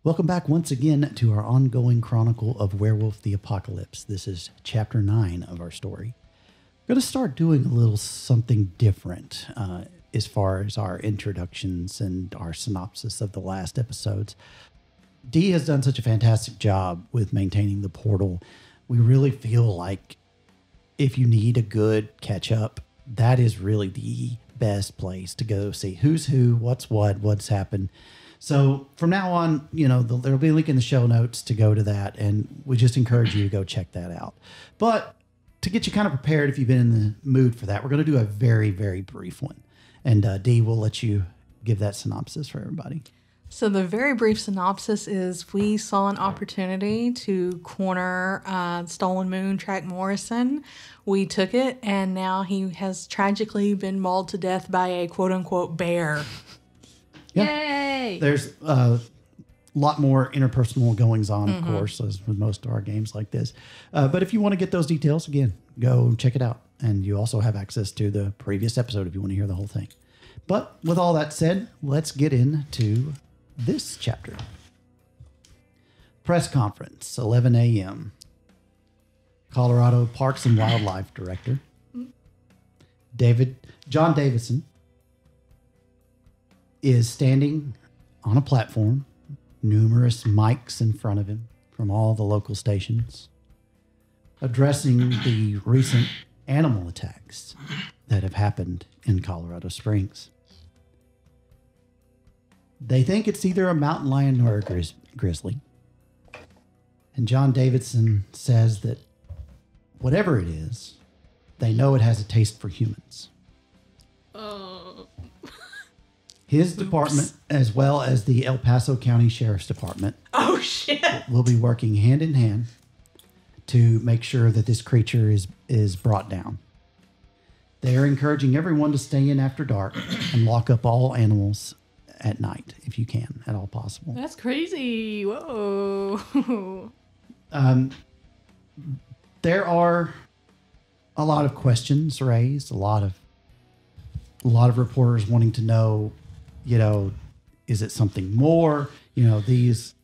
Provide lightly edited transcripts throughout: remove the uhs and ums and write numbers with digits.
Welcome back once again to our ongoing chronicle of Werewolf the Apocalypse. This is chapter 9 of our story. We're going to start doing a little something different as far as our introductions and our synopsis of the last episodes. Dee has done such a fantastic job with maintaining the portal. We really feel like if you need a good catch up, that is really the best place to go see who's who, what's happened. So from now on, there'll be a link in the show notes to go to that, and we just encourage you to go check that out. But to get you kind of prepared, if you've been in the mood for that, we're going to do a very, very brief one. And Dee, will let you give that synopsis for everybody. So the very brief synopsis is we saw an opportunity to corner Stolen Moon Track Morrison. We took it, and now he has tragically been mauled to death by a quote-unquote bear. Yeah. Yay! There's a lot more interpersonal goings on, of course, as with most of our games like this. But if you want to get those details, again, go check it out. And you also have access to the previous episode if you want to hear the whole thing. But with all that said, let's get into this chapter. Press conference, 11 a.m. Colorado Parks and Wildlife Director John Davison is standing on a platform, numerous mics in front of him from all the local stations, addressing the recent animal attacks that have happened in Colorado Springs. They think it's either a mountain lion or a grizzly. And John Davidson says that whatever it is, they know it has a taste for humans. His department, as well as the El Paso County Sheriff's Department, will be working hand in hand to make sure that this creature is brought down. They are encouraging everyone to stay in after dark and lock up all animals at night, if you can, at all possible. That's crazy. Whoa. There are a lot of questions raised, a lot of reporters wanting to know, is it something more? These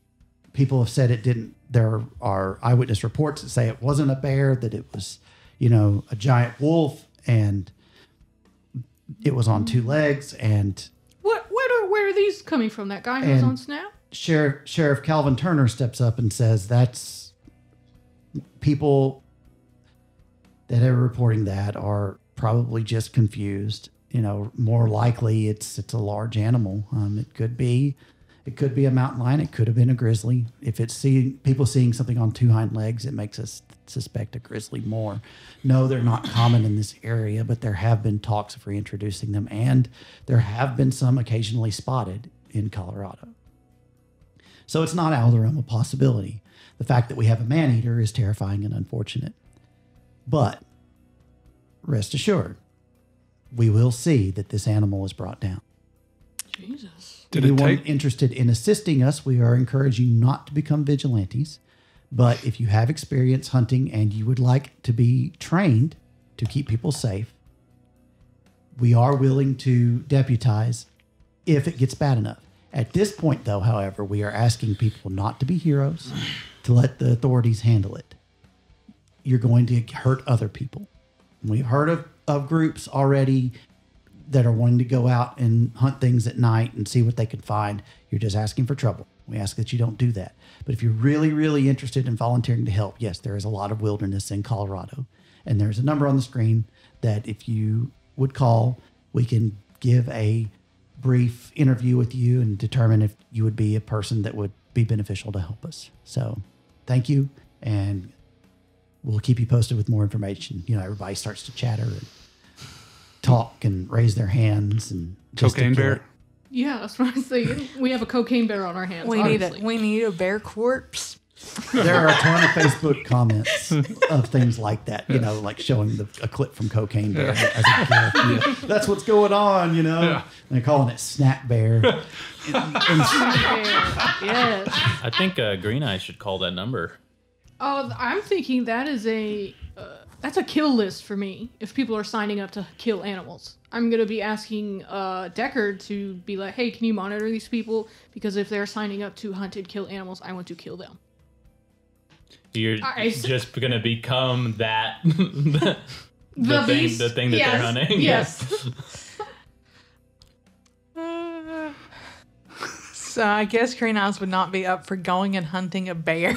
people have said it didn't. There are eyewitness reports that say it wasn't a bear, that it was, a giant wolf, and it was on two legs. And Where are these coming from? That guy who's on Snap? Sheriff Calvin Turner steps up and says that's people that are reporting that are probably just confused. More likely it's a large animal. It could be a mountain lion. It could have been a grizzly. If it's people seeing something on two hind legs, it makes us suspect a grizzly more. No, they're not common in this area, but there have been talks of reintroducing them, and there have been some occasionally spotted in Colorado. So it's not out of the realm of possibility. The fact that we have a man-eater is terrifying and unfortunate. But rest assured, we will see that this animal is brought down. Jesus. Anyone interested in assisting us, we are encouraging you not to become vigilantes. But if you have experience hunting and you would like to be trained to keep people safe, we are willing to deputize if it gets bad enough. At this point, though, however, we are asking people not to be heroes, to let the authorities handle it. You're going to hurt other people. We've heard of groups already that are wanting to go out and hunt things at night and see what they can find. You're just asking for trouble. We ask that you don't do that. But if you're really, really interested in volunteering to help, yes, there is a lot of wilderness in Colorado. And there's a number on the screen that if you would call, we can give a brief interview with you and determine if you would be a person that would be beneficial to help us. So thank you. And we'll keep you posted with more information. Everybody starts to chatter and talk and raise their hands and cocaine bear. Yeah, that's what I'm saying. We have a cocaine bear on our hands. We need a bear corpse. There are a ton of Facebook comments of things like that, like showing a clip from Cocaine Bear as a gift. That's what's going on, Yeah. And they're calling it Snap Bear. Yes. I think Green Eye should call that number. Oh, I'm thinking that is that's a kill list for me. If people are signing up to kill animals, I'm gonna be asking Deckard to be like, hey, can you monitor these people? Because if they're signing up to hunt and kill animals, I want to kill them. You're just gonna become that the thing that they're hunting. Yes. So I guess Green Eyes would not be up for going and hunting a bear.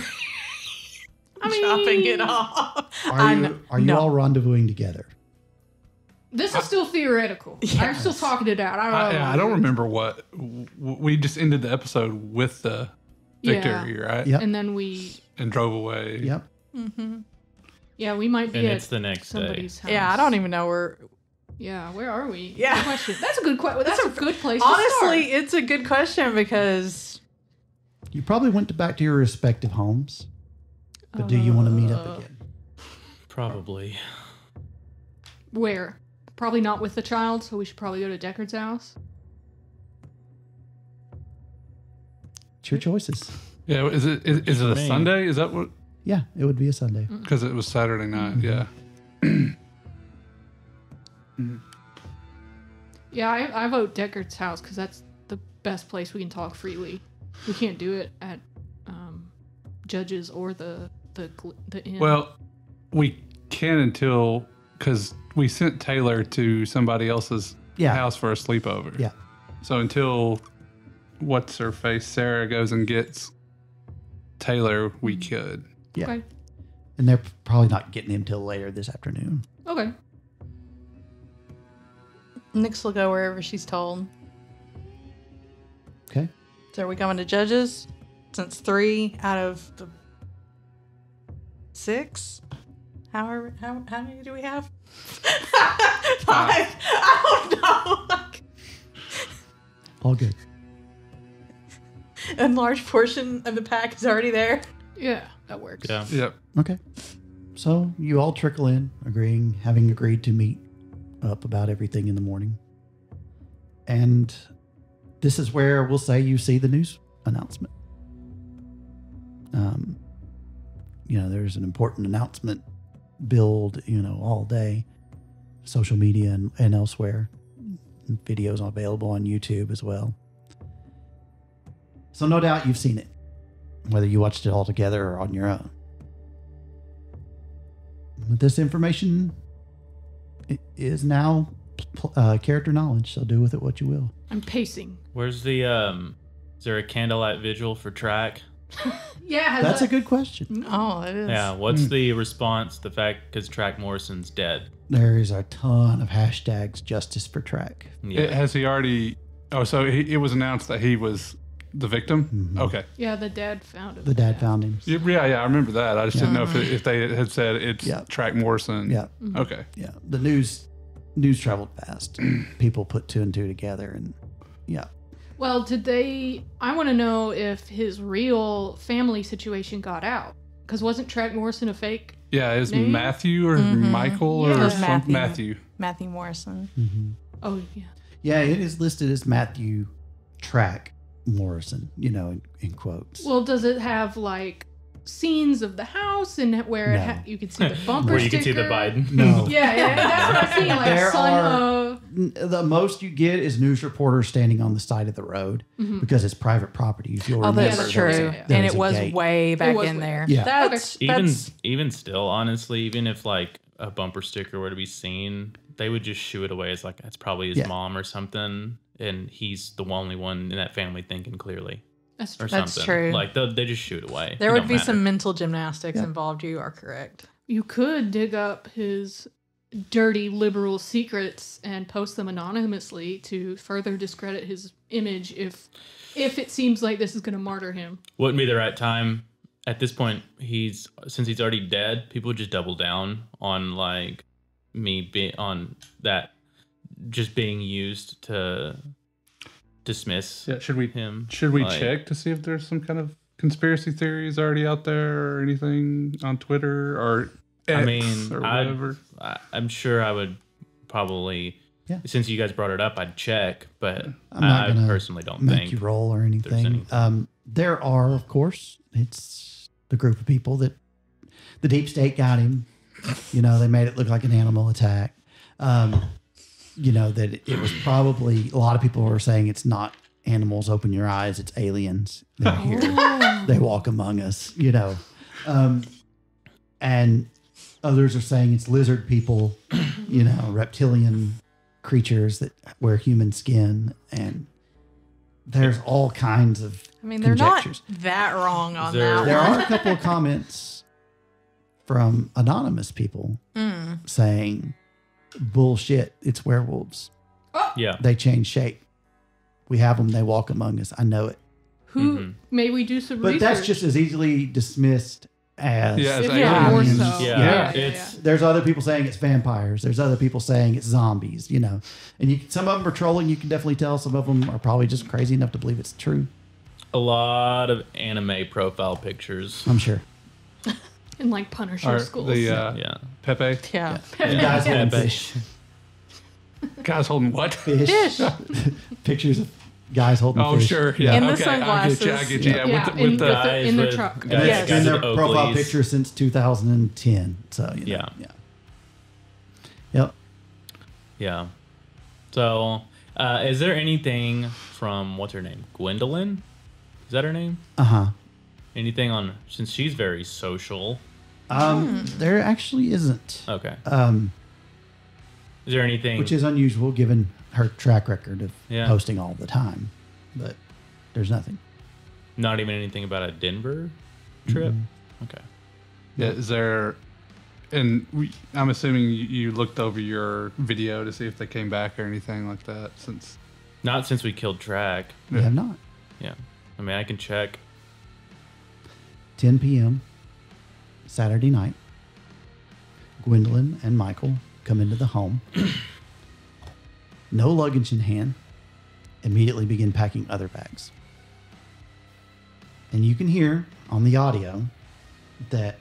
Chopping it off. Are you all rendezvousing together? This is still theoretical. Yes. I'm still talking it out. I don't remember what we just ended the episode with the victory, right? Yep. And then we drove away. Yep. Yeah, we might be And at it's the next somebody's day. house. Yeah, I don't even know where. Yeah, where are we? Yeah. Good question. That's a good question. That's a good place Honestly, to start. it's a good question because You probably went back to your respective homes, but do you want to meet up again? Probably. Where? Probably not with the child, so we should probably go to Deckard's house. It's your choices. Yeah, is it a me. Sunday? Is that what? Yeah, it would be a Sunday. Because it was Saturday night. Yeah. Yeah, I vote Deckard's house because that's the best place we can talk freely. We can't do it at Judge's or the inn. Well, we can because we sent Taylor to somebody else's house for a sleepover. Yeah. So until what's her face Sarah goes and gets Taylor, we could. Yeah. Okay. And they're probably not getting him till later this afternoon. Okay. Nix will go wherever she's told. Okay. So are we going to Judges? Since 3 out of the 6? How many do we have? 5. I don't know. All good. A large portion of the pack is already there. Yeah, that works. Yeah. Yep. Okay. So you all trickle in, having agreed to meet up about everything in the morning. And this is where we'll say you see the news announcement. There's an important announcement billed, all day, social media and elsewhere. And videos available on YouTube as well. So no doubt you've seen it, whether you watched it all together or on your own. But this information is now character knowledge, so do with it what you will. I'm pacing. Where's the is there a candlelight vigil for track? Yeah, That's a good question. Oh, it is. Yeah, what's the response? The fact because Track Morrison's dead. There is a ton of hashtags justice for track. Yeah. Has he already? Oh, so it was announced that he was the victim. Mhm. Okay. Yeah, the dad found him. The dad found him. Yeah, I remember that. I just didn't know if they had said it's Track Morrison. Yeah. Okay. Yeah. The news traveled fast. People put 2 and 2 together, and yeah. Well, I want to know if his real family situation got out. Because wasn't Track Morrison a fake? Yeah, is name? Matthew or Michael Yeah. or It was something? Matthew. Matthew. Matthew Morrison. Mm-hmm. Oh, yeah. Yeah, it is listed as Matthew Track Morrison, in quotes. Well, does it have, scenes of the house and where No. you could see the bumper Where you sticker? can see the Biden. No. Yeah, that's what I'm seeing. There Son are- of... The most you get is news reporters standing on the side of the road because it's private property. If you'll Oh, remember, that's there was true. a- there And was it a was gate. way back was in way there. Yeah. That's Even still, honestly, even if a bumper sticker were to be seen, they would just shoo it away as that's probably his Yeah. mom or something, and he's the only one in that family thinking clearly That's or true. That's something. true. They just shoot it away. there It would don't be matter. some mental gymnastics Yeah. involved. You are correct. You could dig up his dirty liberal secrets and post them anonymously to further discredit his image if it seems like this is going to martyr him. Wouldn't be the right time at this point. Since he's already dead, people would just double down on on that just being used to dismiss Yeah. Should we him. check to see if there's some kind of conspiracy theories already out there or anything on Twitter or X or whatever? I'm sure I would probably. Yeah. Since you guys brought it up, I'd check, but I'm not I gonna personally don't make think you roll or anything. anything. There are, of course, it's the group of people that the deep state got him You know, they made it look like an animal attack. You know, that it was probably, a lot of people were saying it's not animals, open your eyes, it's aliens. They're here. They walk among us, you know. And others are saying it's lizard people, you know, reptilian creatures that wear human skin. And there's all kinds of I mean, they're not conjectures. that wrong on There- that There one. are a couple of comments from anonymous people saying, bullshit, it's werewolves. Yeah. They change shape. We have them. They walk among us. I know it. Who may we do some But research? that's just as easily dismissed as Yeah, If it's yeah, more aliens. so. Yeah. Yeah. It's There's other people saying it's vampires. There's other people saying it's zombies, you know. And some of them are trolling. You can definitely tell. Some of them are probably just crazy enough to believe it's true. a lot of anime profile pictures. I'm sure. in like Punisher schools. The Yeah. Pepe Yeah. And guys holding Yeah. fish. guys holding what? Fish. Pictures of guys holding Oh, fish. sure. Yeah. In the okay. I get you. I sunglasses. get you. Yeah. Yeah. Yeah, With the Guys in the with- truck. guys- Yes. It's guys been their with profile Oakleys. picture since 2010. So, you know, Yeah. yeah. Yep. Yeah. So, is there anything from what's her name? Gwendolyn? Is that her name? Uh-huh. Anything on, since she's very social. There actually isn't. Okay. Is Which there anything? is unusual given her track record of Yeah. posting all the time. But there's nothing. Not even anything about a Denver trip? Okay. Yeah, is there? And I'm assuming you looked over your video to see if they came back or anything like that. Since Not since we killed Track. We have not. Yeah. I mean, I can check. 10 p.m. Saturday night. Gwendolyn and Michael come into the home. No luggage in hand. Immediately begin packing other bags. And you can hear on the audio that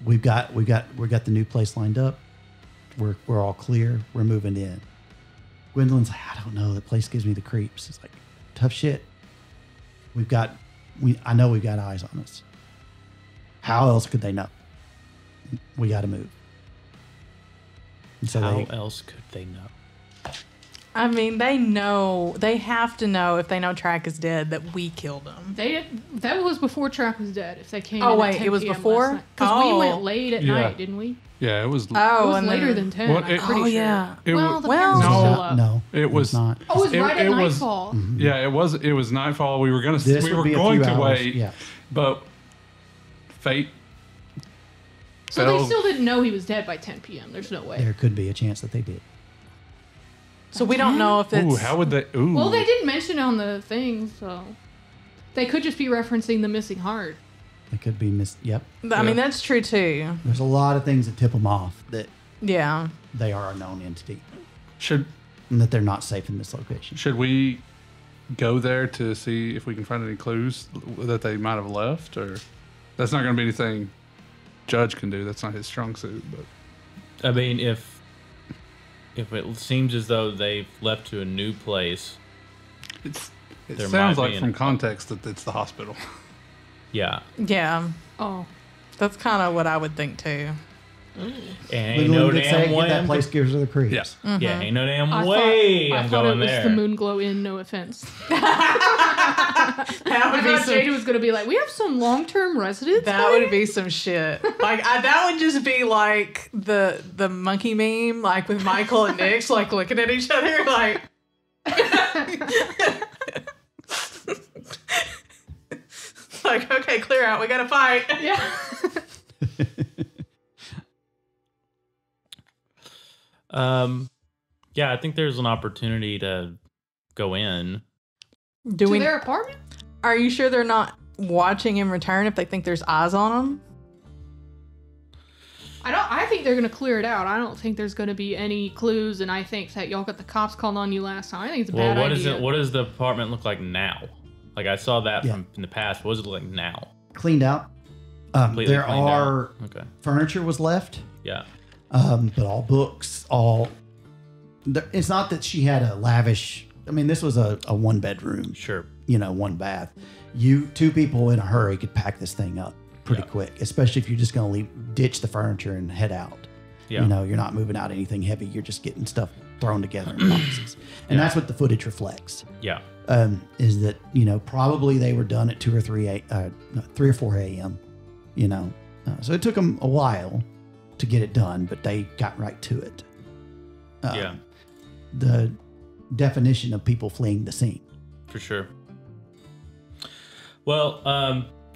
we got the new place lined up. We're all clear. We're moving in. Gwendolyn's like, I don't know. The place gives me the creeps. It's like, tough shit. I know we've got eyes on us. How else could they know? We got to move. And so How they, else could they know? I mean, they have to know if they know Track is dead that we killed him. That was before Track was dead. If they came. Oh, in at wait, 10 it was PM before? because we Oh. went late at Yeah. night, didn't we? yeah, it was. It Oh, was and later then, than 10. Well, I'm it- pretty oh sure. yeah. It Well, was, the well- parents were No. still up. no, It was not. Oh, it was right at it was- nightfall. Yeah, it was nightfall. We were gonna. This we would were be a going few to hours. wait. Yeah. But fate. So they fell- still didn't know he was dead by 10 p.m. There's no way. There could be a chance that they did. So we don't know if it's. Ooh, how would they? Ooh. Well, they didn't mention it on the thing, so they could just be referencing the missing heart. They could be Yep. I mean, that's true too. There's a lot of things that tip them off that Yeah. they are a known entity Should and that they're not safe in this location. Should we go there to see if we can find any clues that they might have left, or that's not going to be anything Judge can do? That's not his strong suit. But I mean, if it seems as though they've left to a new place, it There sounds might like be from an- context that it's the hospital. yeah. Yeah. Oh, That's kind of what I would think too. Ain't no Literally, they say, damn way. that I'm place gives her the creeps. Yeah. Yeah, ain't no damn I way thought, I'm I thought going it was there. the moon glow inn. No offense. That I would be thought some. Jada was gonna be like, "We have some long-term residents." That would be some shit. Like that would just be like the monkey meme, like with Michael and Nick's like looking at each other, like. Like, okay, clear out. We gotta fight. Yeah. Yeah, I think there's an opportunity to go in. Do To we? their apartment? Are you sure they're not watching him return if they think there's eyes on him? I think they're gonna clear it out. I don't think there's gonna be any clues, and I think that y'all got the cops called on you last time. I think it's a Well, bad what idea. is it? What does the apartment look like now? Like I saw that Yeah. from in the past. What does it look like now? Cleaned out. Completely There cleaned out. are Okay. furniture was left, Yeah. but all books, it's not that she had a lavish. I mean, this was a one bedroom, Sure. one bath. Two people in a hurry could pack this thing up. pretty quick, especially if you're just going to ditch the furniture and head out. Yeah. You know, you're not moving out anything heavy. You're just getting stuff thrown together in boxes. And that's what the footage reflects. Yeah. Is that, you know, probably they were done at 3 or 4 a.m., you know. So it took them a while to get it done, but they got right to it. Yeah. The definition of people fleeing the scene. For sure. Well,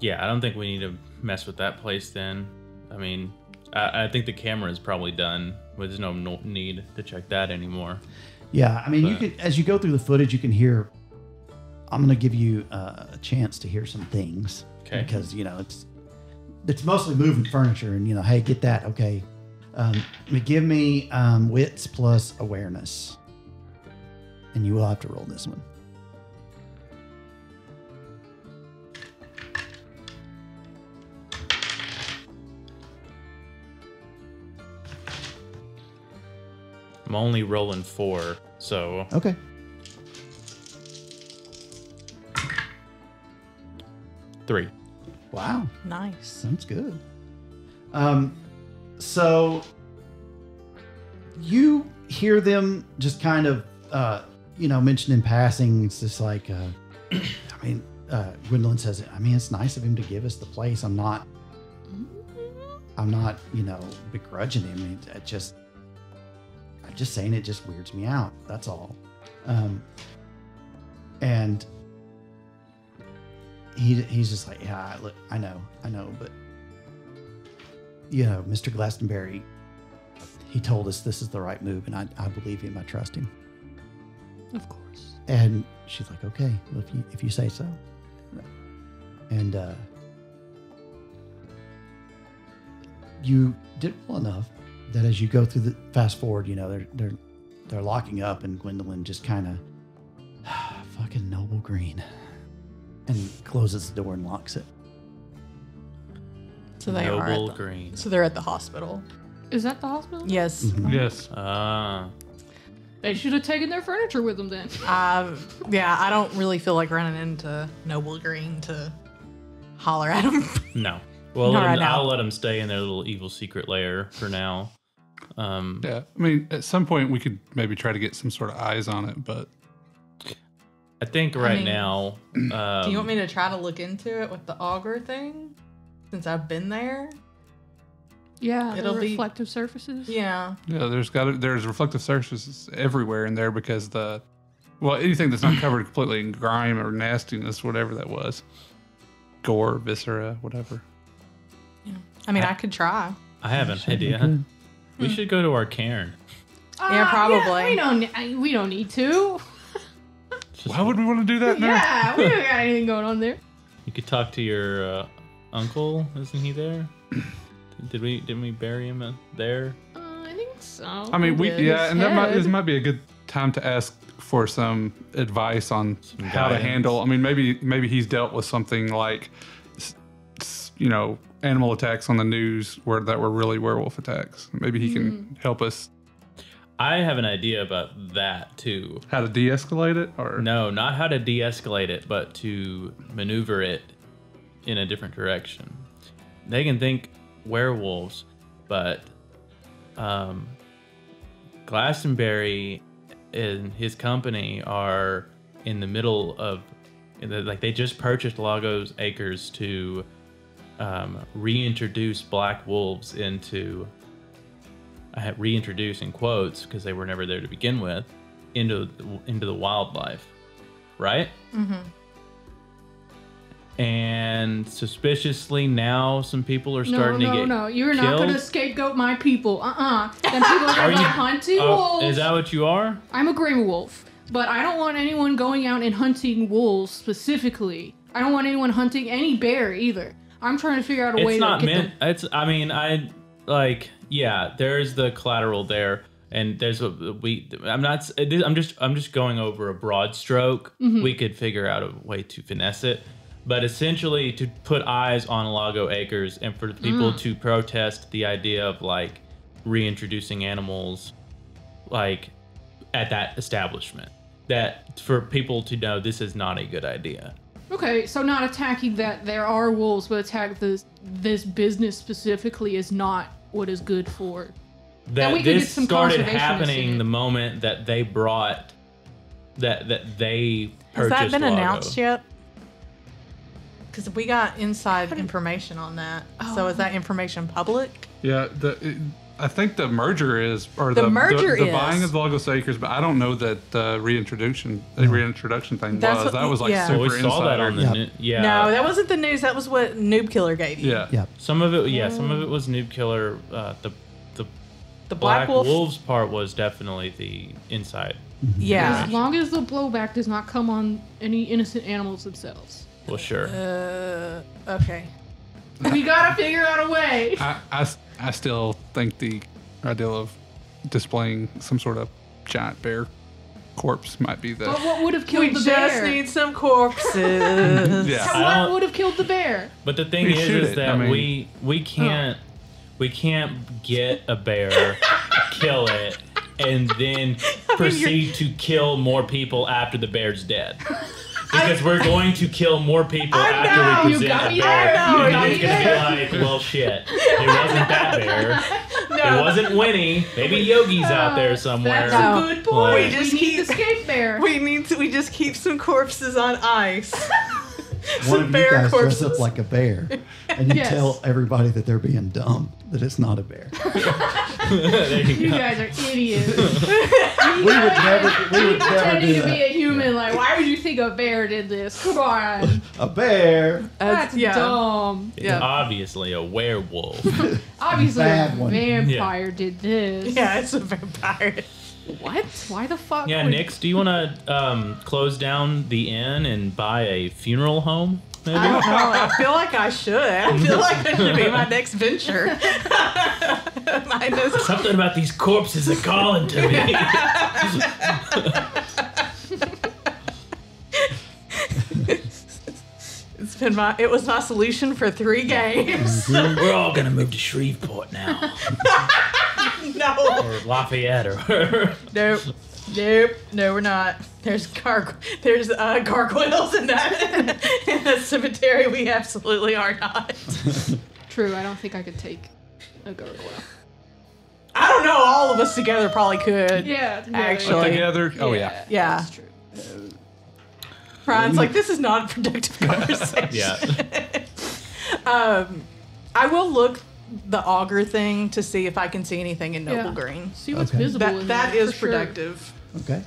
yeah, I don't think we need to mess with that place then. I mean, I think the camera is probably done. There's no need to check that anymore. Yeah, I mean, you can, as you go through the footage, you can hear. I'm going to give you a chance to hear some things. Okay. Because, you know, it's mostly moving furniture, and, you know, hey, get that. Okay. Give me wits plus awareness. And you will have to roll this one. I'm only rolling 4, so Okay. 3. Wow. Nice. That's good. So you hear them just kind of, you know, mention in passing. It's just like, I mean, Gwendolyn says, I mean, it's nice of him to give us the place. I'm not, you know, begrudging him. I'm just saying it just weirds me out. That's all. And he's just like, yeah, look, I know, but you know, Mr. Glastonbury, he told us this is the right move, and I believe him. I trust him. Of course. And she's like, okay, well, if you say so. And you did well enough that as you go through the fast forward, you know, they're locking up, and Gwendolyn just kind of fucking Noble Green, and closes the door and locks it. So they Noble are. Green. So they're at the hospital. Is that the hospital? Yes. Mm-hmm. Yes. They should have taken their furniture with them then. Yeah, I don't really feel like running into Noble Green to holler at him. No. Well, Not right now. I'll let them stay in their little evil secret lair for now. Yeah. I mean, at some point we could maybe try to get some sort of eyes on it, but I think now. Do you want me to try to look into it with the auger thing? Since I've been there? Yeah, It'll the be- reflective surfaces. Yeah. yeah, there's reflective surfaces everywhere in there because anything that's not covered completely in grime or nastiness, whatever that was, gore, viscera, whatever. I mean, I could try. I have an idea. We should go to our cairn. Yeah, probably. Yeah, we don't need to. Why would we want to do that now? Yeah, we don't got anything going on there. You could talk to your uncle. Isn't he there? Didn't we bury him there? I think so. I mean, and this might be a good time to ask for some advice on how to guidance. handle. I mean, maybe he's dealt with something like, you know, animal attacks on the news that were really werewolf attacks. Maybe he can help us. I have an idea about that too. How to de-escalate it, or No, not how to de-escalate it, but to maneuver it in a different direction. They can think werewolves, but Glastonbury and his company are in the middle of, like, they just purchased Lagos Acres to reintroduce black wolves into, I had reintroduce in quotes because they were never there to begin with, into the wildlife, right? Mm-hmm. And suspiciously now some people are starting to get No, you're killed. not going to scapegoat my people. Then people are going to hunting wolves. Is that what you are? I'm a gray wolf, but I don't want anyone going out and hunting wolves specifically. I don't want anyone hunting any bear either. I'm trying to figure out a way It's to not get meant. them. It's. I mean, yeah. There's the collateral there, and there's what we. I'm not. I'm just going over a broad stroke. We could figure out a way to finesse it, but essentially to put eyes on Lago Acres and for people to protest the idea of like reintroducing animals, like at that establishment. That for people to know this is not a good idea. Okay, so not attacking that there are wolves, but attack this business specifically is not what is good for. That we could get this some started conservationists in happening it. the moment that they brought that they Has purchased. that been Lago. announced yet? Because we got inside information on that. So is that information public? Yeah, I think the merger is, or The merger the is. buying of the Lagos Acres, but I don't know that the reintroduction thing That's was. what- That was like yeah. super Well, we saw that on the Yep. new- yeah. No, that wasn't the news. That was what Noob Killer gave you. Yeah. Yep. Some of it was Noob Killer. The The Black Wolf. Wolves part was definitely the inside. Yeah. As long as the blowback does not come on any innocent animals themselves. Well, sure. Okay. We gotta figure out a way. I still think the idea of displaying some sort of giant bear corpse might be the. But what would have killed We the just bear? need some corpses. Yeah. I What don't- would have killed the bear? But the thing We is shoot it, that I mean- we can't get a bear, kill it, and then proceed to kill more people after the bear's dead. Because we're going to kill more people know, after we you present got a me bear. there, you got It's me gonna there. be like, well, shit. It wasn't that bear. No. It wasn't Winnie. Maybe Yogi's out there somewhere. That's No. a good point. We We just need keep- the escape bear. We just keep some corpses on ice. One Some of you bear guys corpses. dress up like a bear, and you Yes. tell everybody that they're being dumb, that it's not a bear. There you You go. guys are idiots. We would never Pretending do to be that. a human, like, why would you think a bear did this? Come on. A bear. That's dumb. It's Yeah. obviously a werewolf. Obviously, Bad a one. vampire did this. Yeah, it's a vampire. What? Why the fuck? Yeah, would- Nix, do you want to close down the inn and buy a funeral home? Maybe. I don't know. I feel like I should. I feel like that should be my next venture. I know Something about these corpses are calling to me. it was my solution for 3 games. We're all gonna move to Shreveport now, No. or Lafayette, or Nope. No, we're not. There's gargoyles in that cemetery. We absolutely are not. True, I don't think I could take a gargoyle. I don't know. All of us together probably could. Yeah, together. Actually. Together. Oh yeah. Yeah. That's true. Ryan's like, this is not a productive conversation. yeah. I will look the auger thing to see if I can see anything in Noble Yeah. Green. See what's Okay. visible in That there, is for sure. productive. Okay.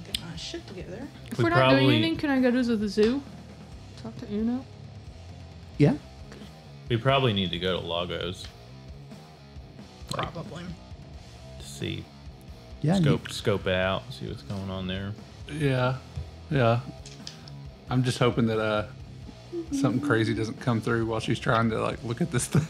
Get my shit together. If We we're not doing probably- anything, can I go to the zoo? Talk to Uno? Yeah. We probably need to go to Lagos Probably. to see, Yeah. scope it out, see what's going on there. Yeah. Yeah. I'm just hoping that something crazy doesn't come through while she's trying to like look at this thing.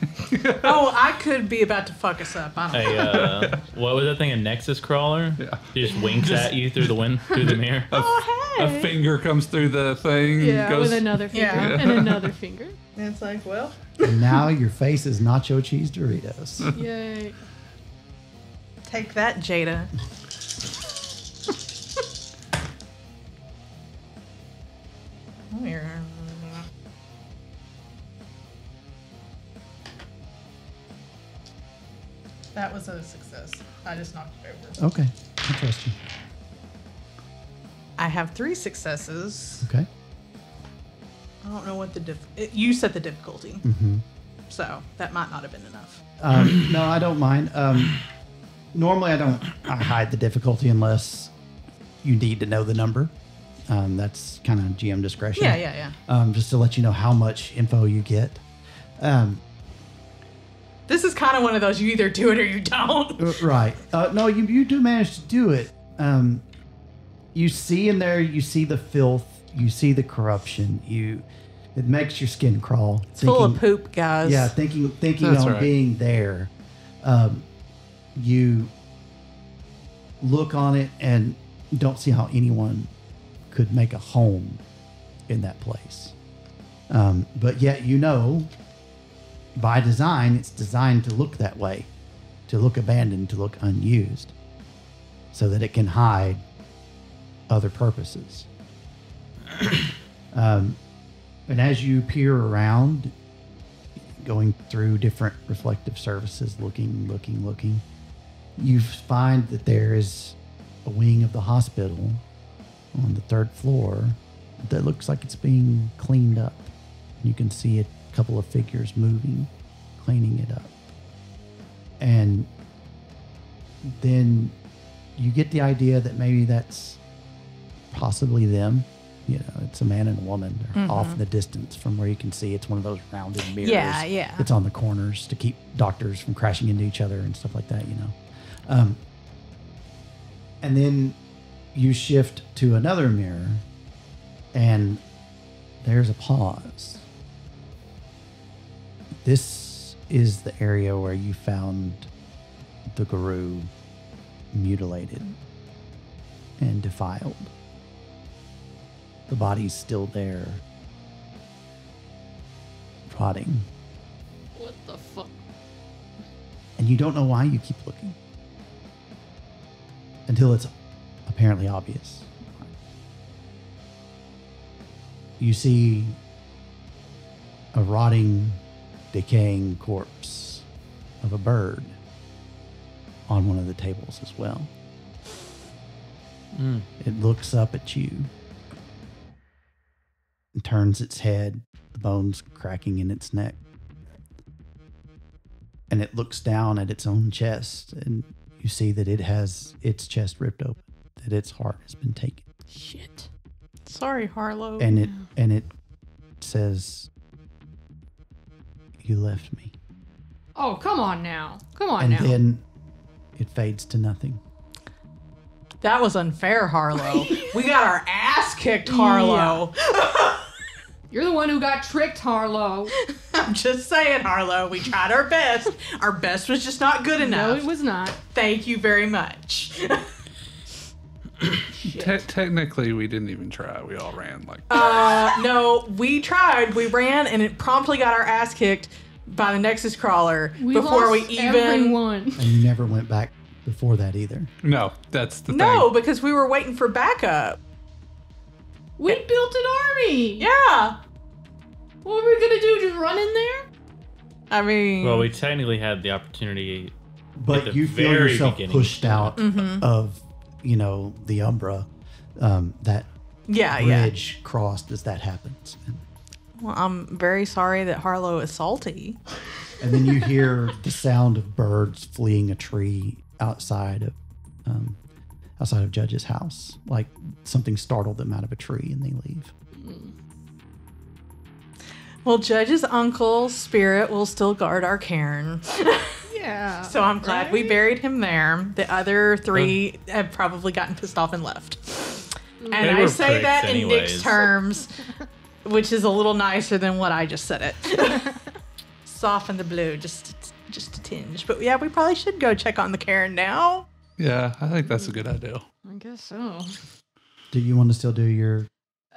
Oh, I could be about to fuck us up. I don't know. What was that thing? A Nexus crawler? Yeah. He just winks at you through the mirror. Oh, A hey. finger comes through the thing. Yeah, goes, with another finger Yeah. and another finger. And it's like, well, And now your face is nacho cheese Doritos. Yay. take that, Jada. Come here. That was a success. I just knocked it over. Okay. I trust you. I have 3 successes. Okay. I don't know what you set the difficulty. Mm-hmm. So that might not have been enough. No, I don't mind. Normally, I hide the difficulty unless you need to know the number. That's kind of GM discretion. Yeah. Just to let you know how much info you get. This is kind of one of those you either do it or you don't. Right. No, you do manage to do it. You see in there, you see the filth, you see the corruption. It makes your skin crawl. It's full of poop, guys. Yeah, thinking That's on right. being there. You look on it and don't see how anyone could make a home in that place. But yet, by design, it's designed to look that way. to look abandoned, to look unused, so that it can hide other purposes. And as you peer around, going through different reflective surfaces, looking, you find that there is a wing of the hospital on the 3rd floor that looks like it's being cleaned up. You can see a couple of figures moving, cleaning it up. And then you get the idea that maybe that's possibly them. You know, it's a man and a woman. They're off in the distance from where you can see. It's one of those rounded mirrors. Yeah. It's on the corners to keep doctors from crashing into each other and stuff like that, you know. And then you shift to another mirror, and there's a pause. This is the area where you found the guru mutilated and defiled. The body's still there, rotting. What the fuck? And you don't know why you keep looking. Until it's apparently obvious. You see a rotting, decaying corpse of a bird on one of the tables as well. It looks up at you and turns its head, the bones cracking in its neck. And it looks down at its own chest, and you see that it has its chest ripped open, that its heart has been taken. Shit. Sorry, Harlow. And it says, "You left me." Oh, come on now. And then it fades to nothing. That was unfair, Harlow. We got our ass kicked, Harlow. You're the one who got tricked, Harlow. I'm just saying, Harlow. We tried our best. Our best was just not good enough. No, it was not. Thank you very much. Technically, we didn't even try. We all ran like. No, we tried. We ran, and it promptly got our ass kicked by the Nexus Crawler before we even. Everyone. And you never went back before that either. No, that's the thing. No, because we were waiting for backup. We built an army. Yeah. What were we gonna do? Just run in there? I mean. Well, we technically had the opportunity. But you feel very yourself beginning. pushed out of, the Umbra, that yeah. bridge crossed as that happens. Well, I'm very sorry that Harlow is salty. And then you hear the sound of birds fleeing a tree outside of Judge's house. Like something startled them out of a tree and they leave. Well, Judge's uncle, Spirit, will still guard our cairn. Yeah. So I'm glad we buried him there. The other 3 have probably gotten pissed off and left. And They I were say that pricks in Nick's anyways. terms, which is a little nicer than what I just said it. Soften the blue, just a tinge. But yeah, we probably should go check on the cairn now. Yeah, I think that's a good idea. I guess so. Do you want to still do your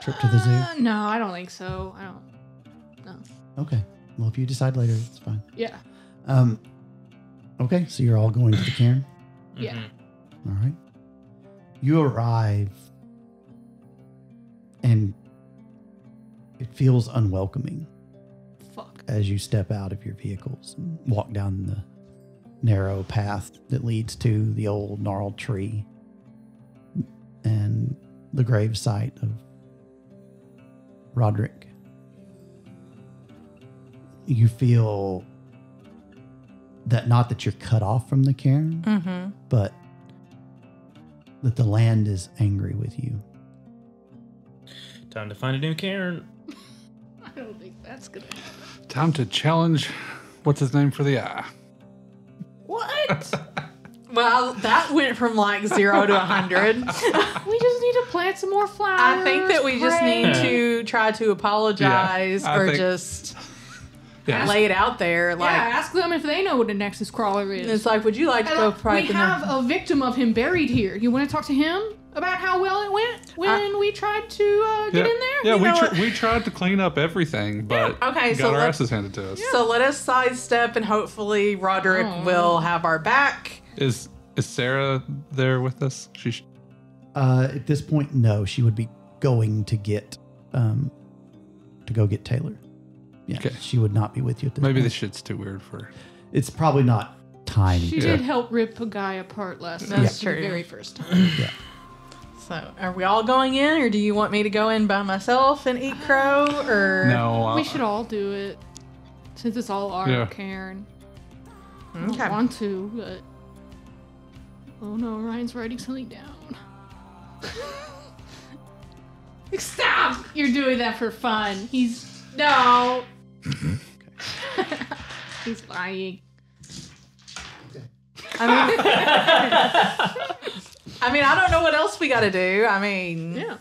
trip to the zoo? No, I don't think so. I don't. No. Okay. Well, if you decide later, it's fine. Yeah. Okay, so you're all going to the cairn? Yeah. Mm-hmm. All right. You arrive, and it feels unwelcoming Fuck. as you step out of your vehicles and walk down the narrow path that leads to the old gnarled tree and the grave site of Roderick. You feel that not that you're cut off from the cairn, but that the land is angry with you. Time to find a new cairn. I don't think that's gonna happen. Time to challenge. What's his name for the eye? What? Well, that went from like 0 to 100. We just need to plant some more flowers. I think that we just pray. need to try to apologize Yeah, I or think- just Yeah. lay it out there. Like, Yeah, ask them if they know what a Nexus Crawler is. it's like, would you like to go We private? have a victim of him buried here. You want to talk to him? about how well it went when we tried to get in there? Yeah, You know what? we tried to clean up everything, but Okay, got so our let's- asses handed to us. So let us sidestep, and hopefully Roderick will have our back. Is Sarah there with us? At this point, no. She would be going to go get Taylor. Yeah, Okay. she would not be with you at this Maybe point. this shit's too weird for. It's probably not time. She did help rip a guy apart last night. That's for the true. very first time. Yeah. So are we all going in, or do you want me to go in by myself and eat crow, or No, We should all do it. Since it's all our Yeah. Karen. I Okay. don't want to, but... Oh no, Ryan's writing something down. Stop! You're doing that for fun. No! He's lying. I mean, I don't know what else we got to do. I mean, Yeah.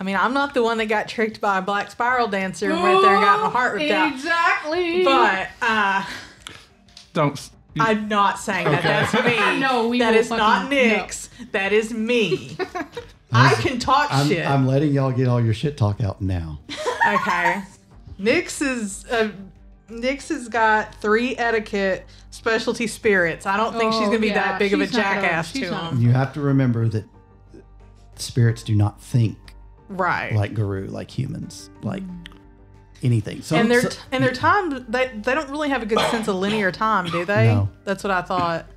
I'm not the one that got tricked by a black spiral dancer and went there and got my heart ripped out. Exactly! But don't. I'm not saying that. That's me. No, we That will is not fucking- no. Nyx. That is me. I can talk shit. I'm letting y'all get all your shit talk out now. Okay. Nyx has got 3 etiquette specialty spirits. I don't think she's going to be that big of a she's not gonna- jackass she's to not. him. You have to remember that spirits do not think Right. like Guru, like humans, like anything. So, and their time, they don't really have a good sense of linear time, do they? No. That's what I thought.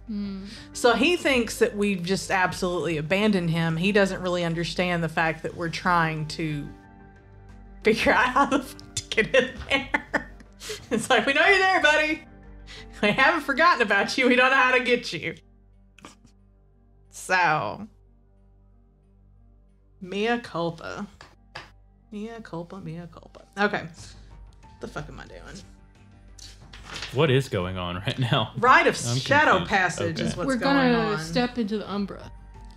So he thinks that we've just absolutely abandoned him. He doesn't really understand the fact that we're trying to figure out how the fuck to get in there. It's like, we know you're there, buddy. We haven't forgotten about you. We don't know how to get you. So, mea culpa. Mea culpa, mea culpa. Okay. What the fuck am I doing? What is going on right now? Rite of I'm Shadow confused. Passage is Okay. what's We're going gonna on. step into the Umbra.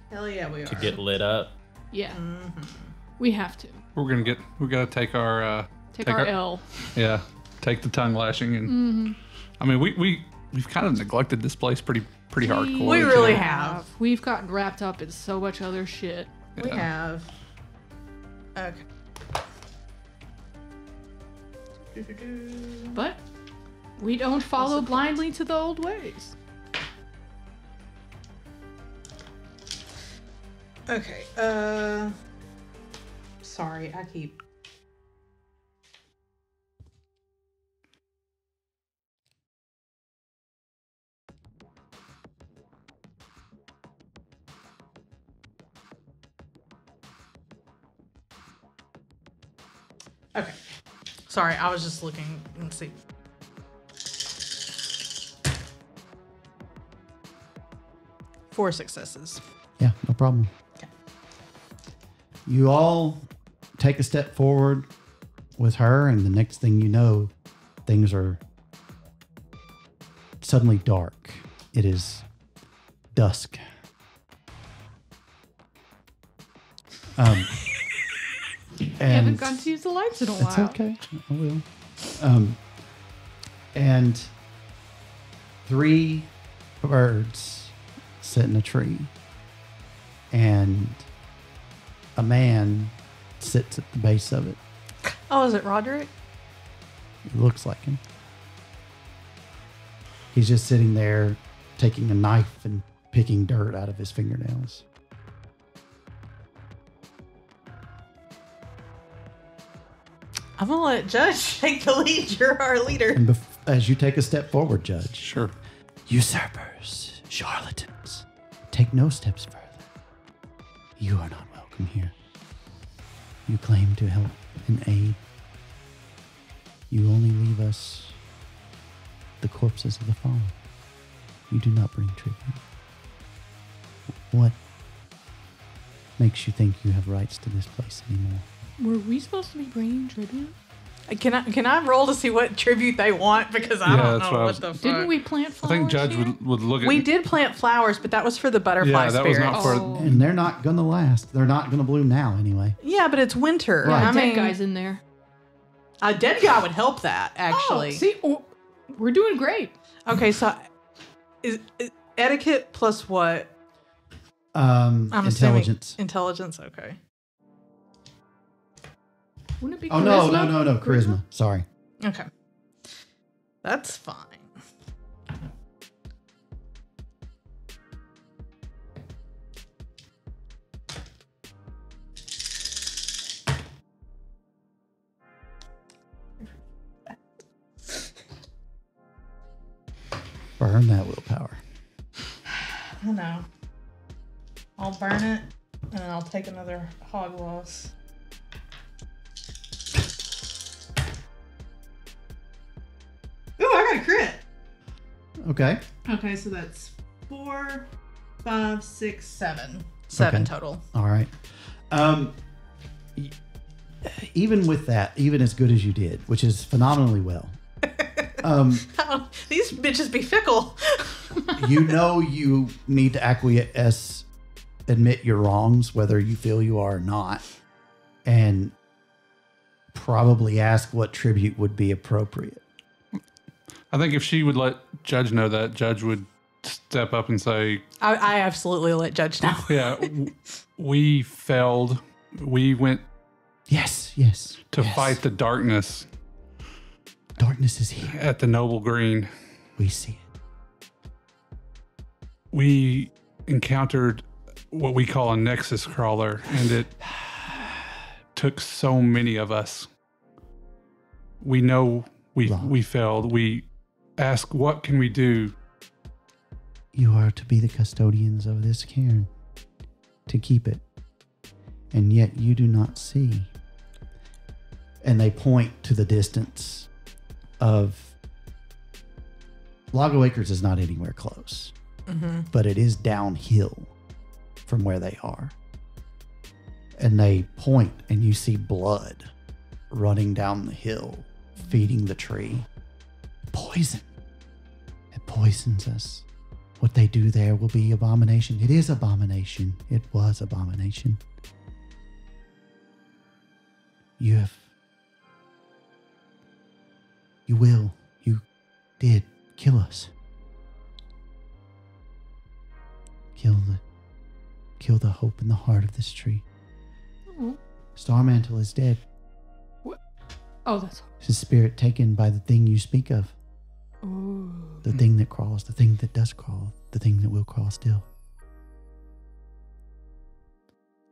Hell yeah, we are. To get lit up. Yeah. We have to. We gotta take our Take our L. Yeah, take the tongue lashing and. I mean, we've kind of neglected this place pretty hardcore. We too. really have. We've gotten wrapped up in so much other shit. We have. Okay. But we don't follow blindly to the old ways. Okay. Sorry, I keep. Okay. Sorry, I was just looking. Let's see. Four successes. Yeah, no problem. Okay. You all take a step forward with her, and the next thing you know, things are suddenly dark. It is dusk. Haven't And gotten to use the lights in a it's while. okay. I will. And 3 birds sit in a tree, and a man sits at the base of it. Oh, is it Roderick? It looks like him. He's just sitting there, taking a knife and picking dirt out of his fingernails. I'm gonna let Judge take the lead. You're our leader. And as you take a step forward, Judge, Sure. usurpers, charlatans, take no steps further. You are not welcome here. You claim to help and aid. You only leave us the corpses of the fallen. You do not bring tribute. What makes you think you have rights to this place anymore? Were we supposed to be bringing tribute? Can I roll to see what tribute they want? Because I Yeah, don't that's know what I what was- the fuck. Didn't we plant I flowers? think Judge here? would look at. We did plant flowers, but that was for the butterfly Yeah, that was spirits. not for. Oh. And they're not going to last. They're not going to bloom now anyway. Yeah, but it's winter. Right. I Dead mean, guys in there. a dead guy would help that actually. Oh, see, we're doing great. Okay, so is etiquette plus what? I'm Intelligence. assuming intelligence. Okay. Wouldn't it be Oh, charisma? no. Charisma. Sorry. Okay. That's fine. Burn that willpower. I know. I'll burn it, and then I'll take another hog loss. Ooh, I got a crit. Okay. Okay, so that's 4, 5, 6, 7. 7 Okay. total. All right. Even with that, even as good as you did, which is phenomenally well, These bitches be fickle. you know you need to acquiesce, admit your wrongs, whether you feel you are or not, and probably ask what tribute would be appropriate. I think if she would let Judge know that, Judge would step up and say, I absolutely let Judge know. yeah, we failed. We went Yes. to yes. fight the darkness Darkness is here. at the Noble Green. We see it. We encountered what we call a Nexus crawler, and it took so many of us. We know we failed. We ask, what can we do? You are to be the custodians of this cairn, to keep it. And yet you do not see. And they point to the distance of Lago Acres is not anywhere close, but it is downhill from where they are. And they point and you see blood running down the hill, feeding the tree. Poison. It poisons us. What they do there will be abomination. It is abomination. It was abomination. You did kill us. Kill the hope in the heart of this tree. Oh, Starmantle is dead. oh that's. His spirit taken by the thing you speak of. Ooh. The thing that crawls, the thing that does crawl, the thing that will crawl still.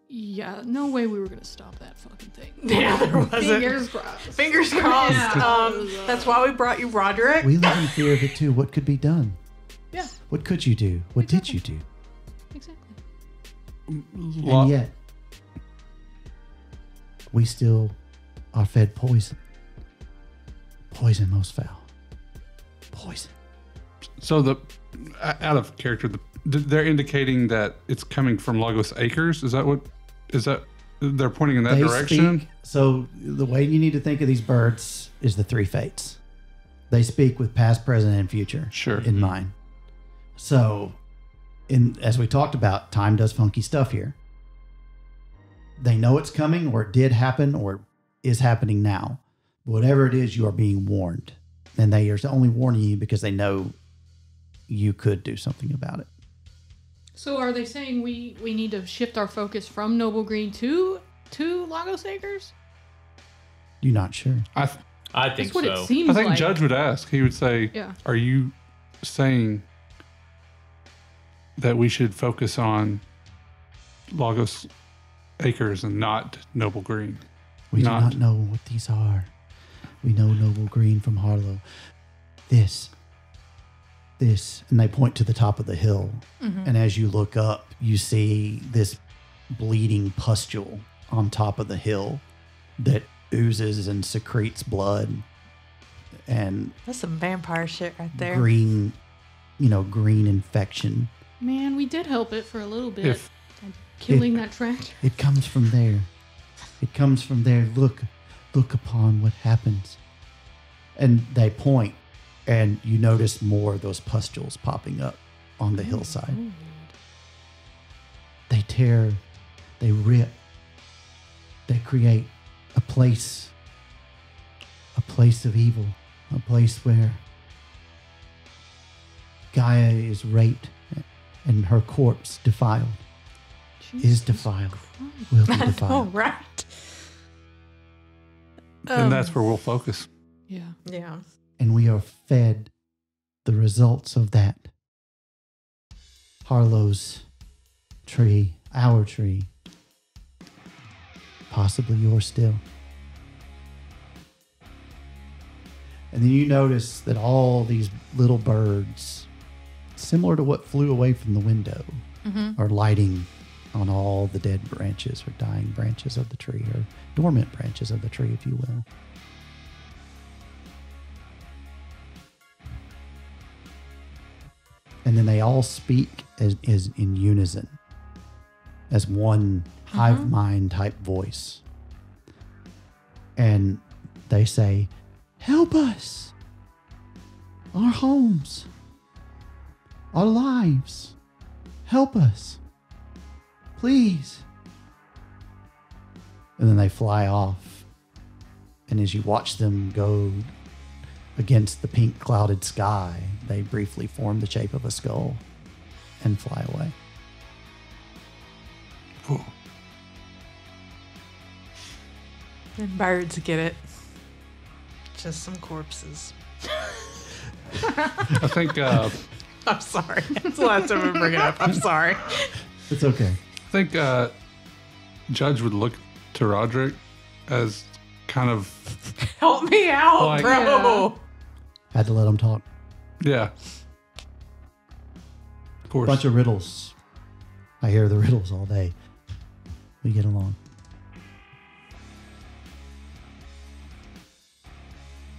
Yeah, no way we were gonna stop that fucking thing. Yeah, there wasn't. Fingers crossed. Fingers crossed. Yeah. That's why we brought you Roderick. We live in fear of it too. What could be done? Yeah, What could you do? What did you do? exactly. And yet, we still are fed poison. Poison most foul. Poison. So out of character, they're indicating that it's coming from Lagos Acres. Is that they're pointing in that direction? Speak, so the way you need to think of these birds is the three fates. They speak with past, present, and future Sure. in mind. So, as we talked about, time does funky stuff here. They know it's coming, or it did happen, or is happening now. Whatever it is, you are being warned. And they are only warning you because they know you could do something about it. So are they saying we need to shift our focus from Noble Green to Lagos Acres? You're not sure. I think That's what so. it seems I think like. Judge would ask. He would say, Yeah. "Are you saying that we should focus on Lagos Acres and not Noble Green?" We do not know what these are. We know Noble Green from Harlow. This, and they point to the top of the hill. And as you look up, you see this bleeding pustule on top of the hill that oozes and secretes blood and That's some vampire shit right there. green infection. Man, we did help it for a little bit. If Killing that tractor. It comes from there. It comes from there. Look upon what happens. And they point, and you notice more of those pustules popping up on the hillside. They tear, they rip, they create a place of evil, a place where Gaia is raped and her corpse defiled. is defiled will be Oh, defiled. right. And that's where we'll focus. Yeah. Yeah. And we are fed the results of that. Harlow's tree, our tree, possibly yours still. And then you notice that all these little birds, similar to what flew away from the window, are lighting on all the dead branches or dying branches of the tree, or dormant branches of the tree, if you will. And then they all speak as in unison, as one hive mind type voice. And they say, "Help us! Our homes, our lives, help us, please." And then they fly off. And as you watch them go against the pink clouded sky, they briefly form the shape of a skull and fly away. Whoa. And birds get it. Just some corpses. I think I'm sorry. That's the last time I bring it up. I'm sorry. It's okay. Judge would look to Roderick as kind of, Help me out, Like- bro. Had to let them talk. yeah. Of course. Bunch of riddles. I hear the riddles all day. We get along.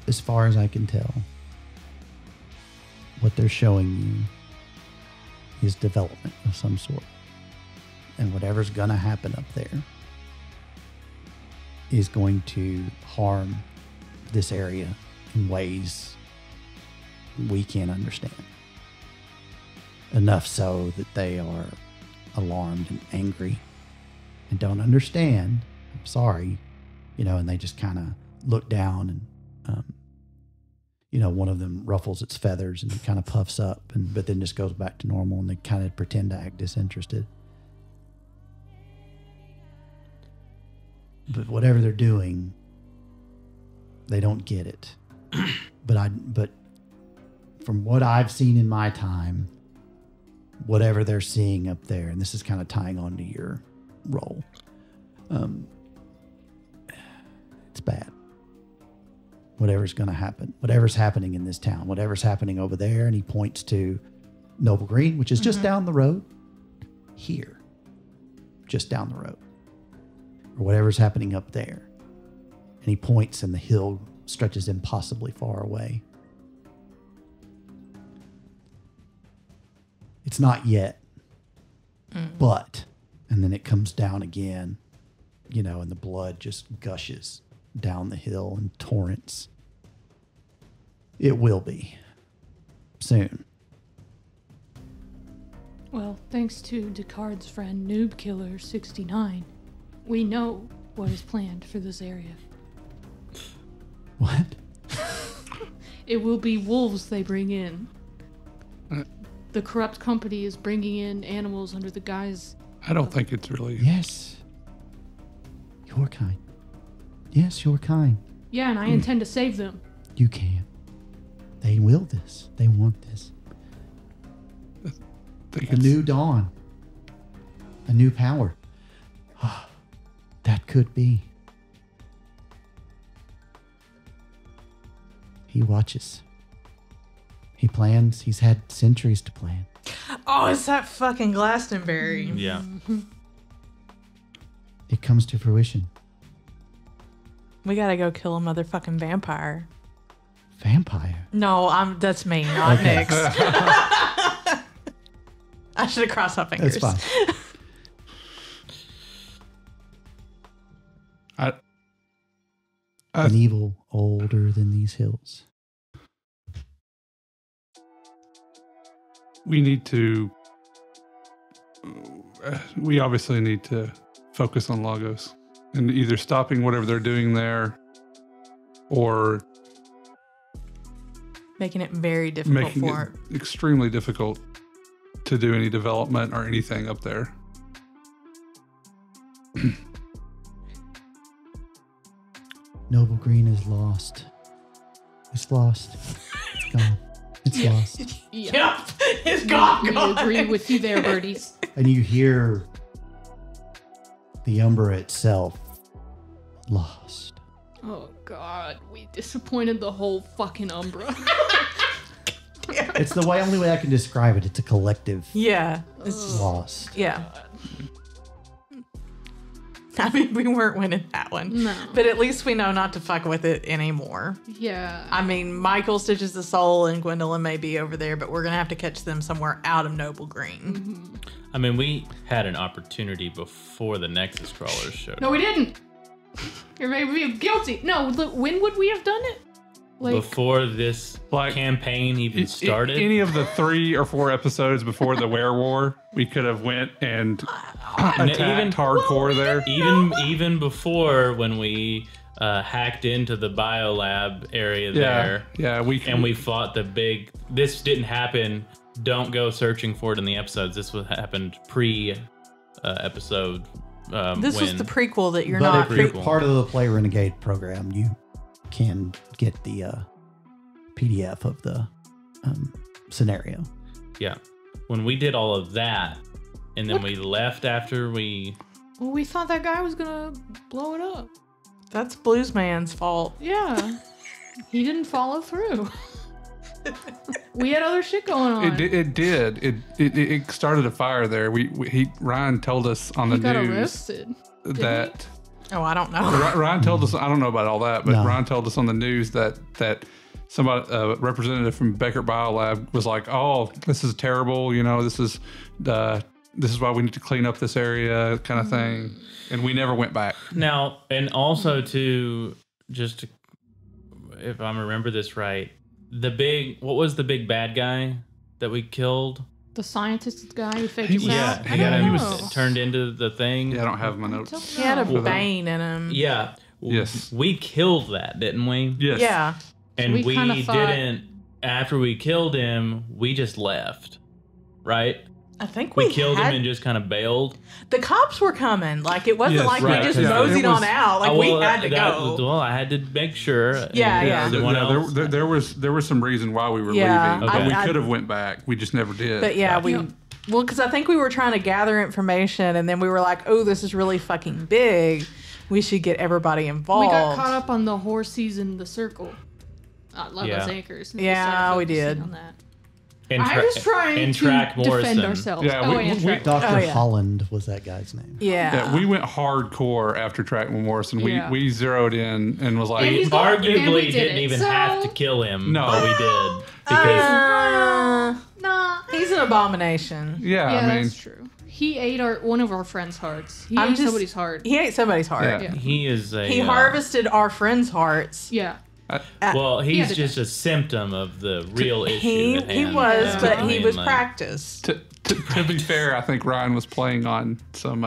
As far as I can tell, what they're showing you is development of some sort. And whatever's going to happen up there is going to harm this area in ways we can't understand. Enough so that they are alarmed and angry and don't understand. I'm sorry, and they just kind of look down and, one of them ruffles its feathers and kind of puffs up, but then just goes back to normal, and they kind of pretend to act disinterested. But whatever they're doing, they don't get it. But from what I've seen in my time, whatever they're seeing up there, and this is kind of tying on to your role, it's bad. Whatever's going to happen, whatever's happening in this town, whatever's happening over there, and he points to Noble Green, which is just down the road, here, just down the road, or whatever's happening up there. And he points, and the hill stretches impossibly far away. It's not yet, but, and then it comes down again, and the blood just gushes down the hill in torrents. It will be soon. Well, thanks to Descartes' friend Noob Killer 69, we know what is planned for this area. What? It will be wolves they bring in. The corrupt company is bringing in animals under the guise. I don't think it's really. Yes. Your kind. Yes, your kind. Yeah, and I intend to save them. You can. They will this. They want this. A new dawn. A new power. That could be. He watches. He plans. He's had centuries to plan. Oh, it's that fucking Glastonbury. Yeah. It comes to fruition. We gotta go kill a motherfucking vampire. Vampire. No, that's me, not Okay. Nick's. I should have crossed my fingers. That's fine. An evil older than these hills. We obviously need to focus on Lagos and either stopping whatever they're doing there or Making it very difficult making for it extremely difficult to do any development or anything up there. Noble Green is lost. It's lost. It's gone. It's lost. Yeah. Yep, it's gone. We agree with you there, birdies. And you hear the Umbra itself lost. Oh God, we disappointed the whole fucking Umbra. It's the only way I can describe it. It's a collective Yeah, it's just, lost. yeah. I mean, we weren't winning that one. No. But at least we know not to fuck with it anymore. Yeah. I mean, Michael stitches the soul and Gwendolyn may be over there, but we're going to have to catch them somewhere out of Noble Green. I mean, we had an opportunity before the Nexus crawlers showed No, up. we didn't. You're making me guilty. No, look, when would we have done it? Like, Before this Like, campaign even started. Any of the 3 or 4 episodes before the Werewolf, we could have went and attacked even- hardcore there. even before when we hacked into the biolab area there, Yeah, we fought the big. This didn't happen. Don't go searching for it in the episodes. This was happened pre-episode. This was the prequel that you're But not. if you're prequel. part of the Play Renegade program, you can get the PDF of the scenario. Yeah, when we did all of that, and then we left after we. well, we thought that guy was gonna blow it up. That's Bluesman's fault. Yeah. He didn't follow through. We had other shit going on. It did. It started a fire there. Ryan told us on the He got news arrested. that Oh, I don't know. Ryan told us. I don't know about all that, but No. Ryan told us on the news that somebody, a representative from Beckett Biolab, was like, "Oh, this is terrible. You know, this is why we need to clean up this area, kind of thing." And we never went back. Now, and also if I remember this right, what was the big bad guy that we killed? The scientist guy who faked He us was- out. He I was don't know. turned into the thing. Yeah, I don't have my notes. He had a No. bane in him. Yeah. Yes. We killed that, didn't we? Yes. Yeah. And we we kinda thought- didn't. After we killed him, we just left, right? I think We we killed had, him and just kind of bailed. the cops were coming. Like, it wasn't Yes, like right, we just 'cause moseyed it was- on out. Like, we had to go. Well, I had to make sure. Yeah, and yeah. everyone else- There was some reason why we were Yeah, leaving. Okay. But we I- could have went back. We just never did. But yeah, well, because I think we were trying to gather information, and then we were like, "Oh, this is really fucking big. We should get everybody involved." We got caught up on the horses in the circle. Love Yeah. us anchors. Yeah, started we focusing did. On that. and I'm just trying and to Track defend Morrison. ourselves. Yeah, and Track. Dr. Oh, yeah. Holland was that guy's name. Yeah. Yeah, we went hardcore after Trackman Morrison. Yeah. We zeroed in and was like, And We he's gone, and we arguably did didn't it, even so- have to kill him. No. but we did because Nah. He's an abomination. yeah, Yeah, I mean, that's true. He ate one of our friends' hearts. He I'm ate just- somebody's heart. He ate somebody's heart. Yeah. he is a. He harvested our friends' hearts. Yeah. Well, He he's had to just a symptom of the real issue. He at he hand. was, Yeah. but I he mean, was like, practiced. to be fair, I think Ryan was playing on some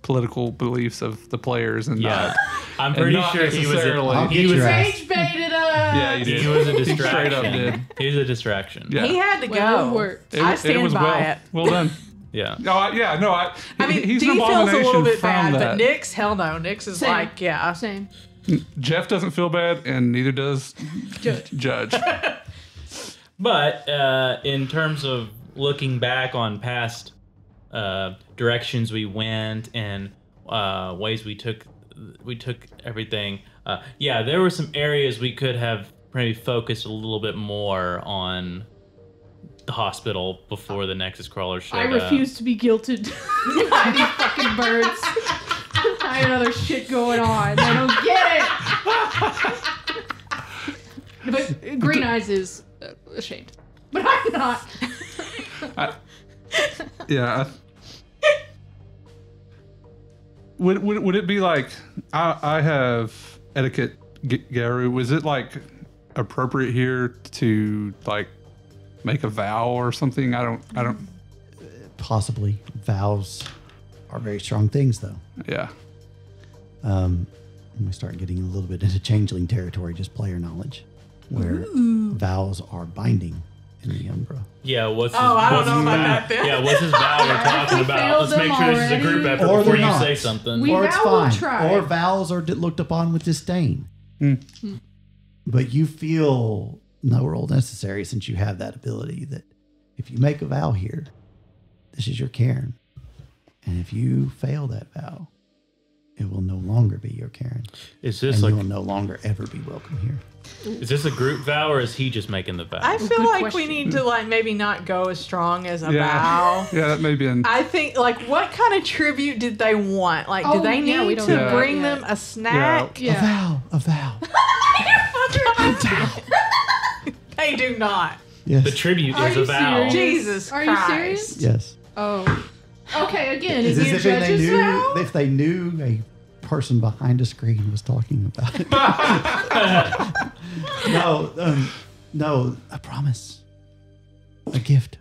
political beliefs of the players and Yeah, not. I'm pretty not sure he was. necessarily- I'll He get was. your ass. Rage baited us. Yeah, you did. He was a He straight up distraction. did. He was a distraction. Yeah. He had to Well, it go. worked. I stand by well, it. well done. Yeah. No, I I mean, he's Dee an feels a abomination little bit from bad, that. but Nick's, hell no. Nick's is Same. like, yeah. Same. Jeff doesn't feel bad, and neither does Judge. But in terms of looking back on past directions we went and ways we took everything, yeah, there were some areas we could have maybe focused a little bit more on the hospital before the Nexus crawler showed I up. refuse to be guilted by these fucking birds. I had other shit going on. I don't get it. But Green Eyes is ashamed. But I'm not. Yeah. Would it be like I have etiquette Garu? Was it like appropriate here to like make a vow or something? I don't. Possibly. Vows are very strong things, though. Yeah. When we start getting a little bit into changeling territory, just player knowledge, where vows are binding in the Umbra. Yeah, what's his, I don't what's know his about vow? that then. Yeah, what's his vow we're talking We about? failed Let's make them sure this is a group already. effort Or before they're you not. say something. We Or it's vow we'll fine. try. Or vows are looked upon with disdain. Mm. But you feel no role necessary since you have that ability that if you make a vow here, this is your Cairn. And if you fail that vow, it will no longer be your Cairn. Is this And like you will no longer ever be welcome here. is this a group vow or is he just making the vow? I feel good like we question. need to like maybe not go as strong as a Yeah. vow. Yeah, that may be an. I think like what kind of tribute did they want? Like, do Oh, they yeah, we need don't to know that bring yet. them a snack? Yeah. A vow. They do not. Yes. The tribute Are is you a vow. serious? Jesus Are Christ. you serious? Yes. Oh. Okay, again, Is is this it if they judge's knew vow? if they knew a person behind a screen was talking about it? No, a promise, a gift.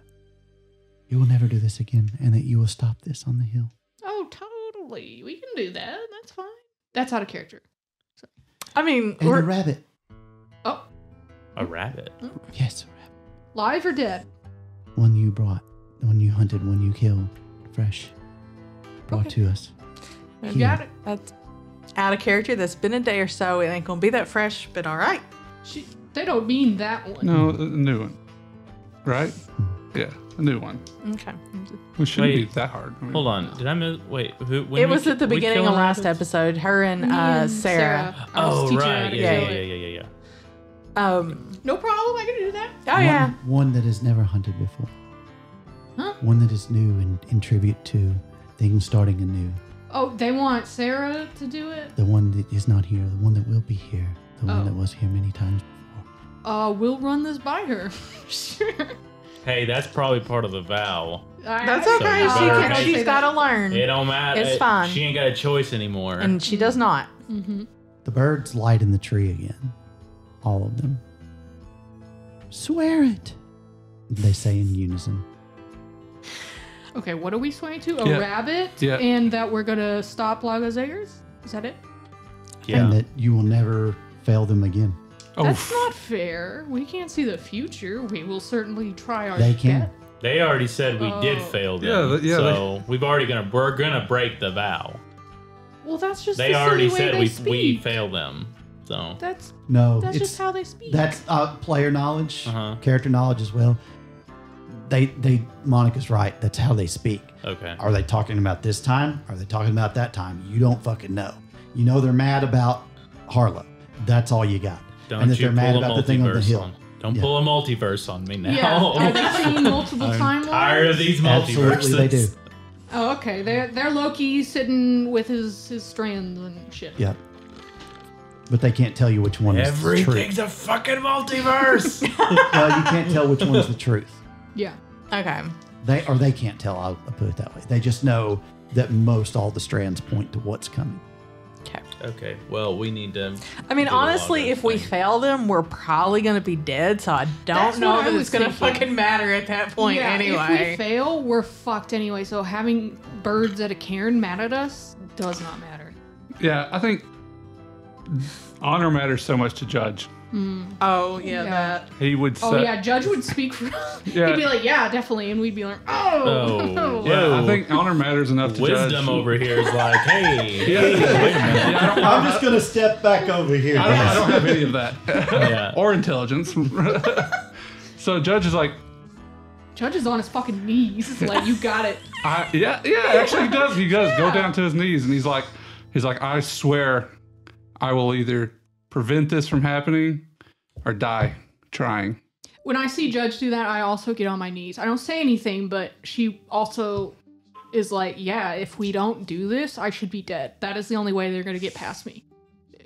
You will never do this again, and that you will stop this on the hill. Oh, totally. We can do that. That's fine. That's out of character. I mean, And a we're, rabbit. Oh, A rabbit. Yes, a rabbit. live or dead? One you brought, one you hunted, one you killed, fresh, brought to us. You got it. that's out of character. That's been a day or so. It ain't gonna be that fresh, but all right. They don't mean that one. No, a new one. Right? Yeah, a new one. Okay. It shouldn't Wait. be that hard. I mean, Hold on. Did I miss? Wait. When It we was at the we beginning killing of last rabbits? episode. Her and, Me and Sarah. I was Oh teaching her how right. to Yeah. do Yeah. it. Yeah. Yeah. Yeah. No problem. I can do that. Oh yeah. One that has never hunted before. Huh? One that is new and in tribute to things starting anew. Oh, they want Sarah to do it? The one that is not here, the one that will be here, the one Oh. that was here many times before. We'll run this by her. Sure. Hey, that's probably part of the vow. That's So okay. you better make- She's got to learn. It don't matter. It's fine. She ain't got a choice anymore. And she does not. Mm-hmm. The birds light in the tree again. All of them. Swear it, they say in unison. Okay, what are we swearing to? A Yeah. rabbit? Yeah. And that we're going to stop Lagazagers? Is that it? yeah. And that you will never fail them again. Oh, That's not fair. We can't see the future. We will certainly try our They can. best. They already said we did Oh. fail them. Yeah, yeah, So we're gonna break the vow. Well, that's just They the already silly way said they we speak. failed them. So That's No, that's it's just how they speak. that's player knowledge, Uh-huh. character knowledge as well. They Monica's right. That's how they speak. okay. Are they talking about this time? Are they talking about that time? You don't fucking know. You know they're mad about Harlow. That's all you got. Don't and that you they're mad pull a about the thing on the multiverse hill. on. Don't Yeah. pull a multiverse on me now. yeah. Are they seeing multiple timelines? Tired of these multiverses. Absolutely, they do. Oh, okay. They're Loki sitting with his strands and shit. Yep. But they can't tell you which one is the Everything's truth. a fucking multiverse. Well, you can't tell which one's the truth. Yeah. Okay. They can't tell. I'll put it that way. They just know that most all the strands point to what's coming. Okay. Okay. Well, we need to. I mean, do the honestly, logo if we thing. fail them, we're probably going to be dead. So I don't That's know what I that was it's going to thinking. fucking matter at that point yeah, anyway. If we fail, we're fucked anyway. So having birds at a cairn mad at us does not matter. yeah, I think honor matters so much to Judge. Oh, yeah, Yeah. that. He would say, Oh yeah, Judge would speak for Yeah. He'd be like, yeah, definitely, and we'd be like, oh. Oh. yeah, I Whoa. think honor matters enough to Judge. Wisdom over here is like, hey, Yeah. hey, wait a minute. Yeah, I'm just going to step back over here. I don't have any of that. Yeah. Or intelligence. So Judge is like, Judge is on his fucking knees. Like, you got it. yeah, actually he does. He does go down to his knees and he's like, I swear I will either prevent this from happening or die trying. When I see Judge do that, I also get on my knees. I don't say anything, but she also is like, yeah, if we don't do this, I should be dead. That is the only way they're going to get past me.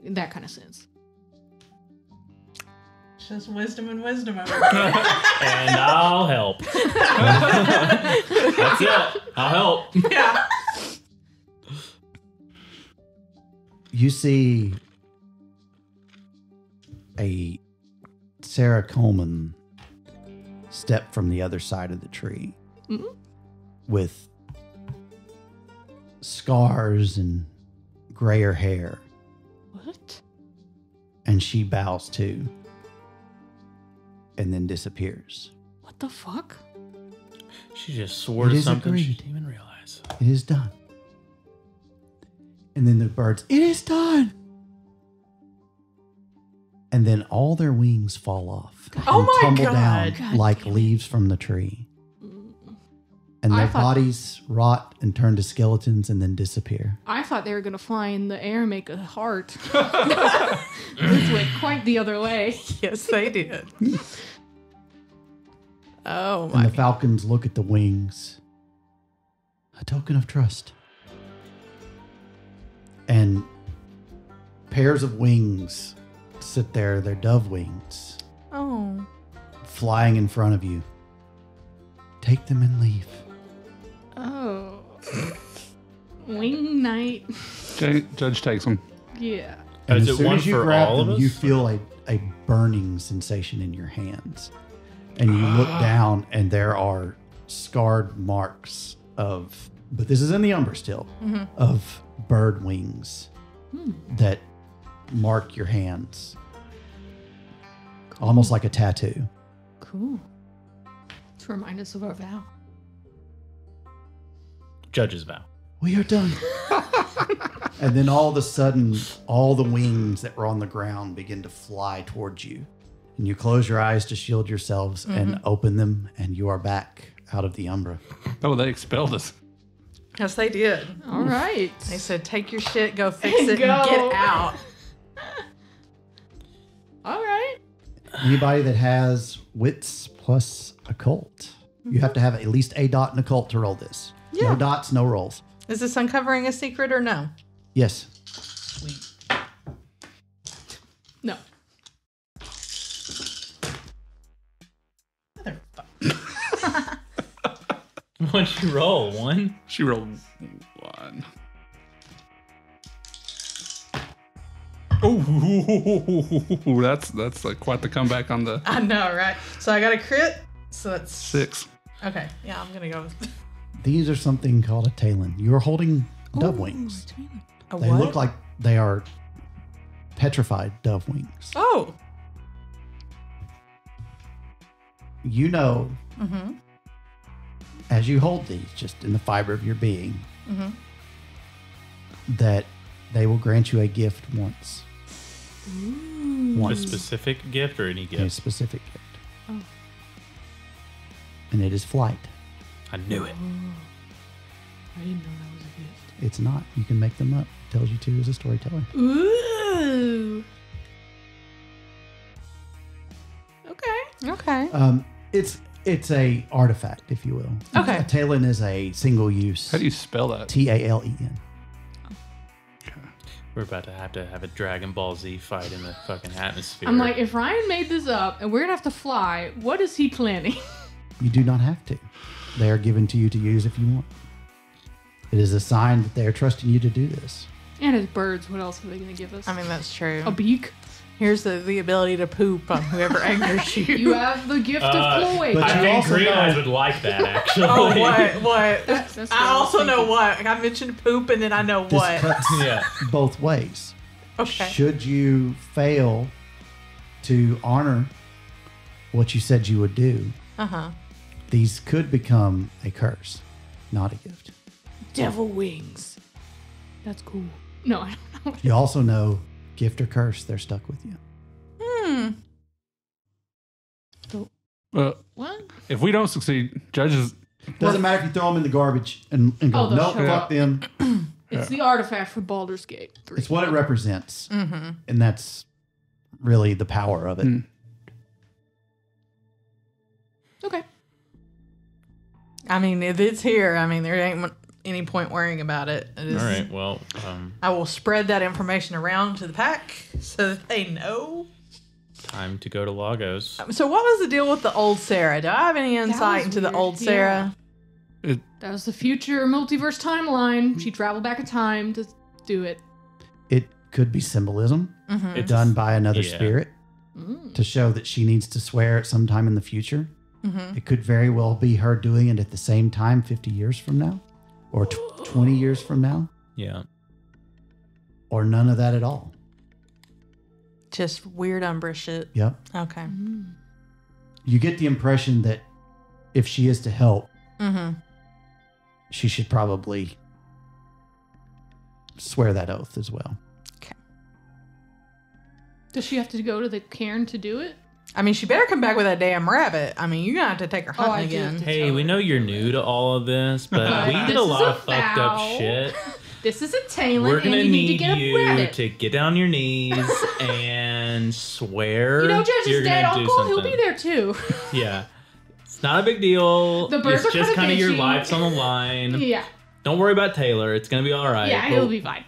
In that kind of sense. Just wisdom and wisdom over And I'll help. That's it. I'll help. Yeah. You see a Sarah Coleman step from the other side of the tree with scars and grayer hair, What? and she bows too and then disappears. What What the fuck? She just swore It to is something she agreed. didn't even realize. It is done. And then the birds, it is done. And then all their wings fall off Oh and my tumble God. down God like damn it. leaves from the tree. And I their thought- bodies rot and turn to skeletons and then disappear. I thought they were gonna fly in the air and make a heart. This went quite the other way. Yes, they did. Oh And my the falcons look at the wings, a token of trust. And pairs of wings sit there, they're dove wings, Oh. flying in front of you. Take them and leave. Oh. Wing night. Judge takes them. Yeah. And Is as it soon one as you for grab all of them, us? you feel a burning sensation in your hands. And you look down, and there are scarred marks of, but this is in the umber still, of bird wings that mark your hands. Almost like a tattoo. Cool. To remind us of our vow. Judge's vow. We are done. And then all of a sudden, all the wings that were on the ground begin to fly towards you. And you close your eyes to shield yourselves and open them, and you are back out of the umbra. Oh, they expelled us. Yes, they did. All right. They said, take your shit, go fix And it, and go. get out. All right. Anybody that has wits plus occult, you have to have at least a dot in occult to roll this. Yeah. No dots, no rolls. Is this uncovering a secret or no? Yes. Sweet. No. What'd you roll? One? She rolled 1. Oh, that's like quite the comeback on the I know, right? So I got a crit. So that's 6. okay. Yeah, I'm gonna go with These are something called a talon. You're holding dove wings. a They what? look like they are petrified dove wings. Oh. You know, Mm-hmm. as you hold these, just in the fiber of your being, Mm-hmm. that they will grant you a gift once. A Once. specific gift or any A gift? specific gift. Oh. And it is flight. I knew it. I didn't know that was a gift. It's not. You can make them up. Tells you to as a storyteller. Ooh. Okay. Okay. It's a artifact, if you will. Okay. A talon is a single use. How do you spell that? TALEN. We're about to have a Dragon Ball Z fight in the fucking atmosphere. I'm like, if Ryan made this up and we're gonna have to fly, what is he planning? You do not have to. They are given to you to use if you want. It is a sign that they are trusting you to do this. And as birds, what else are they gonna give us? I mean, that's true. a beak. Here's the ability to poop on whoever angers you. You have the gift of cloaca. but I you think also Green know- Eyes would like that, actually. Oh, what? That's I what I was also know thinking. what. I mentioned poop, and then I know This what. cuts Yeah. both ways. Okay. Should you fail to honor what you said you would do, Uh-huh. these could become a curse, not a gift. Devil wings. That's cool. No, I don't know. You also know, gift or curse, they're stuck with you. What? If we don't succeed, judges. Doesn't matter if you throw them in the garbage and go, Oh, they'll nope, show fuck up. them. It's the artifact for Baldur's Gate 3. It's what it represents. Mm-hmm. And that's really the power of it. Mm. Okay. I mean, if it's here, I mean, there ain't any point worrying about it. It is- All right. Well, I will spread that information around to the pack so that they know. time to go to Lagos. So what was the deal with the old Sarah? Do I have any insight was into the weird, old Sarah? That was the future multiverse timeline. She traveled back in time to do it. It could be symbolism Mm-hmm. It's done by another yeah. spirit to show that she needs to swear at some time in the future. Mm-hmm. It could very well be her doing it at the same time 50 years from now or 20 years from now Yeah. or none of that at all. Just weird Umbra shit. Yep. Okay. You get the impression that if she is to help, she should probably swear that oath as well. Does she have to go to the cairn to do it? I mean, she better come back with that damn rabbit. I mean, you're gonna have to take her hunting again. Hey, we know you're new to all of this, but we did a lot of fucked up shit. This is a tailor. We're gonna and need to get you a rabbit. to get down on your knees and swear. You know, Judge's you're dead gonna do uncle. He'll something. be there too. Yeah, it's not a big deal. The birds it's are just kinda kind of your bitchy. life's on the line. Yeah. Don't worry about Taylor. It's gonna be all right. Yeah, But he'll be fine.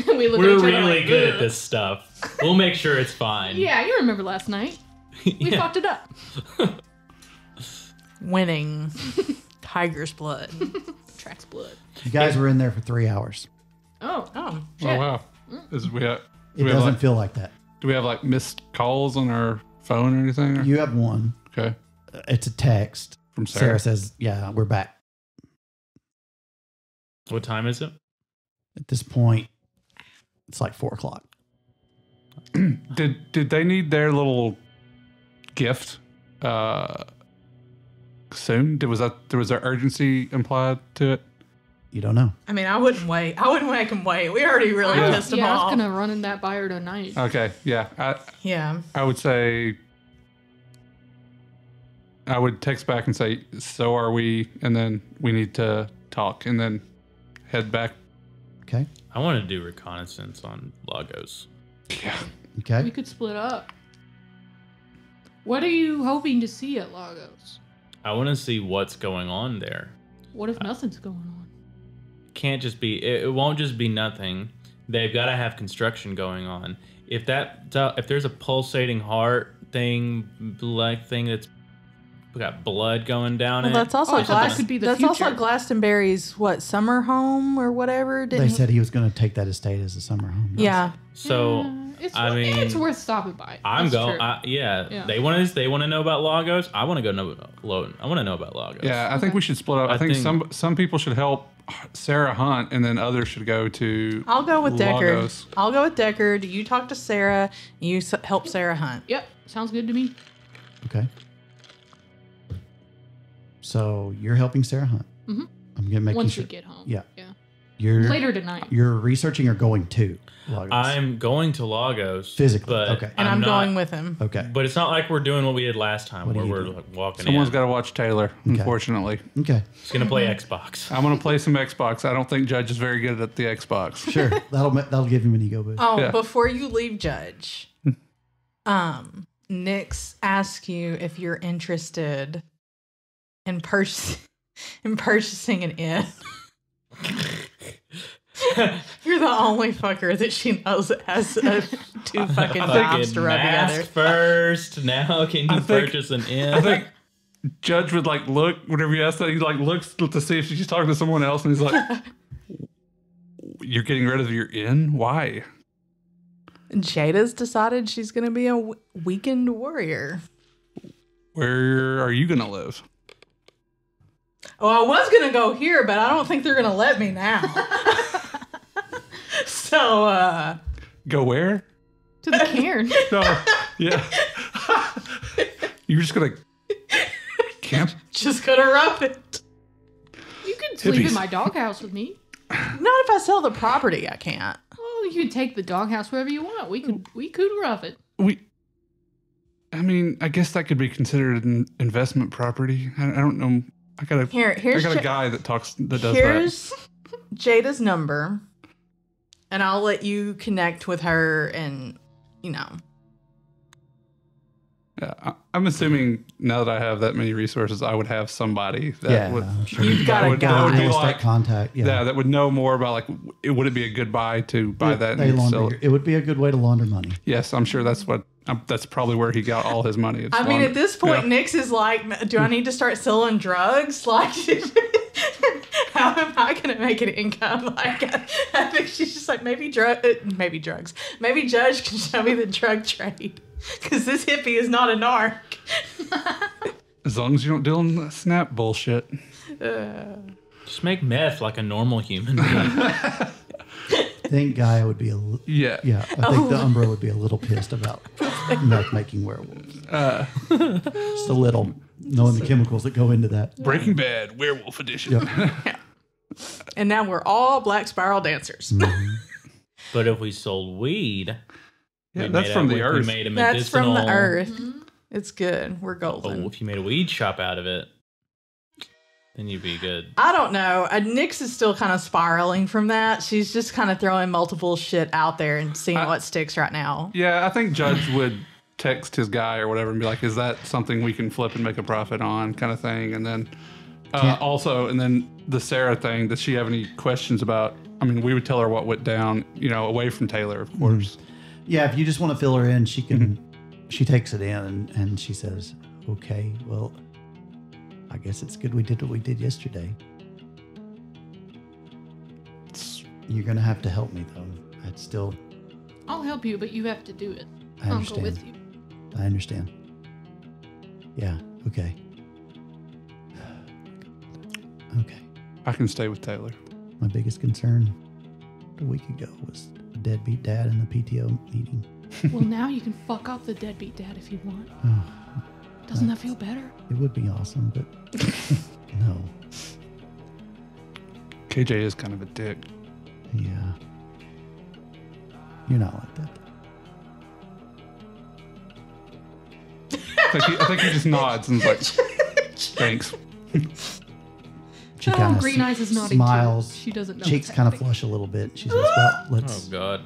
We look at We're each other really like, good "Ugh." at this stuff. We'll make sure it's fine. Yeah, you remember last night. We Yeah. fucked it up. Winning. Tiger's blood. Track's blood. You guys were in there for 3 hours. Oh. Oh. Shit. Oh wow. Is we have, It we have doesn't like, feel like that. do we have like missed calls on our phone or anything? You have one. Okay. It's a text. From Sarah Sarah. says, "Yeah, we're back." What time is it? At this point, it's like 4 o'clock. Did they need their little gift soon? Was there urgency implied to it? You don't know. I mean, I wouldn't wait. I wouldn't make him wait. We already really pissed him Yeah, I off. was gonna run in that by her tonight. Okay, yeah. Yeah. I would say I would text back and say, "So are we?" And then we need to talk, and then head back. Okay. I want to do reconnaissance on Lagos. Yeah. We Okay. could split up. What are you hoping to see at Lagos? I want to see what's going on there. What if nothing's going on? Can't just be. It won't just be nothing. They've got to have construction going on. If there's a pulsating heart thing, like thing that's got blood going down Well, it. that's also I thought that could be the that's also future. Glastonbury's summer home or whatever. They said he was going to take that estate as a summer home. Yeah. So I mean, it's worth stopping by. I'm That's going. true. Yeah. They want to know about Lagos. I want to know about Lagos. Yeah, I think we should split up. I think some people should help Sarah hunt, and then others should go to. I'll go with Deckard. Lagos. I'll go with Deckard. You talk to Sarah. You help Sarah hunt. Yep, sounds good to me. Okay. So you're helping Sarah hunt. Mhm. I'm gonna make Once sure. we get home. Yeah. Yeah. You're Later tonight. You're researching or going to Lagos? I'm going to Lagos Physically, but okay. And I'm not- going with him. Okay. But it's not like we're doing what we did last time, What are where you we're doing? like walking Someone's in. got to watch Taylor. Unfortunately, Okay. He's gonna play Xbox. I'm gonna play some Xbox. I don't think Judge is very good at the Xbox. Sure. That'll give him an ego boost. Oh, Yeah. before you leave, Judge, Nyx asks you if you're interested in purchasing an inn. You're the only fucker that she knows that has two fucking jobs to rub mask together. first. Now can you purchase an inn? I think Judge would like look whenever you ask that. He like looks to see if she's talking to someone else, and he's like, "You're getting rid of your inn? Why?" Jada's decided she's going to be a weekend warrior. Where are you gonna live? Oh, I was going to go here, but I don't think they're going to let me now. So, Go where? To the cairn. No, yeah. You're just gonna camp? just going to rough it. You can sleep Hippies. in my doghouse with me. Not if I sell the property, I can't. Oh, you can take the doghouse wherever you want. We could rough it. I mean, I guess that could be considered an investment property. I don't know. I got a Here's guy that does that. Here's Jada's number, and I'll let you connect with her and, Yeah, I'm assuming now that I have that many resources, I would have somebody that would. I'm sure. You've got that a would, guy. that would be Real estate like, contact. Yeah. that would know more about like would it be a good buy to buy that? They and launder sell your- it? it would be a good way to launder money. Yes, I'm sure that's probably where he got all his money. It's I mean, launder- at this point, yeah. Nyx is like, do I need to start selling drugs? Like, how am I going to make an income? Like, I think she's just like, maybe drugs. Maybe Judge can show me the drug trade. Because this hippie is not a narc. As long as you don't deal in the snap bullshit. Just make meth like a normal human being. I think Gaia would be Yeah. I think the Umbra would be a little pissed about milk making werewolves. Just a little, knowing the chemicals that go into that. Breaking Bad, Werewolf Edition. Yep. And now we're all black spiral dancers. But if we sold weed, Yeah, that's from the earth. We made a That's from the medicinal- earth. It's good. We're golden. Oh, if you made a weed shop out of it, then you'd be good. I don't know. Nyx is still kind of spiraling from that. She's just kind of throwing multiple shit out there and seeing what sticks right now. Yeah, I think Judge would text his guy or whatever and be like, is that something we can flip and make a profit on, kind of thing. And then also, and then the Sarah thing, does she have any questions about? I mean, we would tell her what went down, away from Taylor, of course. Yeah, if you just want to fill her in, she can. She takes it in and she says, okay, well, I guess it's good we did what we did yesterday. You're going to have to help me, though. I'd still... I'll help you, but you have to do it. I I'll understand. go with you. I understand. Yeah, okay. Okay. I can stay with Taylor. My biggest concern a week ago was a deadbeat dad in the PTO meeting. Well, now you can fuck up the deadbeat dad if you want. Oh, Doesn't that feel better? it would be awesome, but no. KJ is kind of a dick. Yeah. You're not like that. I think he just nods and is like, thanks. She Oh, kind of Green Eyes is nodding smiles. too. She doesn't know. Cheeks what's kind of happening. flush a little bit. She says, well, Oh let's God.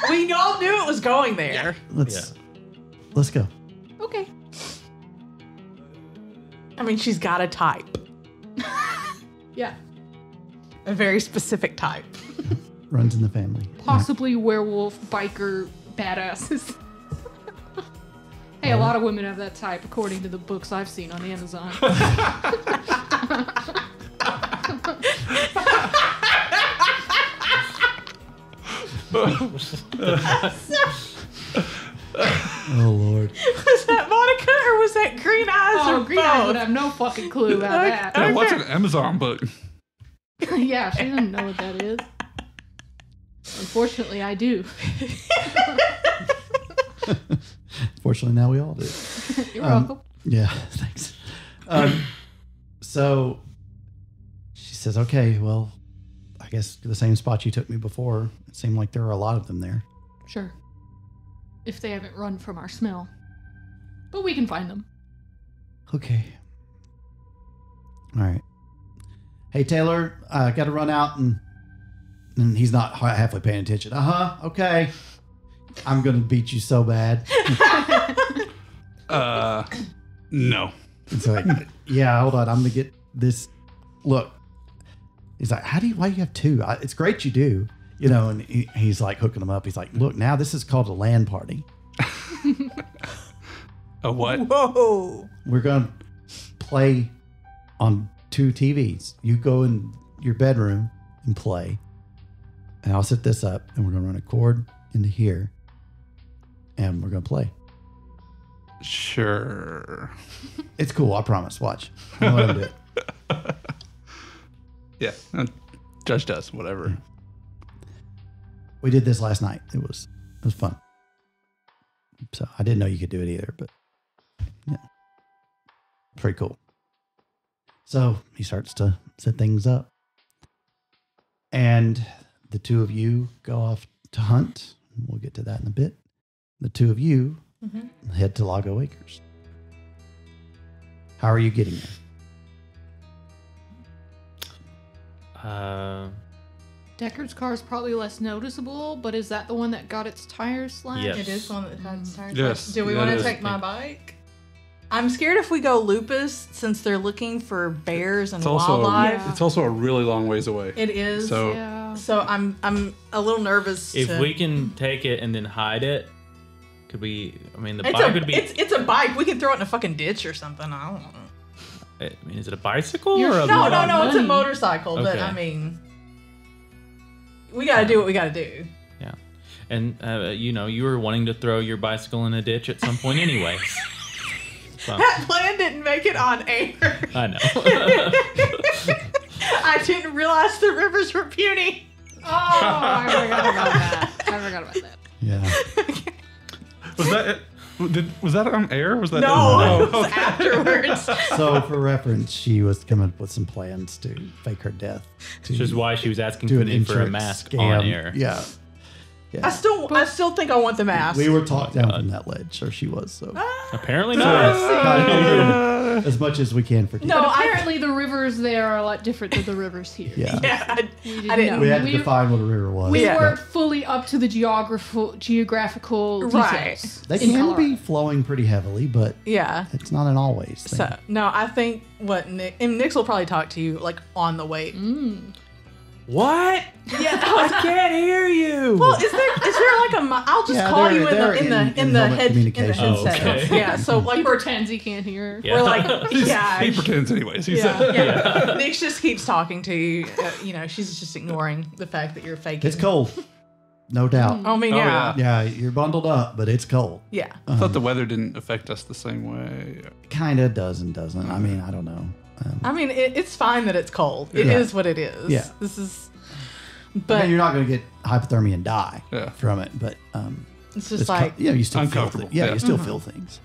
We all knew it was going there. let's go. Okay. I mean, she's got a type. Yeah. A very specific type. Runs in the family. Possibly werewolf, biker, badasses. Hey, a lot of women have that type, according to the books I've seen on Amazon. Oh Lord. Was that Monica or was that Green Eyes Oh, or Green Eyes would both? have no fucking clue about that. Yeah, what's an Amazon book? Yeah, she doesn't know what that is. Unfortunately, I do. Fortunately, now we all do. You're welcome. Yeah, thanks. So she says, okay, well, I guess the same spot you took me before. It seemed like there were a lot of them there. Sure. If they haven't run from our smell. But we can find them. Okay. All right. Hey, Taylor, I got to run out and he's not halfway paying attention. Okay. I'm going to beat you so bad. No. It's like, yeah, hold on. I'm going to get this. Look. He's like, why do you have two? It's great you do. And he's like hooking them up. He's like, look, now this is called a LAN party. A what? Whoa. We're going to play on 2 TVs. You go in your bedroom and play. And I'll set this up and we're going to run a cord into here. And we're going to play. Sure. It's cool. I promise. Watch. I'll let him do it. Yeah. Judge does, whatever. We did this last night. It was fun. So I didn't know you could do it either, but yeah, pretty cool. So he starts to set things up, and the 2 of you go off to hunt. We'll get to that in a bit. The 2 of you head to Lago Acres. How are you getting there? Deckard's car is probably less noticeable, but is that the one that got its tires slashed? Yes. It is one that had its tires. Yes, Do we that want to is. take my bike? I'm scared if we go lupus, since they're looking for bears and It's also wildlife. Yeah. it's also a really long ways away. It is. So Yeah. So I'm a little nervous. If to, we can take it and then hide it, could we? I mean, the it's bike a would be. it's a bike. We can throw it in a fucking ditch or something. I don't know. I mean, is it a bicycle You're or a? No, lot no, of it's a money. motorcycle. But Okay. I mean, we got to do what we got to do. Yeah, and you were wanting to throw your bicycle in a ditch at some point, anyways. So, That plan didn't make it on air. I know. I didn't realize the rivers were puny. Oh, I forgot about that. Yeah. was that it? Was that on air? Was that No, it Oh, was afterwards. So, for reference, she was coming up with some plans to fake her death. Which is why she was asking do an me for a insurance mask scam. on air. Yeah. I still think I want the mask. We were talked down from that ledge, or she was. So Apparently not. as much as we can forgive. No, But apparently the rivers there are a lot different than the rivers here. Yeah. Yeah, I didn't didn't. We had to We- define what a river was. We Yeah. weren't fully up to the geographical details. Right. They in can Colorado. be flowing pretty heavily, but Yeah. it's not an always thing. So no, I think what Nick and Nick's will probably talk to you like on the way. What? Yeah. I can't hear you. Well, is there like a? I'll just Yeah, call they're- you they're in the in head helmet in the communications. headset. Oh, okay. Yeah. So like He we're pretends he can't hear. Yeah. we're like yeah. He pretends anyways. He Yeah, said, yeah. Nick just keeps talking to you. She's just ignoring the fact that you're faking. It's cold, no doubt. I mean, Oh, yeah. Yeah, you're bundled up, but it's cold. Yeah. I thought the weather didn't affect us the same way. Kind of does and doesn't. I mean, I don't know. I mean, it's fine that it's cold. It is Yeah. what it is. Yeah. This is. I But mean, you're not going to get hypothermia and die Yeah. from it, but it's just like you still feel Uncomfortable. things. Yeah, Yeah. you still feel things.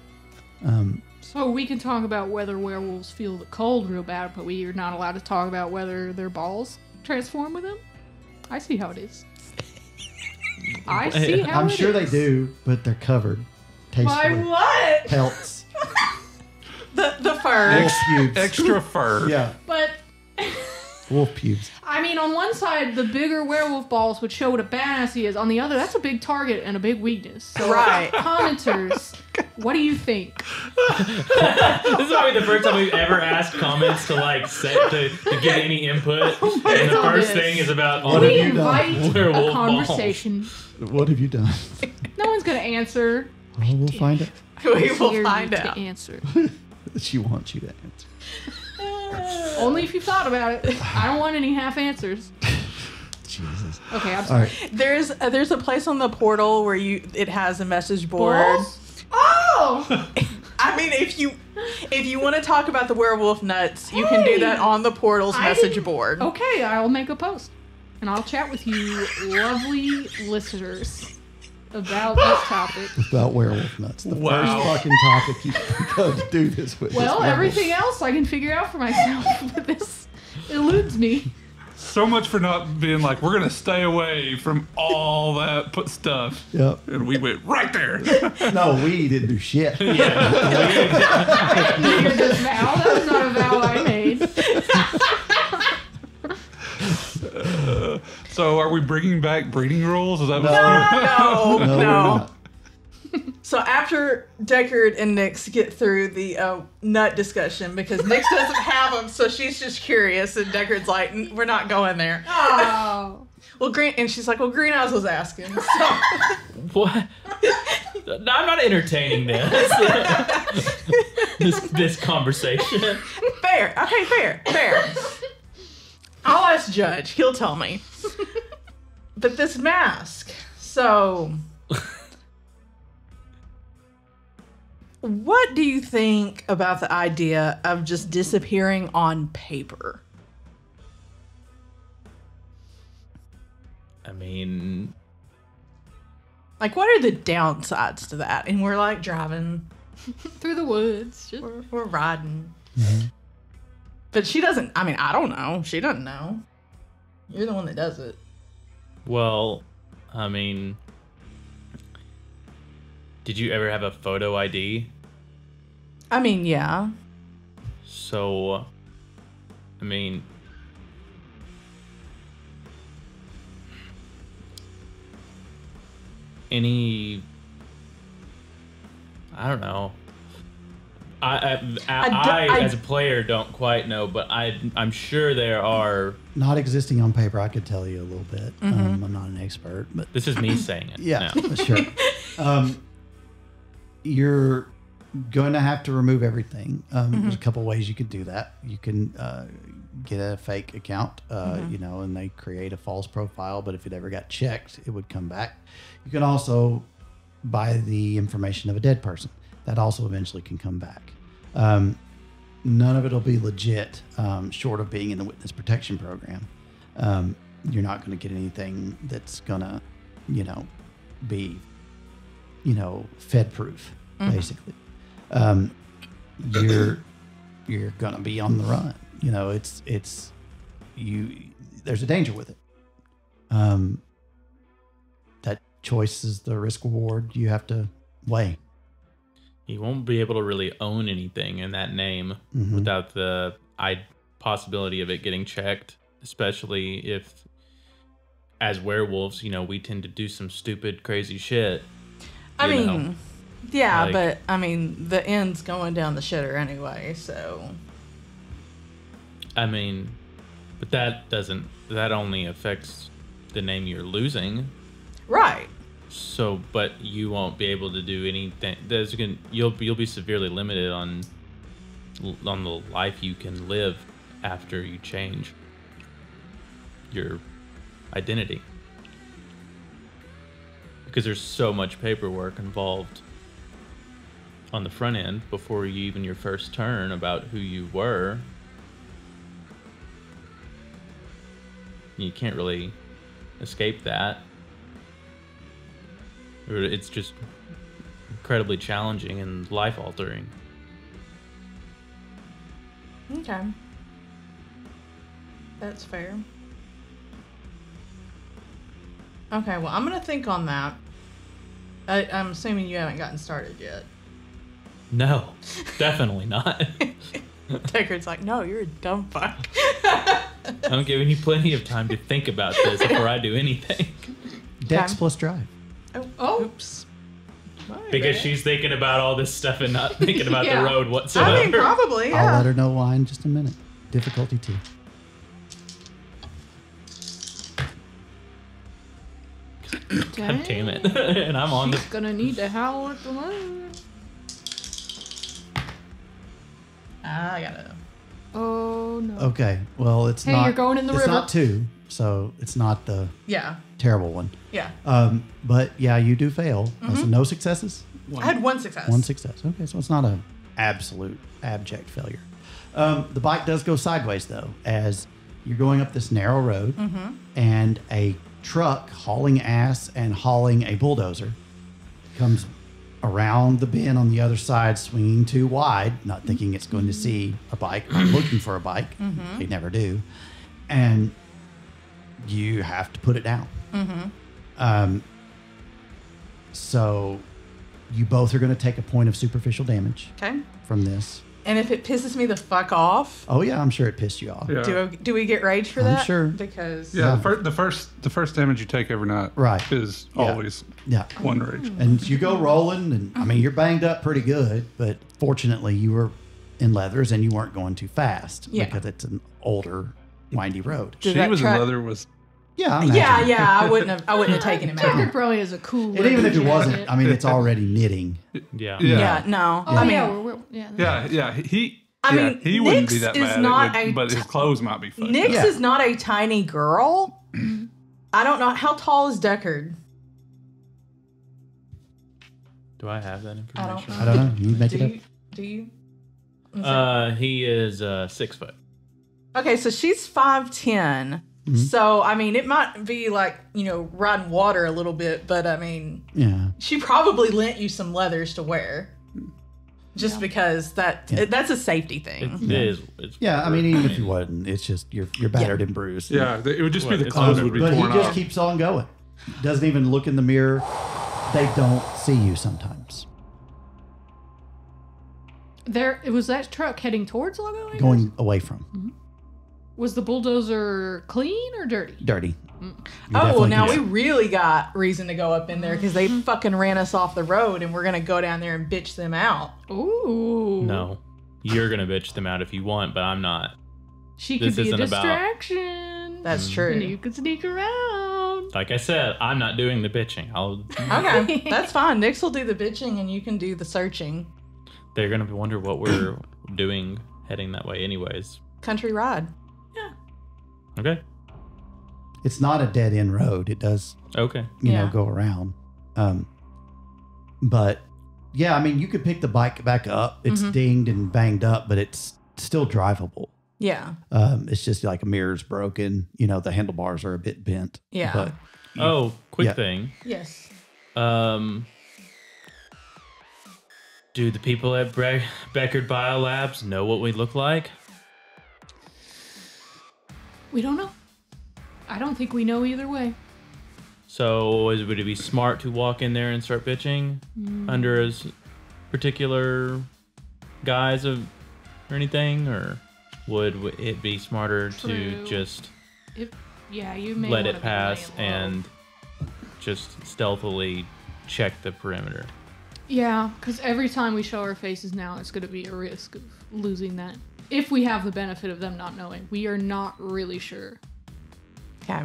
So we can talk about whether werewolves feel the cold real bad, but we are not allowed to talk about whether their balls transform with them. I see how it is. I see how I'm it sure they is. do, but they're covered by tastefully. what? Pelts, The fur. wolf pubes. Extra fur. Yeah, But wolf pubes. I mean, on one side, the bigger werewolf balls would show what a badass he is. On the other, that's a big target and a big weakness. So, Right. commenters, what do you think? This is probably the first time we've ever asked comments to to get any input. And the all first this. thing is about What We have you done? invite Werewolf a conversation. What have you done? No one's going to answer. Well, we'll find out. We will Dare find you out. to answer. She wants you to answer. Only if you thought about it. I don't want any half answers. Jesus. Okay, I'm All sorry. right. There's a place on the portal where it has a message board. Balls? Oh! I mean, if you want to talk about the werewolf nuts, you can do that on the portal's I message didn't- board. Okay, I'll make a post. And I'll chat with you, lovely listeners, about this topic. About werewolf nuts. The Wow. first fucking topic you go to do this with. is Well, werewolf. everything else I can figure out for myself, but this eludes me. So much for not being like, we're going to stay away from all that stuff. Yep. And we went right there. No, we didn't do shit. I didn't make this vow. That was not a vow I made. So are we bringing back breeding rules? Is that what No, No, we're not. So after Deckard and Nyx get through the nut discussion, because Nyx doesn't have them, so she's just curious, and Deckard's like, "We're not going there." Oh. Well, and she's like, "Well, Green Eyes was asking." So. What? I'm not entertaining this conversation. Fair. Okay, fair. I'll ask Judge. He'll tell me. But this mask. So, what do you think about the idea of just disappearing on paper? I mean, Like, what are the downsides to that? And we're like driving, Through the woods. Just, we're riding. But she doesn't, I mean, I don't know. She doesn't know. You're the one that does it. well, I mean, did you ever have a photo ID? I mean, yeah. So, I mean, I don't know. I as a player don't quite know, but I'm sure there are. Not existing on paper, I could tell you a little bit. I'm not an expert, but This is me saying it. yeah, now. sure. You're going to have to remove everything. There's a couple ways you could do that. You can get a fake account, and they create a false profile, but if it ever got checked, it would come back. You can also buy the information of a dead person. That also eventually can come back. None of it will be legit, short of being in the witness protection program. You're not going to get anything that's going to, be, Fed proof. basically. You're gonna be on the run. You know, it's you. There's a danger with it. That choice is the risk reward you have to weigh. You won't be able to really own anything in that name without the possibility of it getting checked, especially if, as werewolves, you know, we tend to do some stupid, crazy shit. I mean, yeah, like, but I mean, the end's going down the shitter anyway, so. I mean, but that only affects the name you're losing. Right. So, but you won't be able to do anything. You'll be severely limited on the life you can live after you change your identity, because there's so much paperwork involved on the front end before your first turn about who you were. You can't really escape that. It's just incredibly challenging and life-altering. Okay. That's fair. Okay, well, I'm going to think on that. I'm assuming you haven't gotten started yet. No, definitely not. Deckard's like, no, you're a dumb fuck. I'm giving you plenty of time to think about this before I do anything. Dex plus drive. Oh, oops. Because she's thinking about all this stuff and not thinking about Yeah. the road whatsoever. I mean, probably, yeah. I'll let her know why in just a minute. Difficulty 2. God damn it. And I'm on She's gonna need to howl at the moon. I gotta. Oh no. Okay. Well, it's Hey, not. you're going in the it's river. not 2, so it's not the Yeah. terrible one. Yeah. But yeah, you do fail. So no successes. I had one success. One success. Okay, so it's not an absolute abject failure. The bike does go sideways though, as you're going up this narrow road, and a truck hauling ass and hauling a bulldozer comes around the bend on the other side, swinging too wide, not thinking it's going to see a bike, not looking for a bike. They never do, and you have to put it down. So you both are going to take a point of superficial damage Okay. from this. And if it pisses me the fuck off, Oh yeah, I'm sure it pissed you off. Yeah. do we get rage for I'm that? sure. Because Yeah, Yeah. the first damage you take every night Right. is Yeah. always Yeah. one rage. And you go rolling, and I mean, you're banged up pretty good, but fortunately, you were in leathers and you weren't going too fast Yeah. because it's an older, windy road. Did She that was truck- in leather was Yeah, I'm yeah, I wouldn't have taken him Deckard out. probably has a cool. And even if it leather wasn't, jacket. I mean, it's already knitting. Yeah. Yeah, no. Oh I mean, yeah, yeah. yeah. He I mean, he wouldn't be Nyx that is bad, not but his clothes might be fucked. Nyx Yeah. is not a tiny girl. I don't know how tall is Deckard. Do I have that information? I don't know. You make it up. Do you? He is 6 foot. Okay, so she's 5'10". So I mean, it might be like, you know, riding water a little bit, but I mean, Yeah. she probably lent you some leathers to wear, just because that's a safety thing. It is. It's Yeah, I mean, even if you wasn't, it's just you're battered and bruised. Yeah, it would just be What, the it's clothes over. would be But he torn just off. keeps on going. Doesn't even look in the mirror. They don't see you sometimes. There, was that truck heading towards Logo? I guess? Going away from. Was the bulldozer clean or dirty? Dirty. You Oh, well, definitely now can we really got reason to go up in there because they fucking ran us off the road, and we're gonna go down there and bitch them out. Ooh. No. You're going to bitch them out if you want, but I'm not. She could This be a isn't about- distraction. That's And true. you could sneak around. Like I said, I'm not doing the bitching. Okay, that's fine. Nix will do the bitching, and you can do the searching. They're going to wonder what we're doing heading that way anyways. Country ride. Okay. It's not a dead end road. It does, Okay. you know, Yeah. go around. But yeah, I mean, you could pick the bike back up. It's dinged and banged up, but it's still drivable. Yeah. It's just like a mirror's broken. You know, the handlebars are a bit bent. Yeah. But Oh, quick Yeah. thing. Yes. Do the people at Beckard Biolabs know what we look like? We don't know. I don't think we know either way. So would it be smart to walk in there and start bitching under a particular guise of or anything, or would it be smarter to just you may let wanna it pass be laying low. and just stealthily check the perimeter? Yeah, because every time we show our faces now, it's going to be a risk of losing that. If we have the benefit of them not knowing, we are not really sure. Okay.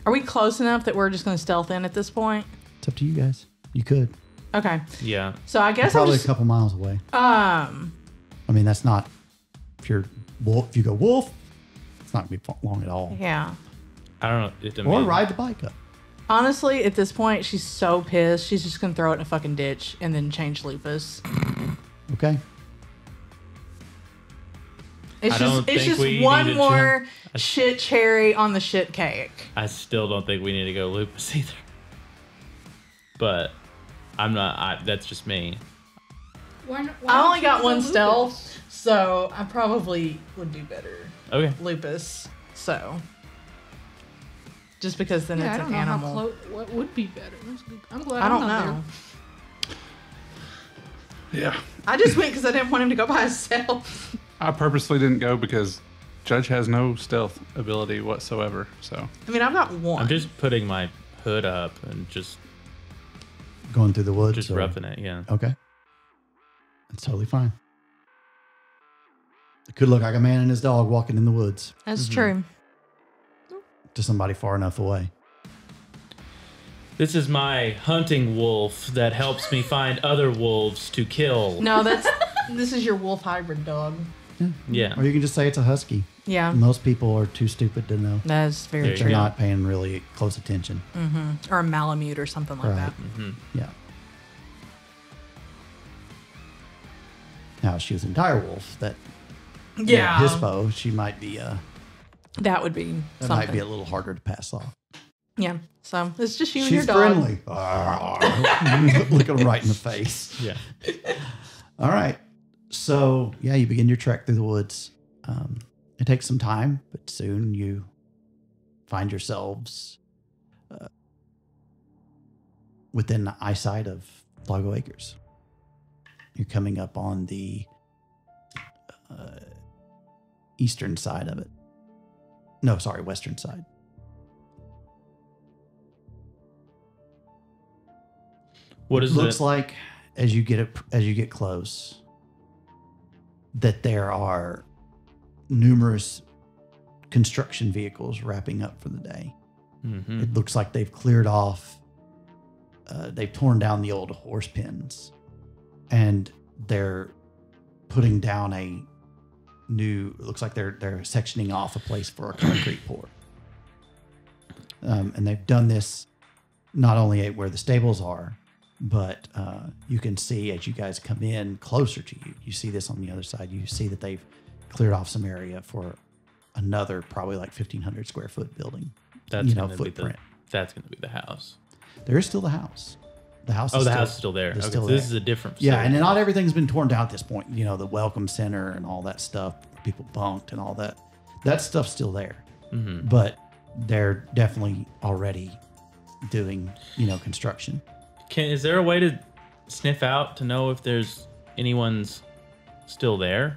Are we close enough that we're just going to stealth in at this point? It's up to you guys. You could. Okay. Yeah. So I guess Probably I'm just, a couple miles away. I mean, that's not, if you go wolf, it's not going to be long at all. yeah. I don't know. Or ride the bike up. Honestly, at this point, she's so pissed. She's just going to throw it in a fucking ditch and then change Lupus. Okay. It's I don't just think we one need to more shit cherry on the shit cake. I still don't think we need to go lupus either. But I'm not. That's just me. Why I only got one Lupus? stealth, so I probably would do better. Okay. Lupus, so. Just because then Yeah, I it's don't an know animal. what would be better. That's good. I'm glad I I'm don't not know. Yeah. I just went because I didn't want him to go by himself. I purposely didn't go because Judge has no stealth ability whatsoever. So I mean, I've got one. I'm just putting my hood up and just Going through the woods. or- roughing it. Yeah. Okay. That's totally fine. It could look like a man and his dog walking in the woods That's true. to somebody far enough away. This is my hunting wolf that helps me find other wolves to kill. No, this is your wolf hybrid dog. Yeah. Or you can just say it's a husky. Yeah, Most people are too stupid to know. that's very There you true. They're go. not paying really close attention. Or a Malamute or something like Right. that. Yeah. Now, if she was an dire wolf, that Yeah, Hispo, she might be that would be that something. might be a little harder to pass off. Yeah, so it's just you and She's your dog. friendly. Looking right in the face. Yeah. All right. So, yeah, you begin your trek through the woods. It takes some time, but soon you find yourselves within the eyesight of Lago Acres. You're coming up on the eastern side of it. No, sorry, western side. What is Looks it? like as you get close that there are numerous construction vehicles wrapping up for the day. Mm-hmm. It looks like they've cleared off. They've torn down the old horse pens, and they're putting down a new. It looks like they're sectioning off a place for a concrete pour. And they've done this not only at where the stables are, but you can see as you guys come in closer to you, you see this on the other side. You see that they've cleared off some area for another probably like 1,500 square foot building. That's gonna going to be footprint. That's going to be the house. There is still the house. The house. Oh, is the house is still there. is Okay, still so this there. is a different. Yeah, facility. and not everything's been torn down at this point. You know, the welcome center and all that stuff. People bunked and all that. That stuff's still there, Mhm. but they're definitely already doing construction. Is there a way to sniff out to know if there's anyone's still there?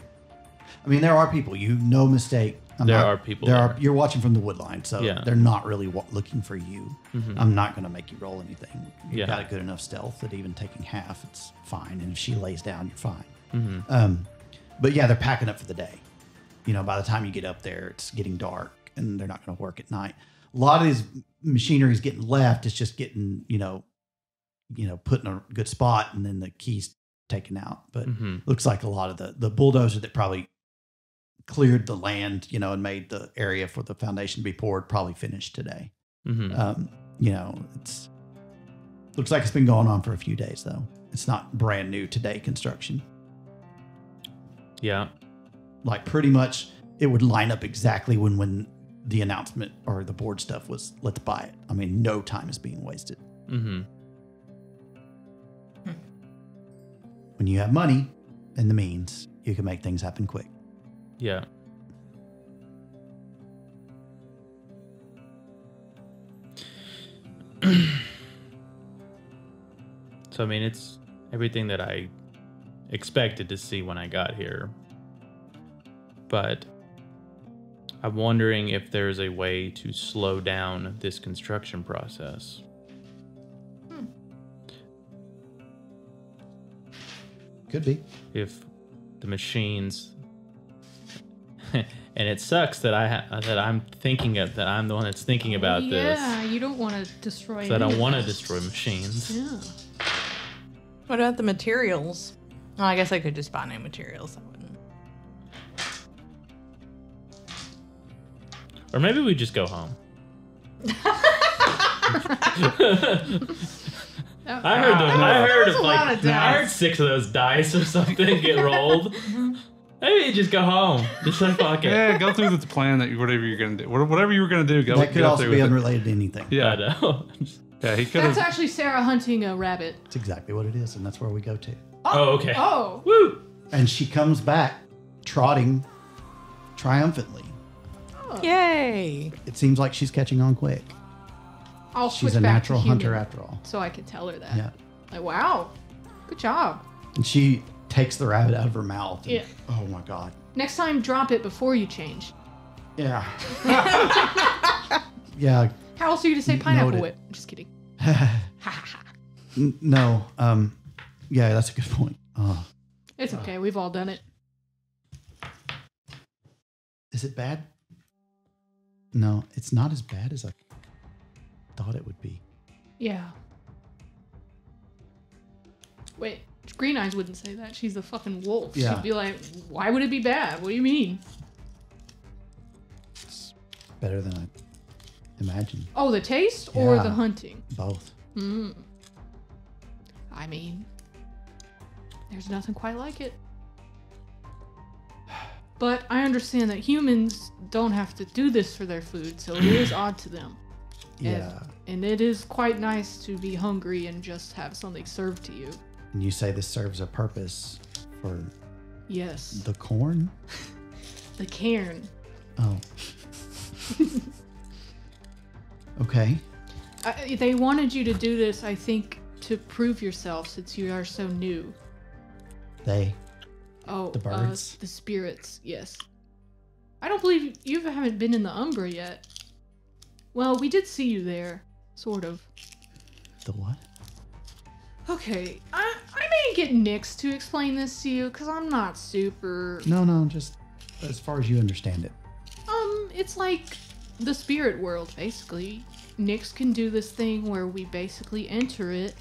I mean, there are people. No mistake. There are people There are. there. You're watching from the wood line, so Yeah. they're not really looking for you. Mhm. I'm not going to make you roll anything. You've Yeah. got a good enough stealth that even taking half, it's fine. And if she lays down, you're fine. Mhm. But yeah, they're packing up for the day. By the time you get up there, it's getting dark, and they're not going to work at night. A lot of these machinery is getting left. It's just getting put in a good spot, and then the keys taken out. But Mhm. looks like a lot of the bulldozer that probably cleared the land, and made the area for the foundation to be poured, probably finished today. Mhm. It's looks like it's been going on for a few days though. It's not brand new today construction. Yeah. Like pretty much it would line up exactly when the announcement or the board stuff was, let's buy it. I mean, no time is being wasted. Mhm. When When you have money and the means, you can make things happen quick. Yeah. So, I mean, it's everything that I expected to see when I got here. But I'm wondering if there's a way to slow down this construction process. Could be. If the machines... And it sucks that I'm thinking of that. I'm the one that's thinking about this. Yeah, you don't want to destroy. So I don't want to destroy machines. Yeah. What about the materials? Oh, I guess I could just buy new materials. I wouldn't. Or maybe we just go home. I heard 6 of those dice or something get rolled. Maybe you just go home. Just like fuck it. Yeah, go through the plan that whatever you're gonna do. Whatever you were gonna do, go. That could go also through be with it. unrelated to anything. Yeah, I know. yeah. He could That's have. actually Sarah hunting a rabbit. It's exactly what it is, and that's where we go to. Oh, okay. Oh. Woo! And she comes back trotting triumphantly. Yay! It seems like she's catching on quick. I'll She's switch a back natural to hunter human, after all. so I can tell her that. Yeah. Like, wow, good job. And she takes the rabbit out of her mouth. and- Yeah. Oh my God. Next time, drop it before you change. Yeah. Yeah. How else are you gonna say pineapple Noted. whip? Just kidding. No. Yeah, that's a good point. It's okay. We've all done it. Is it bad? No, it's not as bad as I thought it would be. Yeah. Wait, Green Eyes wouldn't say that. She's the fucking wolf. Yeah. She'd be like, why would it be bad? What do you mean? It's better than I imagined. Oh, the taste or Yeah. the hunting? Both. I mean, there's nothing quite like it. But I understand that humans don't have to do this for their food, so it is odd to them. Yeah. And it is quite nice to be hungry and just have something served to you. And you say this serves a purpose for Yes. the corn? The cairn. Oh. Okay. They wanted you to do this, I think, to prove yourself since you are so new. They. Oh, The birds? the spirits, yes. I don't believe you haven't been in the Umbra yet. Well, we did see you there, sort of. The what? Okay, I may get Nyx to explain this to you, because I'm not super... No, just as far as you understand it. It's like the spirit world, basically. Nyx can do this thing where we basically enter it,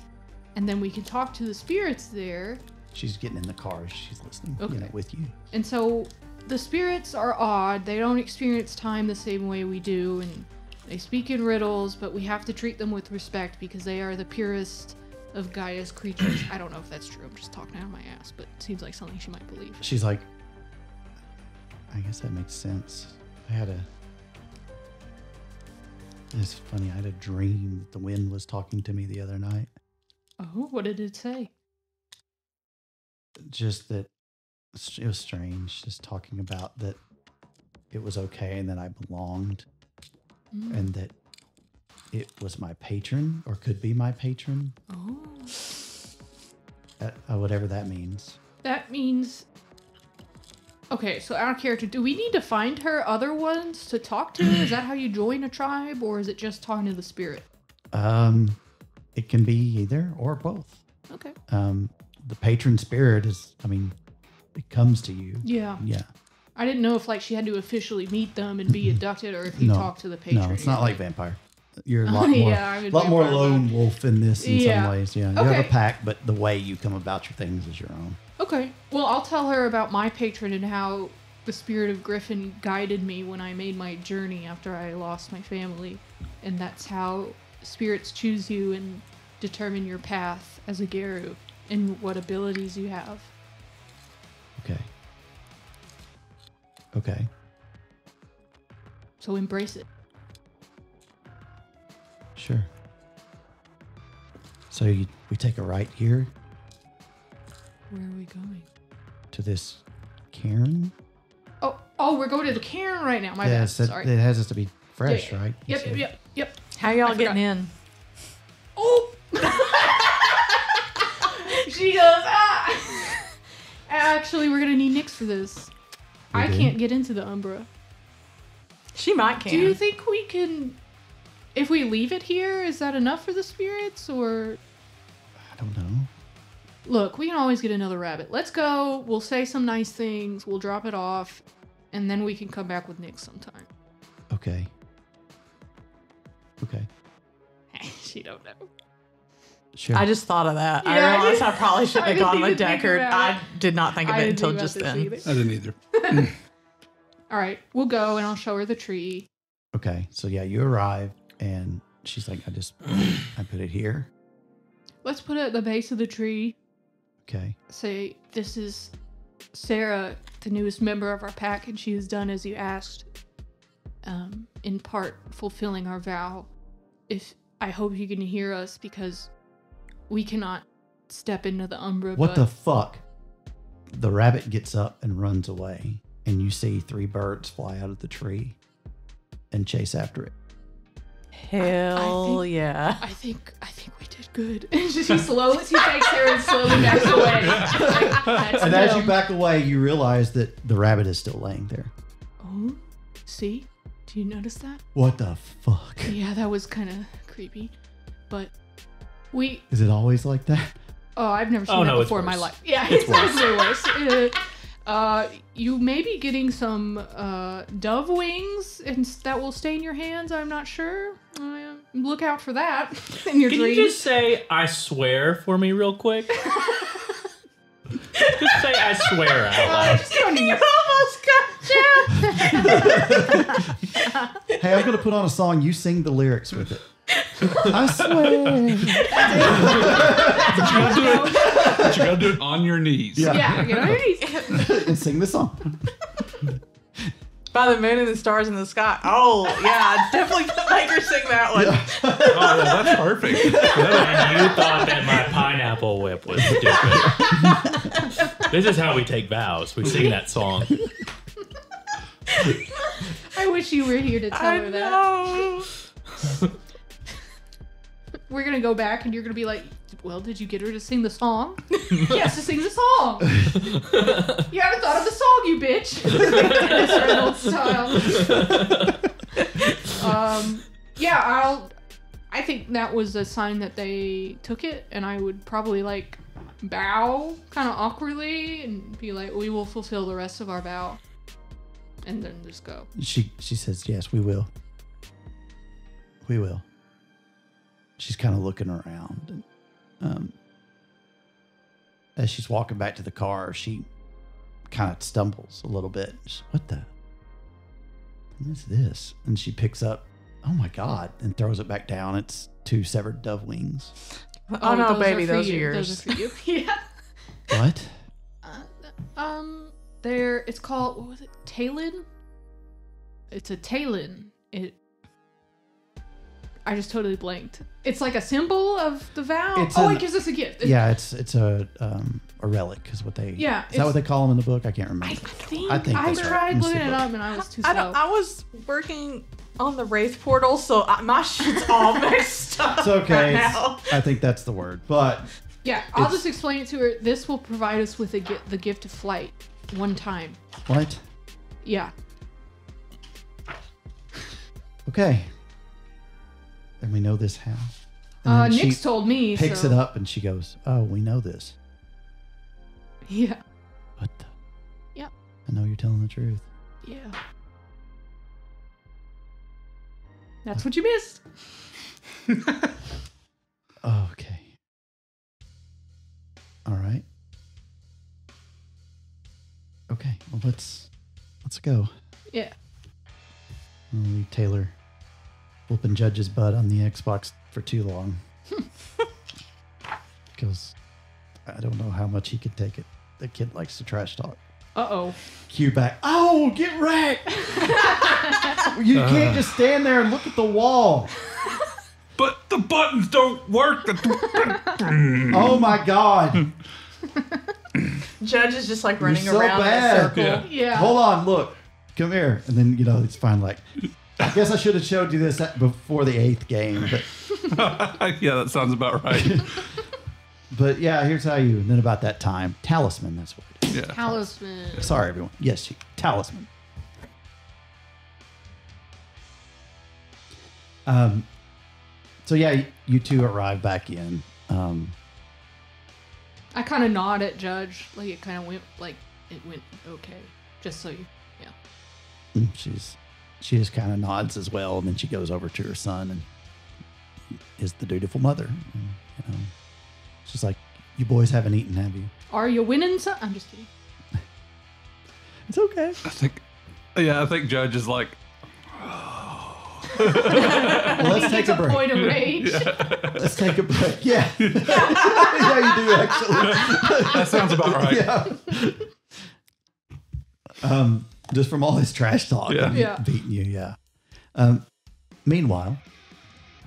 and then we can talk to the spirits there. She's getting in the car. She's listening Okay. with you. And so the spirits are odd. They don't experience time the same way we do, and they speak in riddles, but we have to treat them with respect because they are the purest of Gaia's creatures. I don't know if that's true. I'm just talking out of my ass, but it seems like something she might believe. She's like, I guess that makes sense. It's funny. I had a dream. The wind was talking to me the other night. Oh, what did it say? Just that it was strange. Just talking about that it was okay and that I belonged and that it was my patron or could be my patron. Oh. Whatever that means. That means... Okay, so out of character, do we need to find her other ones to talk to? Is that how you join a tribe, or is it just talking to the spirit? It can be either or both. Okay. The patron spirit is, it comes to you. Yeah. Yeah. I didn't know if she had to officially meet them and be abducted, or if you No. talk to the patron. No, it's not like vampire. You're a lot more, Yeah, I'm a lot more vampire, lone wolf in this in Yeah. some ways. Yeah, you have a Okay. pack, but the way you come about your things is your own. Okay. Well, I'll tell her about my patron and how the spirit of Griffin guided me when I made my journey after I lost my family. And that's how spirits choose you and determine your path as a Geru and what abilities you have. Okay. So embrace it. Sure. So we take a right here. Where are we going? To this cairn. Oh, we're going to the cairn right now. My bad. Yes, Sorry. it has us to be fresh, Yeah, right? You said. Yep. How y'all I getting in? Oh! She goes, ah! Actually, we're going to need Nyx for this. I do? can't get into the Umbra. She might can. Do you think we can... If we leave it here, is that enough for the spirits, or... I don't know. Look, we can always get another rabbit. Let's go. We'll say some nice things. We'll drop it off. And then we can come back with Nyx sometime. Okay. She don't know. Sure. I just thought of that. I Yeah, realized I probably shouldn't I have didn't gone with even think Deckard. about I it. did not think of I it didn't until think about just this then. either. I didn't either. All right, we'll go and I'll show her the tree. Okay, so yeah, you arrive and she's like, I put it here. Let's put it at the base of the tree. Okay. Say, this is Sarah, the newest member of our pack, and she has done as you asked. In part, fulfilling our vow. I hope you can hear us, because we cannot step into the Umbra. What the fuck? The rabbit gets up and runs away, and you see 3 birds fly out of the tree and chase after it. Hell yeah. I think we did good. And she takes her and slowly backs away. That's And as you dumb. back away, you realize that the rabbit is still laying there. Oh, see? Do you notice that? What the fuck? Yeah, that was kind of creepy. But Is it always like that? Oh, I've never seen Oh, that no, it's before in my worse. life. Yeah, It's it's way worse. You may be getting some dove wings, and that will stain your hands. I'm not sure. Look out for that in your Can dreams. you just say "I swear" for me real quick? Just say "I swear" out loud. Just go You almost got you. Hey, I'm going to put on a song. You sing the lyrics with it. I swear. But you gotta do it on your knees. Yeah, get on your knees. And sing the song. By the moon and the stars in the sky. Oh, yeah. Definitely make her sing that one. Oh, well, that's perfect. And you thought that my pineapple whip was stupid. This is how we take vows. We sing that song. I wish you were here to tell I her that. know. We're gonna go back, and you're gonna be like, "Well, did you get her to sing the song?" Yes, to sing the song. You haven't thought of the song, you bitch. style. Yeah, I think that was a sign that they took it, and I would probably like bow kind of awkwardly and be like, "We will fulfill the rest of our vow," and then just go. She says, yes, we will. We will. She's kind of looking around. And, as she's walking back to the car, she kind of stumbles a little bit. She's, what is this? And she picks up, oh my God, and throws it back down. It's 2 severed dove wings. Oh, no, baby, for those are you. yours. Those are for you. Yeah. What? It's called, what was it? Talon? It's a Talon. I just totally blanked. It's like a symbol of the vow. It gives us a gift. Yeah, it's a relic is what they. Yeah, Is that what they call them in the book? I can't remember. I think that's I right. tried Let me see looking the it book. up and I was too slow. I was working on the Wraith portal, so my shit's all messed up. It's okay. Right now. I think that's the word. But Yeah, I'll It's- just explain it to her. This will provide us with the gift of flight one time. what? Yeah. Okay. And we know this how. And then she Nyx told me. picks so. it up and she goes, "Oh, we know this." Yeah. What the? Yep. I know you're telling the truth. Yeah. That's what you missed. Okay. All right. Okay. Well, let's go. Yeah. We'll leave Taylor whooping Judge's butt on the Xbox for too long. Because I don't know how much he could take it. The kid likes to trash talk. Uh-oh. Cue back. Oh, get wrecked! You can't just stand there and look at the wall. But the buttons don't work. Oh my God. Judge is just like You're running so around in a bad. circle. Yeah. Yeah. Hold on, look, come here, and then it's fine. Like, I guess I should have showed you this before the 8th game, but Yeah, that sounds about right. but yeah, here's how you. And then about that time, talisman. That's what it is. Yeah. Talisman. Sorry, everyone. Yes, talisman. So yeah, you two arrive back in. I kind of nod at Judge, like it kind of went okay. Just so you, yeah. She just kind of nods as well, and then she goes over to her son and is the dutiful mother. And, she's like, "You boys haven't eaten, have you?" Are you winning? I'm just kidding. It's okay. I think Judge is like, Well, let's take a break. Point of rage. Let's take a break. Yeah. Yeah, you do actually. that sounds about right. Yeah. Just from all his trash talk, Yeah. and Yeah. beating you, yeah. Meanwhile,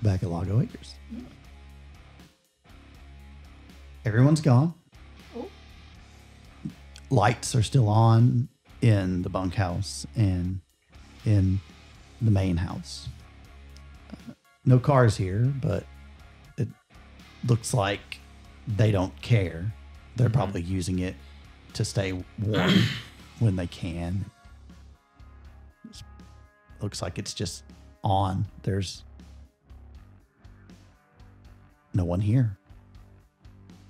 back at Lago Acres, everyone's gone. Oh. Lights are still on in the bunkhouse and in the main house. No cars here, but it looks like they don't care. They're probably using it to stay warm when they can. Looks like it's just on. There's no one here.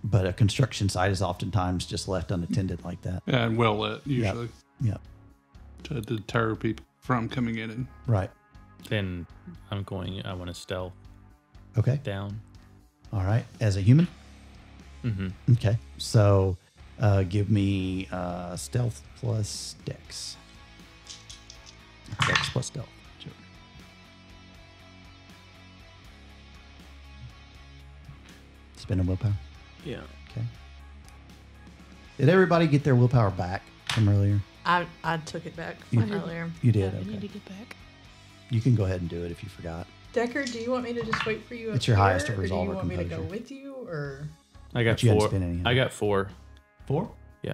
But a construction site is oftentimes just left unattended like that. Yeah, and well lit, usually. Yep. To deter people from coming in. And Right. Then I want to stealth Okay. down. All right. As a human? Mm-hmm. Okay. So give me stealth plus dex. Dex plus stealth. Sure. Spend a willpower. Yeah. Okay. Did everybody get their willpower back from earlier? I took it back You from did. earlier. You did. Yeah, I need Okay. to get back. You can go ahead and do it if you forgot. Decker, do you want me to just wait for you? It's up your here, highest of or resolve do or you want me to go composure. with you, or I got But you hadn't 4. spent any of I it. got 4. 4? Yeah.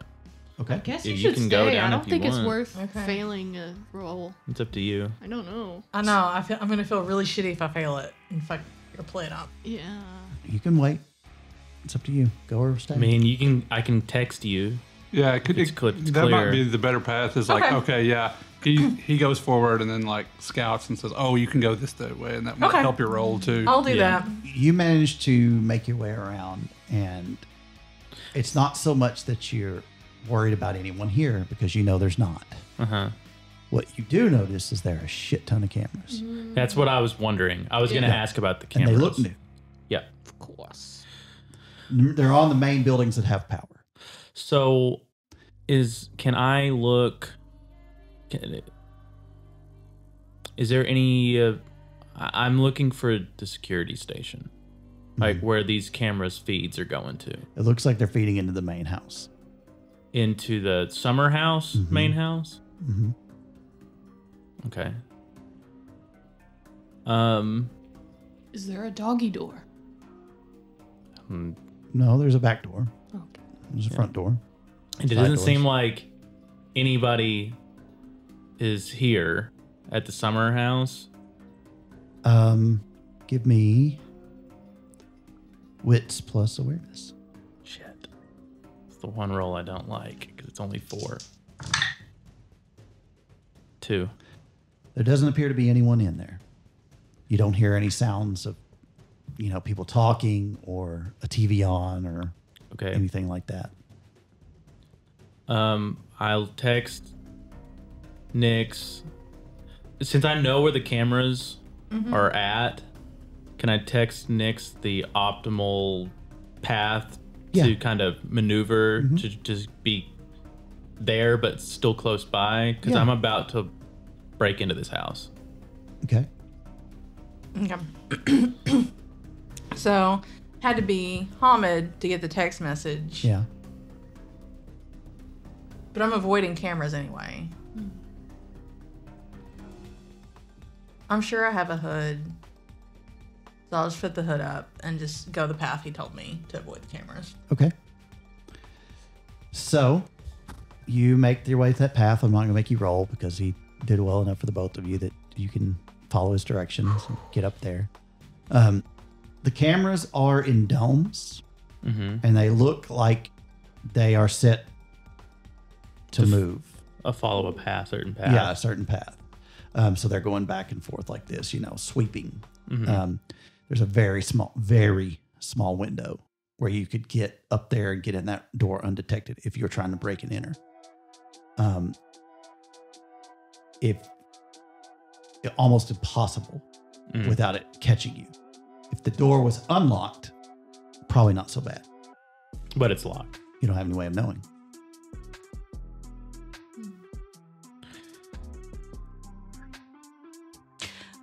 Okay. Guess Yeah, you you should can stay. go down I don't if you think it's want. worth Okay. failing a roll. It's up to you. I don't know. I know I'm gonna feel really shitty if I fail it and fuck your plan up. Yeah. You can wait. It's up to you. Go or stay. I mean, I can text you. yeah, it could, It's that might clear. be the better path. Is like, okay, yeah. He goes forward and then like scouts and says, "Oh, you can go this way," and that might Okay. help your roll too. I'll do Yeah. that. You managed to make your way around, and it's not so much that you're worried about anyone here because you know there's not. Uh-huh. What you do notice is there are a shit ton of cameras, That's what I was wondering. I was going to Yeah. ask about the and cameras. they look new. Yeah. Of course. They're on the main buildings that have power. So can I look is there any I'm looking for the security station. Like where these cameras feeds are going to. It looks like they're feeding into the main house. Into the summer house, main house? Mhm. Okay. Is there a doggy door? hmm, No, there's a back door. Okay. There's a front door. And it Side doesn't doors. seem like anybody is here at the summer house. Give me wits plus awareness. Shit. It's the one roll I don't like because it's only 4. 2. There doesn't appear to be anyone in there. You don't hear any sounds of, people talking or a TV on or Okay. anything like that. I'll text Nyx. Since I know where the cameras are at, can I text Nyx the optimal path Yeah. to kind of maneuver to just be there but still close by? Because Yeah. I'm about to break into this house. Okay. Okay. So had to be Hamid to get the text message. Yeah. But I'm avoiding cameras anyway. I'm sure I have a hood. So I'll just put the hood up and just go the path he told me to avoid the cameras. Okay. So you make your way to that path. I'm not going to make you roll because he did well enough for the both of you that you can follow his directions and get up there. The cameras are in domes, and they look like they are set to move. Follow a path, certain path. Yeah, a certain path. So they're going back and forth like this, sweeping. There's a very small window where you could get up there and get in that door undetected if you're trying to break and enter. Almost impossible without it catching you. If the door was unlocked, probably not so bad. But it's locked. You don't have any way of knowing.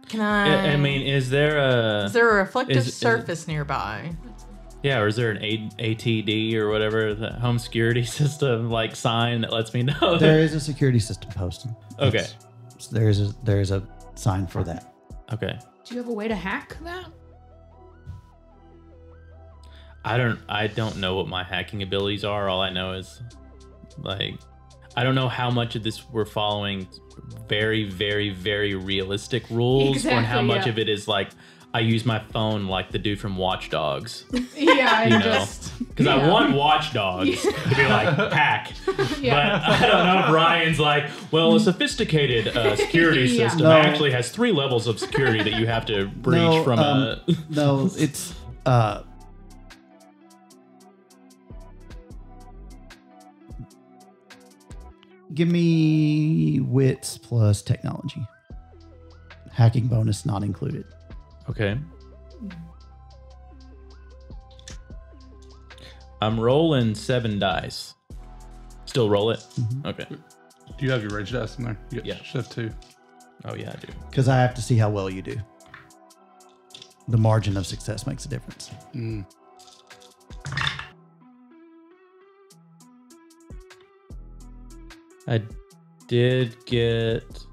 Can I? I mean, is there Is there a reflective surface nearby? Yeah, or is there an ATD or whatever, the home security system sign that lets me know? There is a security system posted. Okay. There is a sign for that. Okay. Do you have a way to hack that? I don't know what my hacking abilities are. All I know is I don't know how much of this we're following very, very, very realistic rules, or how much of it is I use my phone like the dude from Watch Dogs. Yeah, because I want Watch Dogs to be hack. Yeah. But I don't know if Ryan's a sophisticated security system actually has 3 levels of security that you have to breach from a... No, it's... Give me wits plus technology. Hacking bonus not included. Okay. I'm rolling 7 dice. Still roll it? Mm-hmm. Okay. Do you have your rage dice in there? Yeah. Shift 2. Oh, yeah, I do. Because I have to see how well you do. The margin of success makes a difference. I did get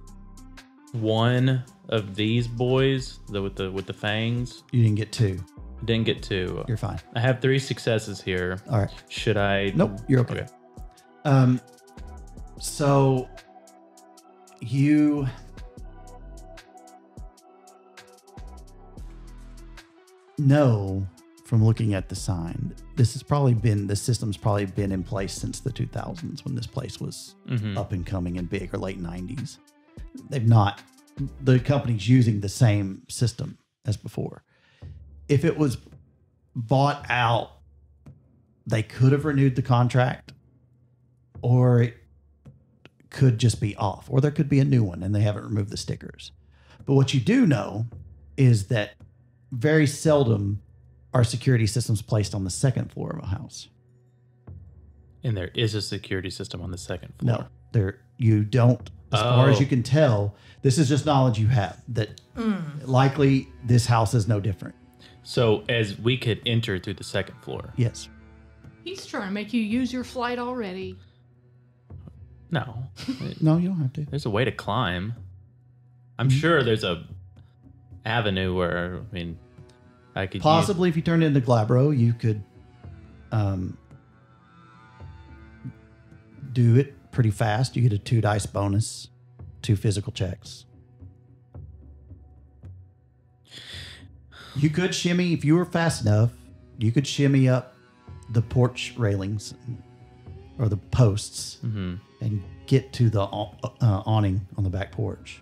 one of these boys with the fangs. You didn't get 2. I didn't get 2. You're fine. I have 3 successes here. All right. Should I? Nope. You're okay. So you know from looking at the sign, the system's probably been in place since the 2000s when this place was up and coming and big, or late 90s. The company's using the same system as before. If it was bought out, they could have renewed the contract, or it could just be off, or there could be a new one and they haven't removed the stickers. But what you do know is that very seldom are security systems placed on the second floor of a house. And there is a security system on the second floor. No, you don't. As far as you can tell, this is just knowledge you have that likely this house is no different. So as we could enter through the second floor. Yes. He's trying to make you use your flight already. No. No, you don't have to. There's a way to climb. I'm sure there's a avenue where, I could possibly if you turned into Glabro, you could do it pretty fast. You get a 2 dice bonus, 2 physical checks. You could shimmy, if you were fast enough, you could shimmy up the porch railings or the posts and get to the awning on the back porch.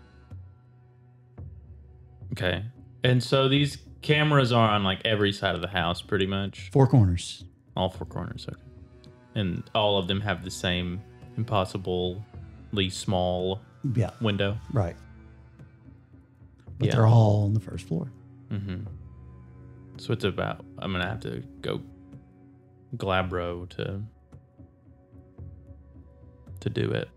Okay. And so these cameras are on every side of the house pretty much? 4 corners. All 4 corners, okay. And all of them have the same impossibly small window? Right. But they're all on the first floor. Mm-hmm. So it's about, I'm going to have to go Glabro to do it.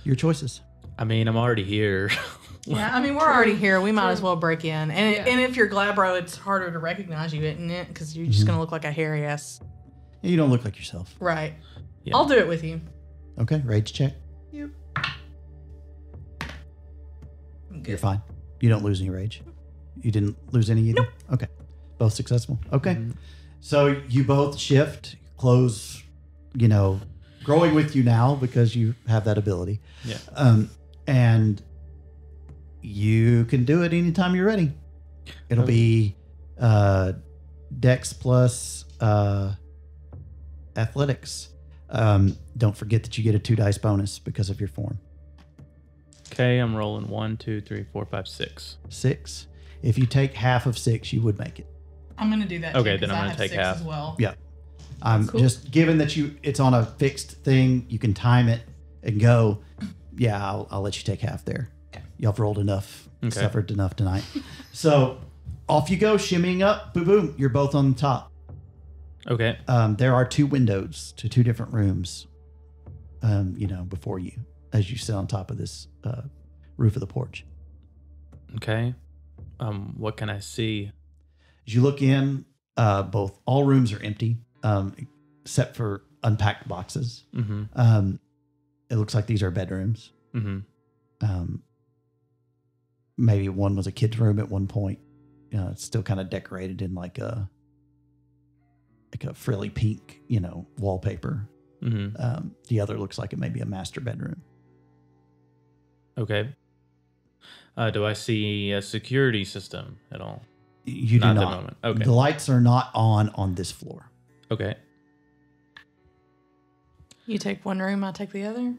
Your choices. I'm already here. Yeah, we're already here. We might as well break in. And if you're Glabro, it's harder to recognize you, isn't it? Because you're just going to look like a hairy ass. You don't look like yourself. Right. Yeah. I'll do it with you. Okay, rage check. Yep. You're fine. You don't lose any rage. You didn't lose any either? Nope. Okay. Both successful. Okay. So you both shift, clothes, growing with you now because you have that ability. Yeah. And you can do it anytime you're ready. It'll be Dex plus athletics. Don't forget that you get a 2 dice bonus because of your form. Okay, I'm rolling 1, 2, 3, 4, 5, 6. 6. If you take half of 6, you would make it. I'm gonna do that. Okay, too, then 'cause I'm I gonna have take 6 half. as well. Yeah. Cool. Just given that it's on a fixed thing, you can time it and go. Yeah, I'll let you take half there. Y'all have rolled enough, suffered enough tonight. So off you go, shimmying up. Boom, boom. You're both on the top. Okay. There are 2 windows to 2 different rooms. Before you, as you sit on top of this roof of the porch. Okay. What can I see? As you look in, all rooms are empty, except for unpacked boxes. Mm-hmm. It looks like these are bedrooms. Mm-hmm. Maybe one was a kid's room at one point. It's still kind of decorated in like a frilly pink, wallpaper. Mm-hmm. The other looks like it may be a master bedroom. Okay. Do I see a security system at all? You do Not at not. the moment. Okay. The lights are not on this floor. Okay. You take one room, I take the other.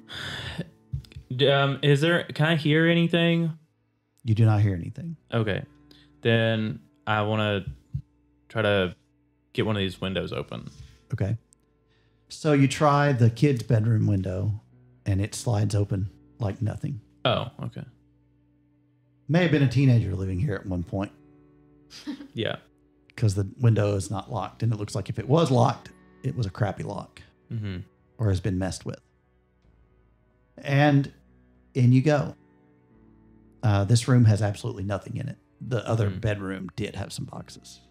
Can I hear anything? You do not hear anything. Okay. Then I want to try to get one of these windows open. Okay. So you try the kid's bedroom window, and it slides open like nothing. Oh, okay. May have been a teenager living here at one point Yeah. because the window is not locked, and it looks like if it was locked, it was a crappy lock Mm-hmm. or has been messed with. And in you go. This room has absolutely nothing in it. The other bedroom did have some boxes.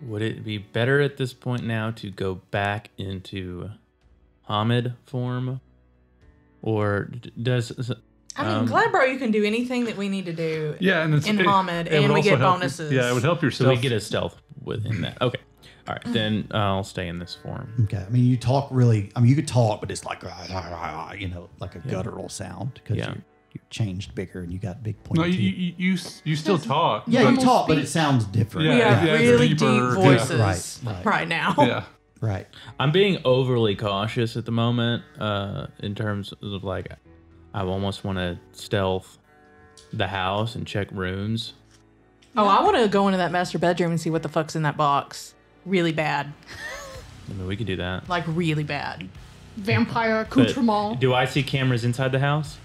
Would it be better at this point now to go back into Hamid form? Or does... I mean, glad, bro, you can do anything that we need to do Yeah, and in Hamid, it would and we also get help bonuses. it would help your So we stealth. get a stealth within that. Okay. All right. Then I'll stay in this form. Okay. I mean, you talk really, you could talk, but it's like, like a guttural sound because you changed bigger and you got big pointy No, teeth. you still talk. Yeah, you but- talk, but it sounds different. We have it's really deeper. deep voices Right. right now. Yeah. Right. I'm being overly cautious at the moment in terms of like, I almost want to stealth the house and check rooms. Oh, I want to go into that master bedroom and see what the fuck's in that box. Really bad. I mean, we could do that. Like, really bad. Vampire But accoutrement. do I see cameras inside the house?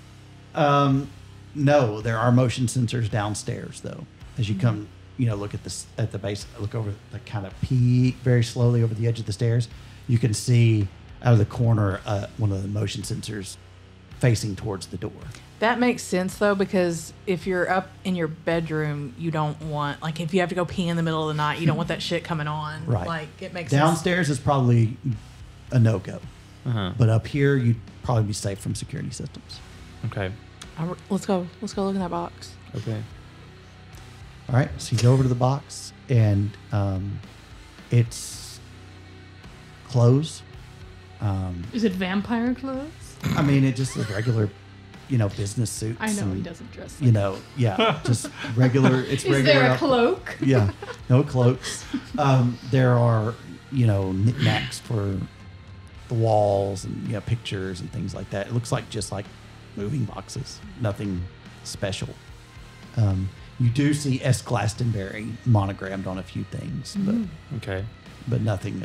No, there are motion sensors downstairs though. As you come, look at this at the base, look over the kind of peek very slowly over the edge of the stairs. You can see out of the corner one of the motion sensors facing towards the door. That makes sense, though, because if you're up in your bedroom, you don't want, like, if you have to go pee in the middle of the night, you don't want that shit coming on. Right. Like, it makes sense. Downstairs is probably a no-go. Uh-huh. But up here, you'd probably be safe from security systems. Okay. Let's go. Let's go look in that box. Okay. All right, so you go over to the box, and it's clothes. Is it vampire clothes? I mean, it just is regular, business suits. I know he and, doesn't dress like just regular. It's Is regular. there a up- cloak? Yeah, no cloaks. There are, knickknacks for the walls and pictures and things like that. It looks like just like moving boxes. Nothing special. You do see S. Glastonbury monogrammed on a few things, Okay. but nothing.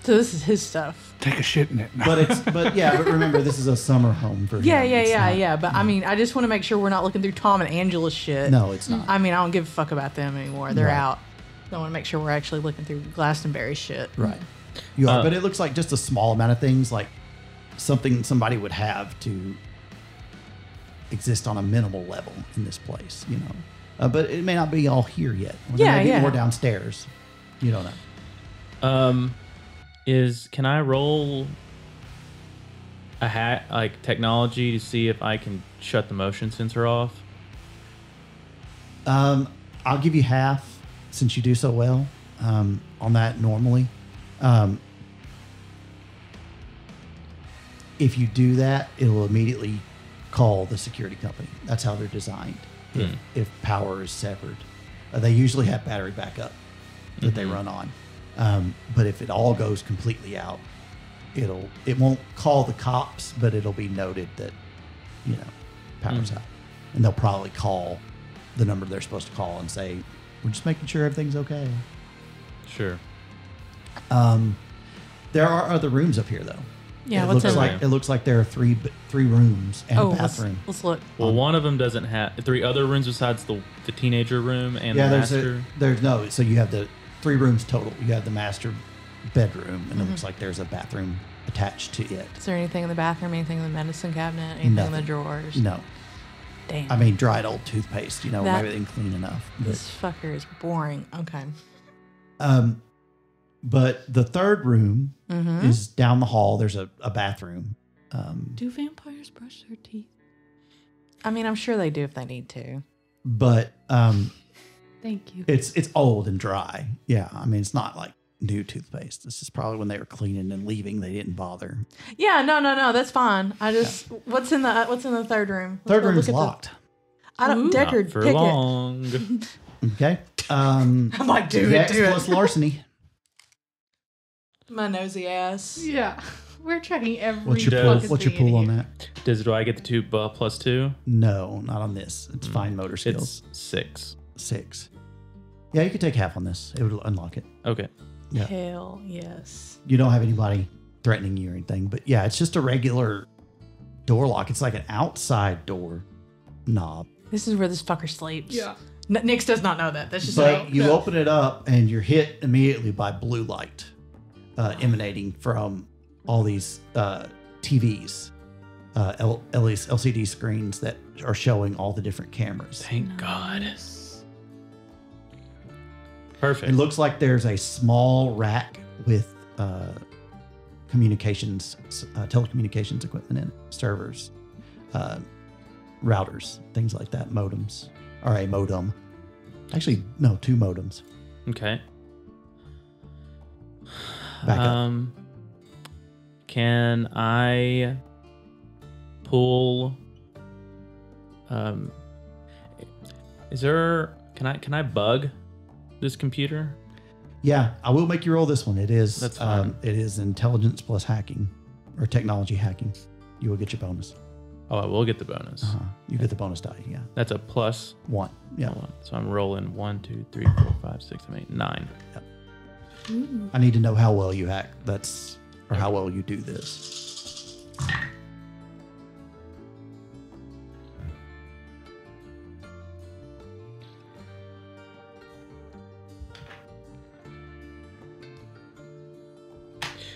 So this is his stuff. Take a shit in it. No. But remember, this is a summer home for him. Yeah. It's not- But I mean, I just want to make sure we're not looking through Tom and Angela's shit. No, it's not. I mean, I don't give a fuck about them anymore. They're Right. out. I want to make sure we're actually looking through Glastonbury's shit. Right. You are, but it looks like just a small amount of things, like something somebody would have to exist on a minimal level in this place, But it may not be all here yet. Or there may be more downstairs. You don't know. Can I roll a hat like technology to see if I can shut the motion sensor off? I'll give you half since you do so well. on that normally. If you do that, it'll immediately call the security company. That's how they're designed. If power is severed, they usually have battery backup that they run on. But if it all goes completely out, it won't call the cops, but it'll be noted that power's out, and they'll probably call the number they're supposed to call and say, "We're just making sure everything's okay." Sure. There are other rooms up here, though. Yeah, it what's looks in like there? it looks like there are three rooms and a bathroom. Let's look. Well, one of them doesn't have 3 other rooms besides the teenager room and the master. So you have the 3 rooms total. You have the master bedroom, and it looks like there's a bathroom attached to it. Is there anything in the bathroom? Anything in the medicine cabinet? Anything in the drawers? No. Damn. I mean, dried old toothpaste. Maybe they didn't clean enough. This fucker is boring. Okay. But the third room is down the hall. There's a bathroom. Do vampires brush their teeth? I mean, I'm sure they do if they need to. But Thank you. it's old and dry. Yeah, I mean, it's not like new toothpaste. This is probably when they were cleaning and leaving. They didn't bother. Yeah, no, that's fine. I just what's in the third room? Third room is locked. I don't. Deckard, Not for pick long. Okay. I'm like, do Dex it. plus larceny. My nosy ass. Yeah. We're checking every What's your fucking what's your thing in pool on here. that? Do I get the 2 plus 2? No, not on this. It's fine motor skills. It's 6. 6. Yeah, you could take half on this. It would unlock it. Okay. Yeah. Hell yes. You don't have anybody threatening you or anything, but yeah, it's just a regular door lock. It's like an outside door knob. This is where this fucker sleeps. Yeah. Nix does not know that. That's just But like, you open it up and you're hit immediately by blue light emanating from all these TVs, LCD screens that are showing all the different cameras. Thank God. Perfect. It looks like there's a small rack with telecommunications equipment in it, servers, routers, things like that, modems, or a modem. Actually, no, 2 modems. Okay. Back up. Can I pull? Can I bug this computer? Yeah, I will make you roll this one. It is That's fine. It is intelligence plus hacking, or technology hacking. You will get your bonus. Oh, I will get the bonus. You get the bonus die. Yeah, That's a plus 1. Yeah, 1. So I'm rolling 1, 2, 3, 4, 5, 6, 7, 8, 9. I need to know how well you hack. Or how well you do this.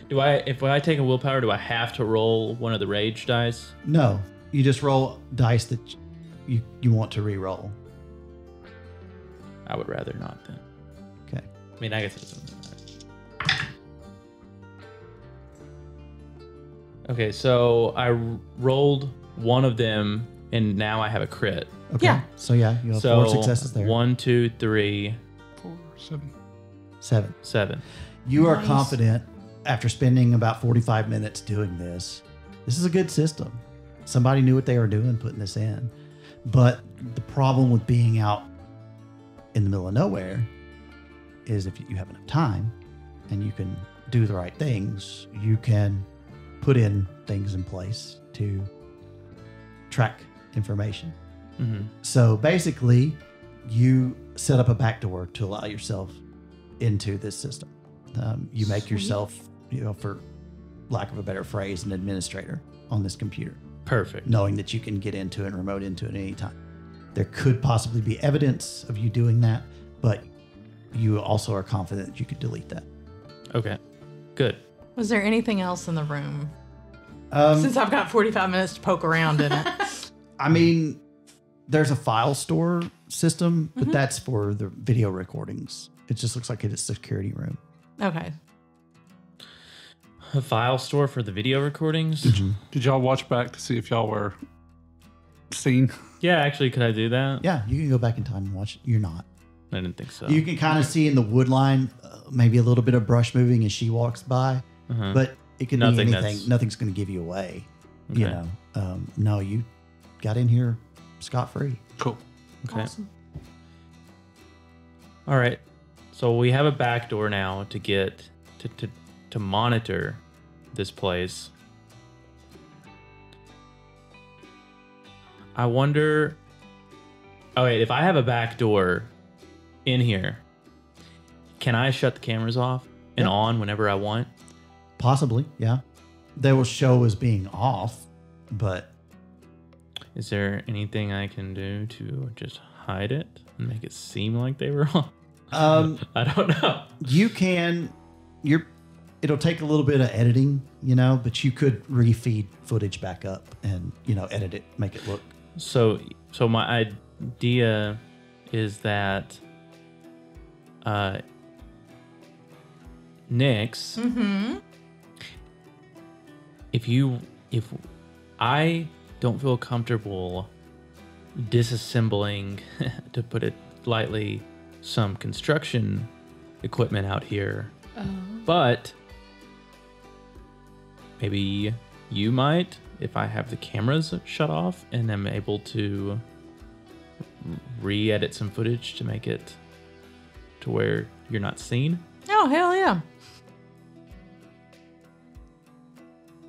If I take a willpower, do I have to roll one of the rage dice? No, you just roll dice that you want to re-roll. I would rather not then. Okay. I mean, I guess it doesn't matter. Okay, so I rolled one of them, and now I have a crit. Okay. Yeah. So yeah, you have So 4 successes there. 1, 2, 3, 4, 7. 7. 7. You are Nice. confident after spending about 45 minutes doing this. This is a good system. Somebody knew what they were doing putting this in. But the problem with being out in the middle of nowhere is if you have enough time and you can do the right things, you can put in things in place to track information. Mm-hmm. So basically, you set up a backdoor to allow yourself into this system. You make yourself, for lack of a better phrase, an administrator on this computer, Perfect. knowing that you can get into it and remote into it at any time. There could possibly be evidence of you doing that, but you also are confident that you could delete that. Okay. Good. Was there anything else in the room? Um, Since I've got 45 minutes to poke around in it. I mean, there's a file store system, but that's for the video recordings. It just looks like it's a security room. Okay. A file store for the video recordings? Did y'all watch back to see if y'all were seen? Yeah, actually, could I do that? Yeah, you can go back in time and watch. You're not. I didn't think so. You can kind of see in the wood line maybe a little bit of brush moving as she walks by, but it could be anything. Nothing's going to give you away. Okay. You know, no, you got in here scot-free. Cool. Okay. Awesome. All right. So we have a back door now to get to monitor this place. I wonder. Oh wait, if I have a back door in here, can I shut the cameras off and on whenever I want? Possibly, yeah. They will show as being off, but Is there anything I can do to just hide it and make it seem like they were on? I don't know. you can. It'll take a little bit of editing, you know, but you could refeed footage back up and, you know, edit it, make it look. So my idea is that Nyx, if I don't feel comfortable disassembling, to put it lightly, some construction equipment out here, but maybe you might, if I have the cameras shut off and am able to re-edit some footage to make it to where you're not seen. Oh, hell yeah.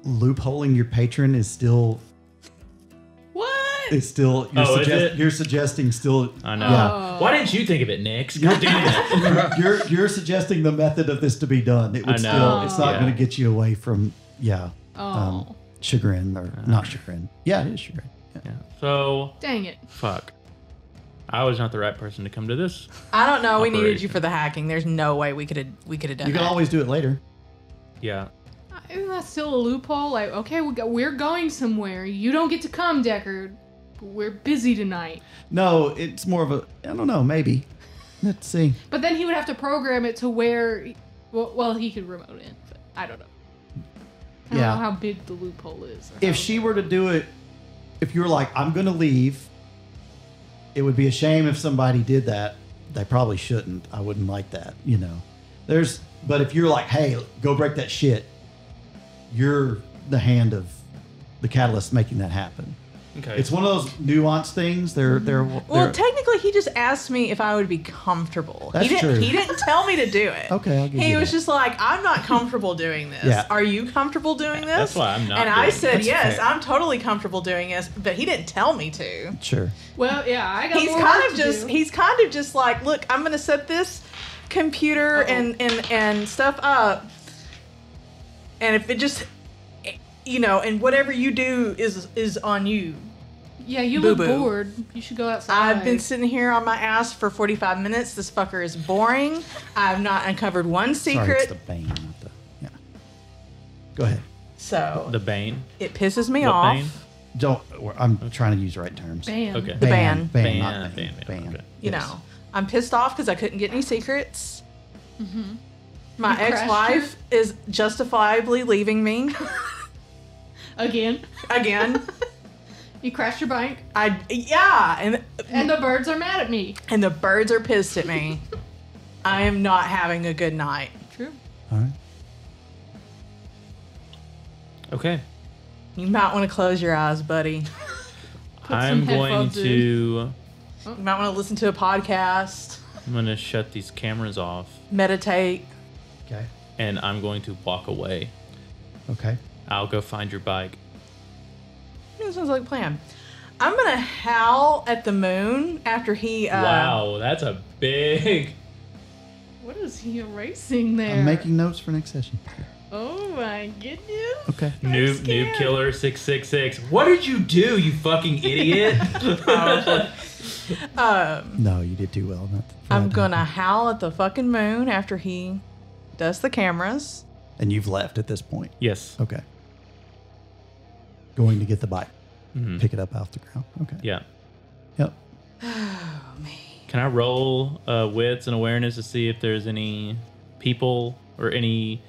Loopholing your patron is still. What? It's still. You're suggesting still. I know. Yeah. Why didn't you think of it, Nyx? God damn it. You're suggesting the method of this to be done. It would I know. still. It's not Yeah. going to get you away from. Yeah. Oh. Chagrin or not chagrin. Yeah, it is chagrin. Yeah. Yeah. So, Dang it. fuck. I was not the right person to come to this. I don't know. We needed you Operation. for the hacking. There's no way we could have done You can that. always do it later. Yeah. Isn't that still a loophole? Like, okay, we're going somewhere. You don't get to come, Deckard. We're busy tonight. No, it's more of a. I don't know. Maybe. Let's see. But then he would have to program it to where, well, he could remote in, but I don't know. I don't Yeah. know how big the loophole is. If she were to do it, if you were like, I'm going to leave, it would be a shame if somebody did that. They probably shouldn't. I wouldn't like that, you know. But if you're like, hey, go break that shit, you're the hand of the catalyst making that happen. Okay. It's one of those nuanced things. They're Well, technically, he just asked me if I would be comfortable. That's true. He didn't tell me to do it. Okay, I'll give He you was that. just like, I'm not comfortable doing this. Yeah. Are you comfortable doing this? That's why I'm not And I doing it. said, That's yes, fair. I'm totally comfortable doing this, but he didn't tell me to. Sure. Well, yeah, I got He's more kind work of to just do. he's kind of just like, look, I'm gonna set this computer and stuff up, and if it just, you know, and whatever you do is on you. Yeah, you look Boo-boo. bored. You should go outside. I've been sitting here on my ass for 45 minutes. This fucker is boring. I've not uncovered one Sorry, it's secret. the bane, not the. Yeah. Go ahead. So The Bane. it pisses me What off. Bane? Don't. I'm trying to use the right terms. Bam. Okay. The ban. Ban, Ban, not ban, ban. ban, Ban. okay. You Yes. know, I'm pissed off because I couldn't get any secrets. Mm-hmm. My You crashed ex-wife is justifiably leaving me Again. again. You crashed your bike, and and the birds are mad at me. and the birds are pissed at me. I am not having a good night. True. All right. Okay. You might want to close your eyes, buddy. I'm some going headphones in. to. You might want to listen to a podcast, I'm going to shut these cameras off, meditate. Okay. and I'm going to walk away. Okay. I'll go find your bike. That sounds like a plan. I'm gonna howl at the moon after he. Wow, that's a big. What is he erasing there? I'm making notes for next session. Oh my goodness. Okay. Noob scared. Killer 666. What did you do, you fucking idiot? No, you did too well. Not for I'm that gonna time. howl at the fucking moon after he does the cameras. And you've left at this point. Yes. Okay. Going to get the bike. Mhm. Pick it up off the ground. Okay. Yeah. Yep. Can I roll wits and awareness to see if there's any people or any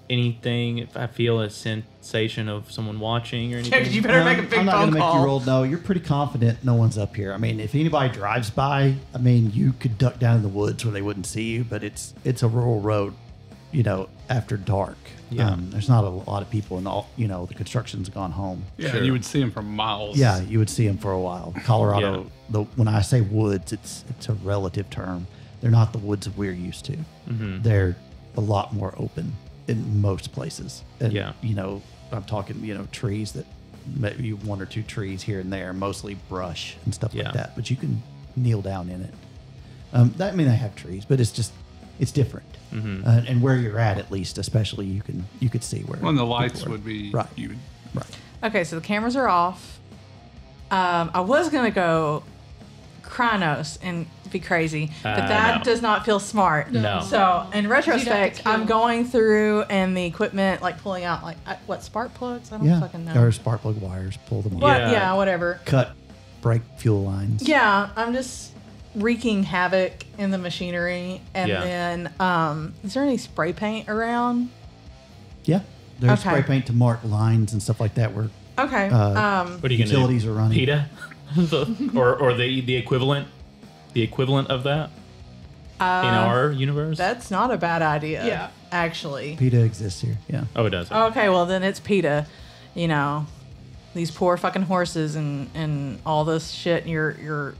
anything, if I feel a sensation of someone watching or anything. Yeah, 'cause you better make a big I'm not phone gonna make call. you roll. No, you're pretty confident no one's up here. I mean, if anybody drives by, I mean, you could duck down in the woods where they wouldn't see you, but it's a rural road, after dark. Yeah. There's not a lot of people, and the construction's gone home. Yeah, Sure. you would see him from miles. Yeah, you would see them for a while. Colorado, when I say woods, it's a relative term. They're not the woods that we're used to. Mm-hmm. They're a lot more open in most places. And, Yeah. I'm talking, trees that maybe one or two trees here and there, mostly brush and stuff Yeah. like that. But you can kneel down in it. They have trees, but it's different. Mm-hmm. And where you're at least, especially, you could see where. When the lights people are. would be, Right. you would, Right. Okay, so the cameras are off. I was gonna go Chronos and be crazy, but that No. does not feel smart. No. So in retrospect, kill. I'm going through and the equipment, like pulling out what spark plugs? I don't Yeah. fucking know. Or spark plug wires, pull them off. What? Yeah. Yeah, whatever. Cut, break fuel lines. Yeah, I'm just wreaking havoc in the machinery, and Yeah. then is there any spray paint around? Yeah. There's Okay. spray paint to mark lines and stuff like that where Okay. What are you going to utilities do? are running. PETA? or the equivalent? The equivalent of that? In our universe? That's not a bad idea. Yeah. Actually. PETA exists here. Yeah. Oh, it does. Okay, well then it's PETA. These poor fucking horses and all this shit. You're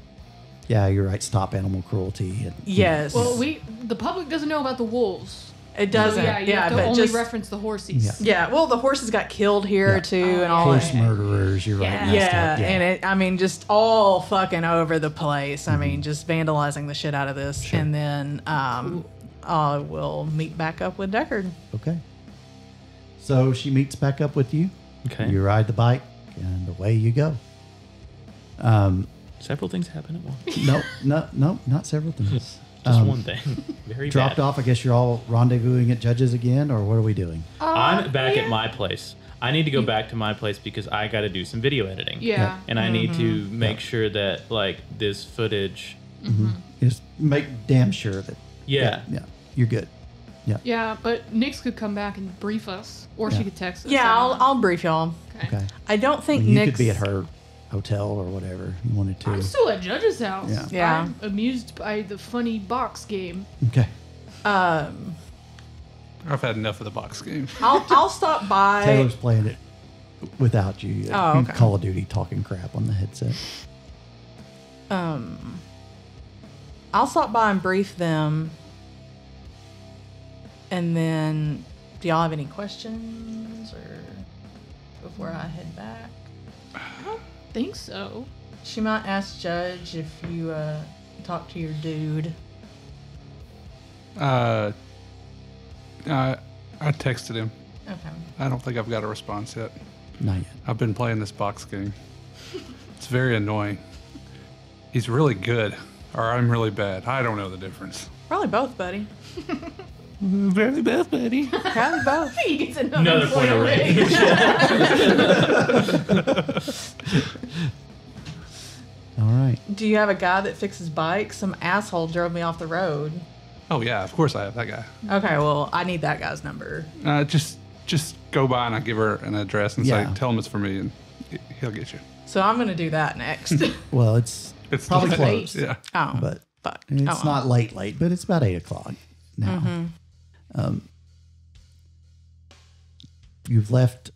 Yeah, you're right. Stop animal cruelty. And, yes. Well, the public doesn't know about the wolves. it doesn't. So, you have to but only just reference the horses. Yeah. yeah. Well, the horses got killed here Yeah. too, and all horse that. murderers. You're right. Yeah. messed Yeah, up. and just all fucking over the place. I mean, just vandalizing the shit out of this, Sure. and then I will meet back up with Deckard. Okay. So she meets back up with you. Okay. You ride the bike, and away you go. Several things happen at once. No, not several things. Just one thing. Very Dropped bad. off. I guess you're all rendezvousing at Judges again, or what are we doing? I'm back at my place. I need to go back to my place because I got to do some video editing. Yeah. And I need to make sure that this footage. Just make damn sure that. Yeah. Yeah. You're good. Yeah, but Nix could come back and brief us, or Yeah. she could text us. Yeah, I don't I'll brief y'all. know. Okay. I don't think You Nick's could be at her hotel or whatever you wanted to. I'm still at Judge's house. Yeah. Yeah. I'm amused by the funny box game. Okay. I've had enough of the box game. I'll stop by. Taylor's playing it without you. Oh, okay. Call of Duty talking crap on the headset. I'll stop by and brief them. And then, do y'all have any questions or before I head back? Think so. She might ask Judge if you talk to your dude. I texted him. Okay. I don't think I've got a response yet. Not yet. I've been playing this box game. It's very annoying. He's really good, or I'm really bad. I don't know the difference. Probably both, buddy. Very bad, buddy. Probably both. He gets Another point of range. All right. Do you have a guy that fixes bikes? Some asshole drove me off the road. Oh yeah, of course I have that guy. Okay, well, I need that guy's number. Just go by and I give her an address and Yeah. say, tell him it's for me, and he'll get you. So I'm going to do that next. Well, it's It's probably late. close. Yeah. Oh, But fuck. it's Oh, well. not late, but it's about 8 o'clock now. You've left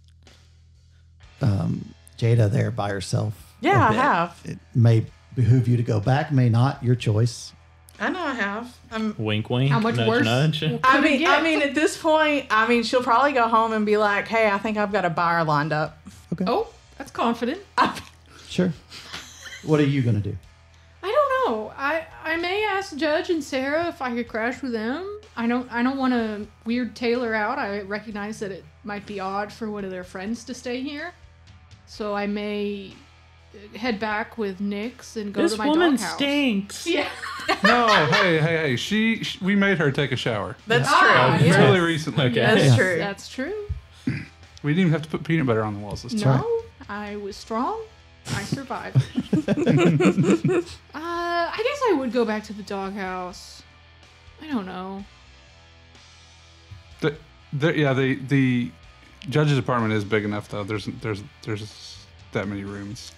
Jada there by herself. Yeah, a I bit. have. It may behoove you to go back, may not. Your choice. I know I have. Wink, wink. How much nudge, worse? nudge. I Could it mean, get? at this point, she'll probably go home and be like, "Hey, I think I've got a buyer lined up." Okay. Oh, that's confident. Sure. What are you going to do? I don't know. I may ask Judge and Sarah if I could crash with them. I don't want to weird Taylor out. I recognize that it might be odd for one of their friends to stay here, so I may head back with Nix and go This to my woman doghouse. stinks. Yeah. No, hey. We made her take a shower. That's Ah, true. yeah. Really recently. Okay. That's Yeah. true. That's true. We didn't even have to put peanut butter on the walls this No, time. I was strong. I survived. I guess I would go back to the doghouse. I don't know. The judge's apartment is big enough though. There's that many rooms.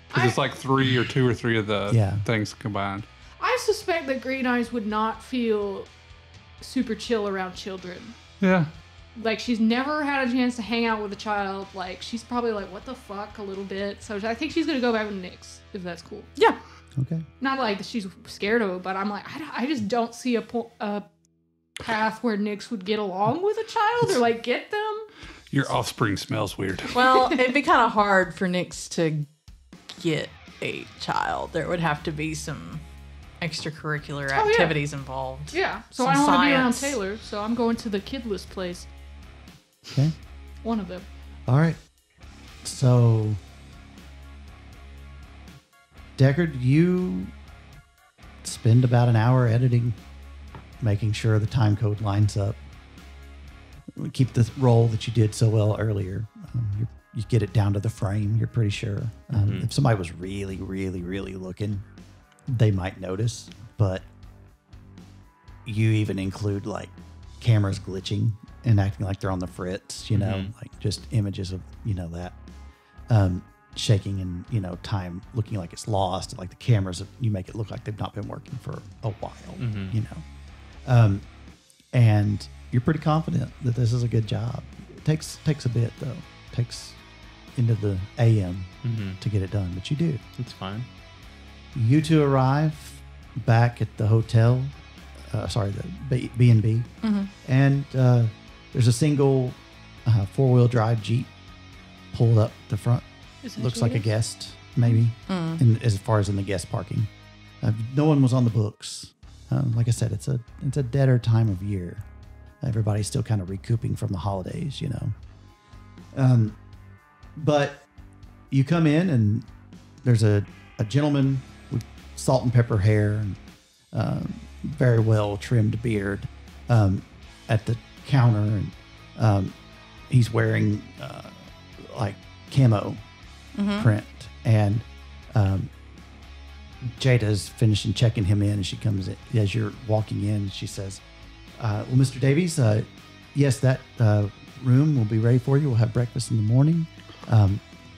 Because it's like 2 or 3 of the things combined. I suspect that Green Eyes would not feel super chill around children. Yeah. Like, she's never had a chance to hang out with a child. Like, she's probably like, what the fuck, a little bit. So I think she's going to go back with Nyx, if that's cool. Yeah. Okay. Not like she's scared of it, but I'm like, I just don't see a path where Nyx would get along with a child or, like, get them. Your offspring smells weird. Well, it'd be kind of hard for Nyx to get a child. There would have to be some extracurricular activities involved. Yeah. So Some I don't want to be around science. Taylor, so I'm going to the kidless place. Okay. One of them. All right. So, Deckard, you spend about an hour editing, making sure the time code lines up. Keep the roll that you did so well earlier. You get it down to the frame, you're pretty sure. If somebody was really, really, really looking, they might notice. But you even include like cameras glitching and acting like they're on the fritz, you know, like just images of, you know, that shaking and, you know, time looking like it's lost. Like the cameras, you make it look like they've not been working for a while, you know. And you're pretty confident that this is a good job. It takes a bit though. It takes into the AM to get it done, but you do. It's fine. You two arrive back at the hotel, the B&B, and there's a single 4-wheel drive Jeep pulled up the front. Looks like a guest, maybe, as far as in the guest parking. No one was on the books. Like I said, it's a deader time of year. Everybody's still kind of recouping from the holidays, you know. But you come in and there's a gentleman with salt and pepper hair and very well trimmed beard at the counter, and he's wearing like camo print, and Jada's finishing checking him in, and she comes in as you're walking in. She says, well, Mr. Davies, yes, that room will be ready for you. We'll have breakfast in the morning.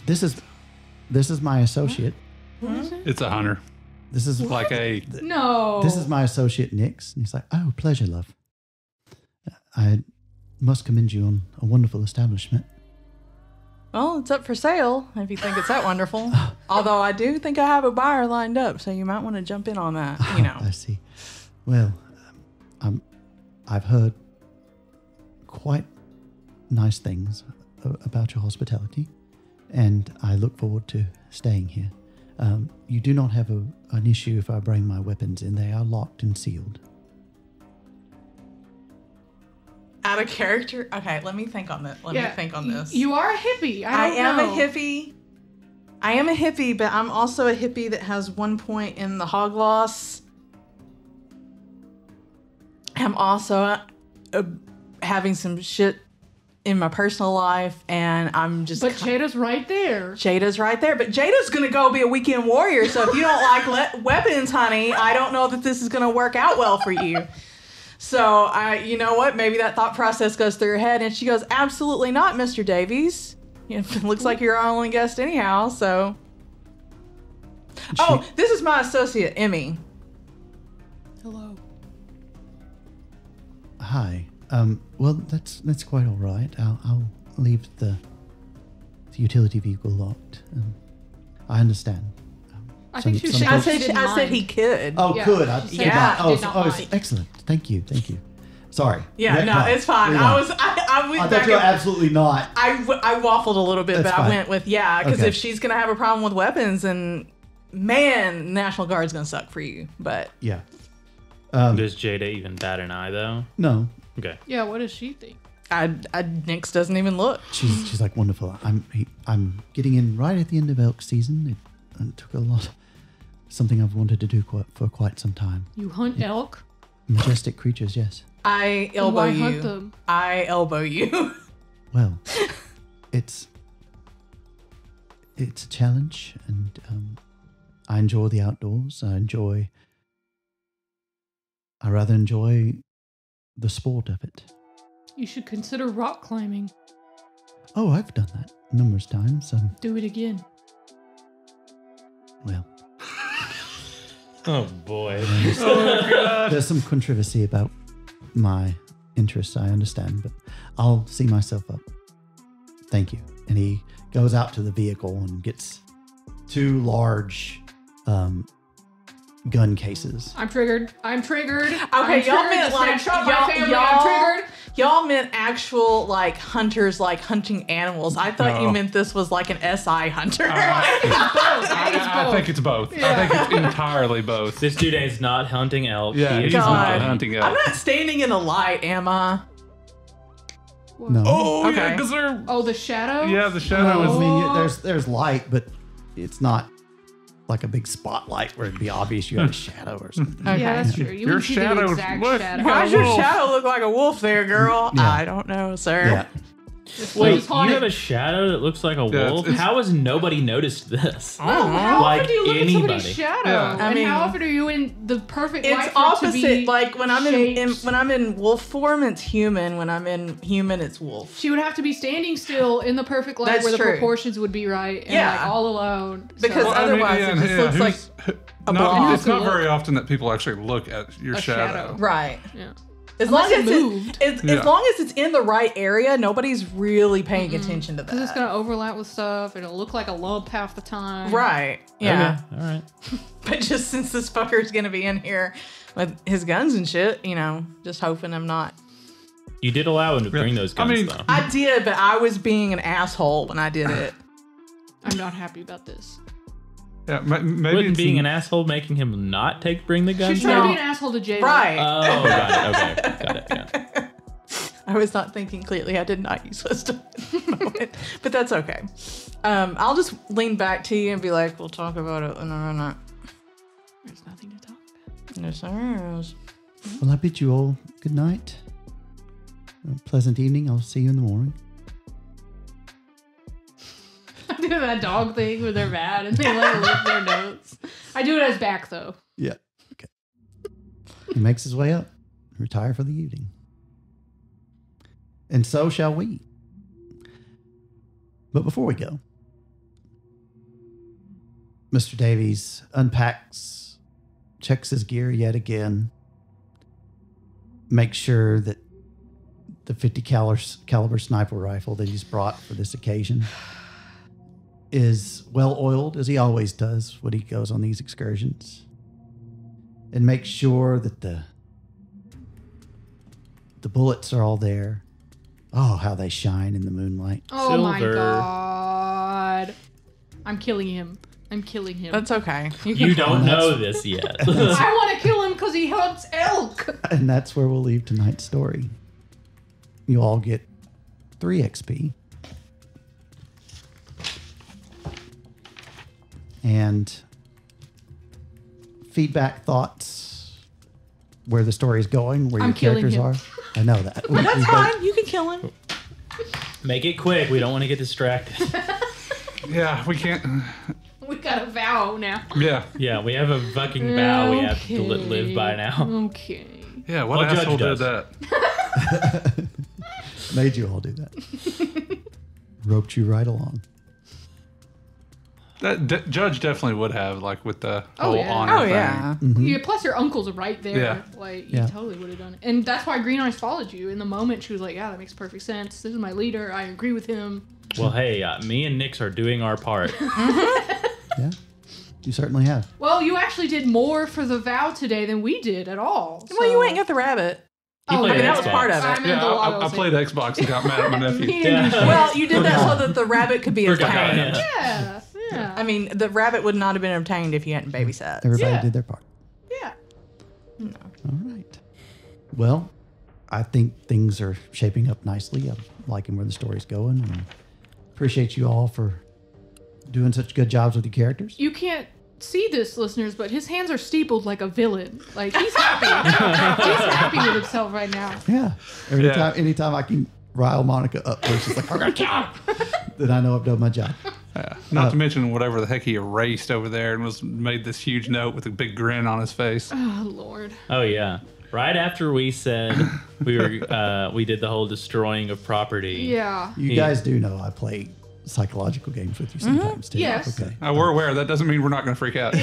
This is my associate. It's a hunter. This is like a No. This is my associate Nyx. And he's like, oh, pleasure, love. I must commend you on a wonderful establishment. Well, it's up for sale if you think it's that wonderful. Although I do think I have a buyer lined up, so you might want to jump in on that. You know. I see. Well, I've heard quite nice things about your hospitality, and I look forward to staying here. You do not have an issue if I bring my weapons in. They are locked and sealed. Out of character? Okay, let me think on this. Let me think on this. You are a hippie. I am a hippie. I am a hippie, but I'm also a hippie that has 1 point in the hog loss. I'm also having some shit in my personal life, and I'm just... But Jada's right there. Jada's right there, but Jada's going to go be a weekend warrior, so if you don't like weapons, honey, I don't know that this is going to work out well for you. So, you know what? Maybe that thought process goes through her head, and she goes, absolutely not, Mr. Davies. It looks like you're our only guest anyhow, so... Oh, this is my associate, Emmy. Hello. Hi. Well, that's quite all right. I'll leave the utility vehicle locked. I understand. I think she was I said he could. Oh, Yeah. could. Yeah. Excellent. Thank you. Sorry. Yeah, no, it's fine. Rewind. I went I back thought you were and- absolutely not. I waffled a little bit, That's but fine. I went with because Okay. if she's gonna have a problem with weapons, and man, National Guard's gonna suck for you. But Yeah. Does Jada even bat an eye though? No. Okay. Yeah, what does she think? Nyx doesn't even look. She's like, wonderful. I'm getting in right at the end of elk season. It took a lot. Something I've wanted to do for quite some time. You hunt elk? Majestic creatures, yes. I elbow why you. hunt them? I elbow you. Well, it's a challenge, and I enjoy the outdoors. I rather enjoy the sport of it. You should consider rock climbing. Oh, I've done that numerous times. Do it again. Well, Oh boy. there's some controversy about my interests, I understand, but I'll see myself up. Thank you. And he goes out to the vehicle and gets 2 large gun cases. I'm triggered. I'm triggered. Okay, I'm y'all triggered. meant This like man shot my family. I'm triggered. Y'all meant actual like hunters, like hunting animals. I thought you No. meant this was like an SI hunter. I think it's both. I think it's entirely both. This dude is not hunting elk. Yeah, He is he's God. not hunting I'm elk. not standing in the light, am I? No. Oh, Okay. yeah, because they're... Oh, the shadow? Yeah, the shadow I is... mean, there's light, but it's not like a big spotlight where it'd be obvious you had a shadow or something. Okay. Yeah, that's true. You Your would see the shadow- exact look. shadow. Why's your wolf. shadow look like a wolf there, girl? Yeah. I don't know, sir. Yeah. This place Wait, is you haunted. have a shadow that looks like a Yeah, wolf? it's- How has nobody noticed this? Oh, how Like often do you look at anybody. somebody's shadow? Yeah. I And mean, how often are you in the perfect light It's for it to be opposite. Like when I'm in shaped? when I'm in wolf form, it's human. When I'm in human, it's wolf. She would have to be standing still in the perfect light That's where the true. proportions would be right and Yeah. like all alone. Because so, otherwise it just looks like a blob. It's not Look. very often that people actually look at your A shadow. shadow. Right. yeah. As Unless long it as moved. as Yeah. long as it's in the right area, nobody's really paying attention to Because it's that. gonna overlap with stuff. It'll look like a lump half the time. Right. Yeah. Okay, all right. But just since this fucker's gonna be in here with his guns and shit, you know, just hoping I'm not. You did allow him to bring those I guns, mean- though. I did, but I was being an asshole when I did it. I'm not happy about this. Yeah, maybe Wouldn't it's being an asshole making him not bring the guns? She's trying to No. be an asshole to Jay. Right. Oh, got it. Okay, got it. Yeah. I was not thinking clearly. I did not use wisdom at the moment, but that's okay. I'll just lean back to you and be like, "We'll talk about it when I'm not." There's nothing to talk about. Yes, there is. Well, I bid you all good night. A pleasant evening. I'll see you in the morning. I do that dog thing where they're mad and they like lick their notes. I do it as back though. Yeah. Okay. He makes his way up, retire for the evening. And so shall we. But before we go, Mr. Davies unpacks, checks his gear yet again, makes sure that the 50 caliber sniper rifle that he's brought for this occasion is well oiled, as he always does when he goes on these excursions, and makes sure that the bullets are all there. Oh, how they shine in the moonlight. Oh my Silver. god. I'm killing him. I'm killing him. That's okay. You don't know this yet. I want to kill him because he hunts elk. And that's where we'll leave tonight's story. You all get 3 XP. And feedback, thoughts, where the story is going, where I'm your killing characters him. are. I know that. That's fine. You can kill him. Make it quick. We don't want to get distracted. Yeah, we can't. We got a vow now. Yeah. Yeah, we have a fucking vow we have to live by now. Okay. Yeah, what Well, Judge asshole did does. that? Made you all do that. Roped you right along. That Judge definitely would have, like, with the Oh, whole yeah. honor Oh thing. yeah. Yeah, plus your uncle's right there. Yeah. Like, Yeah. you totally would have done it. And that's why Green Eyes followed you. In the moment, she was like, yeah, that makes perfect sense. This is my leader. I agree with him. Well, hey, me and Nix are doing our part. Yeah, you certainly have. Well, you actually did more for the vow today than we did at all. Well, you so- ain't got the rabbit. He Oh, played I mean, that was Xbox. part of it. I meant Yeah, the I logos. played Xbox and got mad at my nephew. He didn't do shit. Well, you did that so that the rabbit could be Forgot, entertained. yeah. Yeah. I mean, the rabbit would not have been entertained if you hadn't babysat. Everybody Yeah. did their part. Yeah. All right. Well, I think things are shaping up nicely. I'm liking where the story's going. And appreciate you all for doing such good jobs with your characters. You can't see this, listeners, but his hands are steepled like a villain. Like, he's happy. He's happy with himself right now. Yeah. Yeah. Anytime I can rile Monica up where she's like, I'm gonna kill him, then I know I've done my job. Yeah. Not to mention whatever the heck he erased over there and made this huge note with a big grin on his face. Oh, Lord. Oh, yeah. right after we said we did the whole destroying of property. Yeah. You guys do know I play psychological games with you sometimes too. Yes. Okay. We're aware. That doesn't mean we're not going to freak out.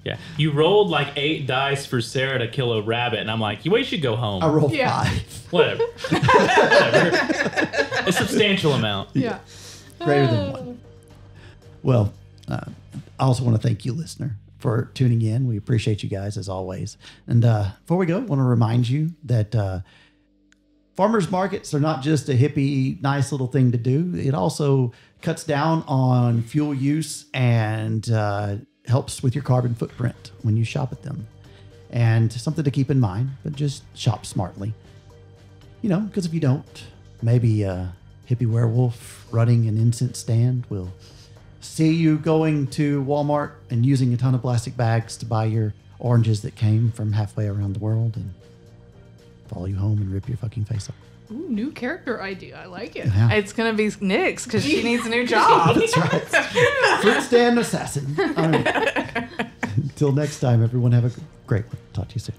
Yeah. You rolled like 8 dice for Sarah to kill a rabbit, and I'm like, you should go home. I rolled Yeah. 5. Whatever. A substantial amount. Yeah. Greater than 1. Well, I also want to thank you, listener, for tuning in. We appreciate you guys as always. And before we go, I want to remind you that farmers markets are not just a hippie, nice little thing to do. It also cuts down on fuel use and helps with your carbon footprint when you shop at them. And something to keep in mind, but just shop smartly. You know, because if you don't, maybe a hippie werewolf running an incense stand will see you going to Walmart and using a ton of plastic bags to buy your oranges that came from halfway around the world and follow you home and rip your fucking face off. Ooh, new character idea. I like it. Yeah. It's going to be Nyx because she needs a new job. That's right. Fruit stand assassin. All right. Until next time, everyone have a great one. Talk to you soon.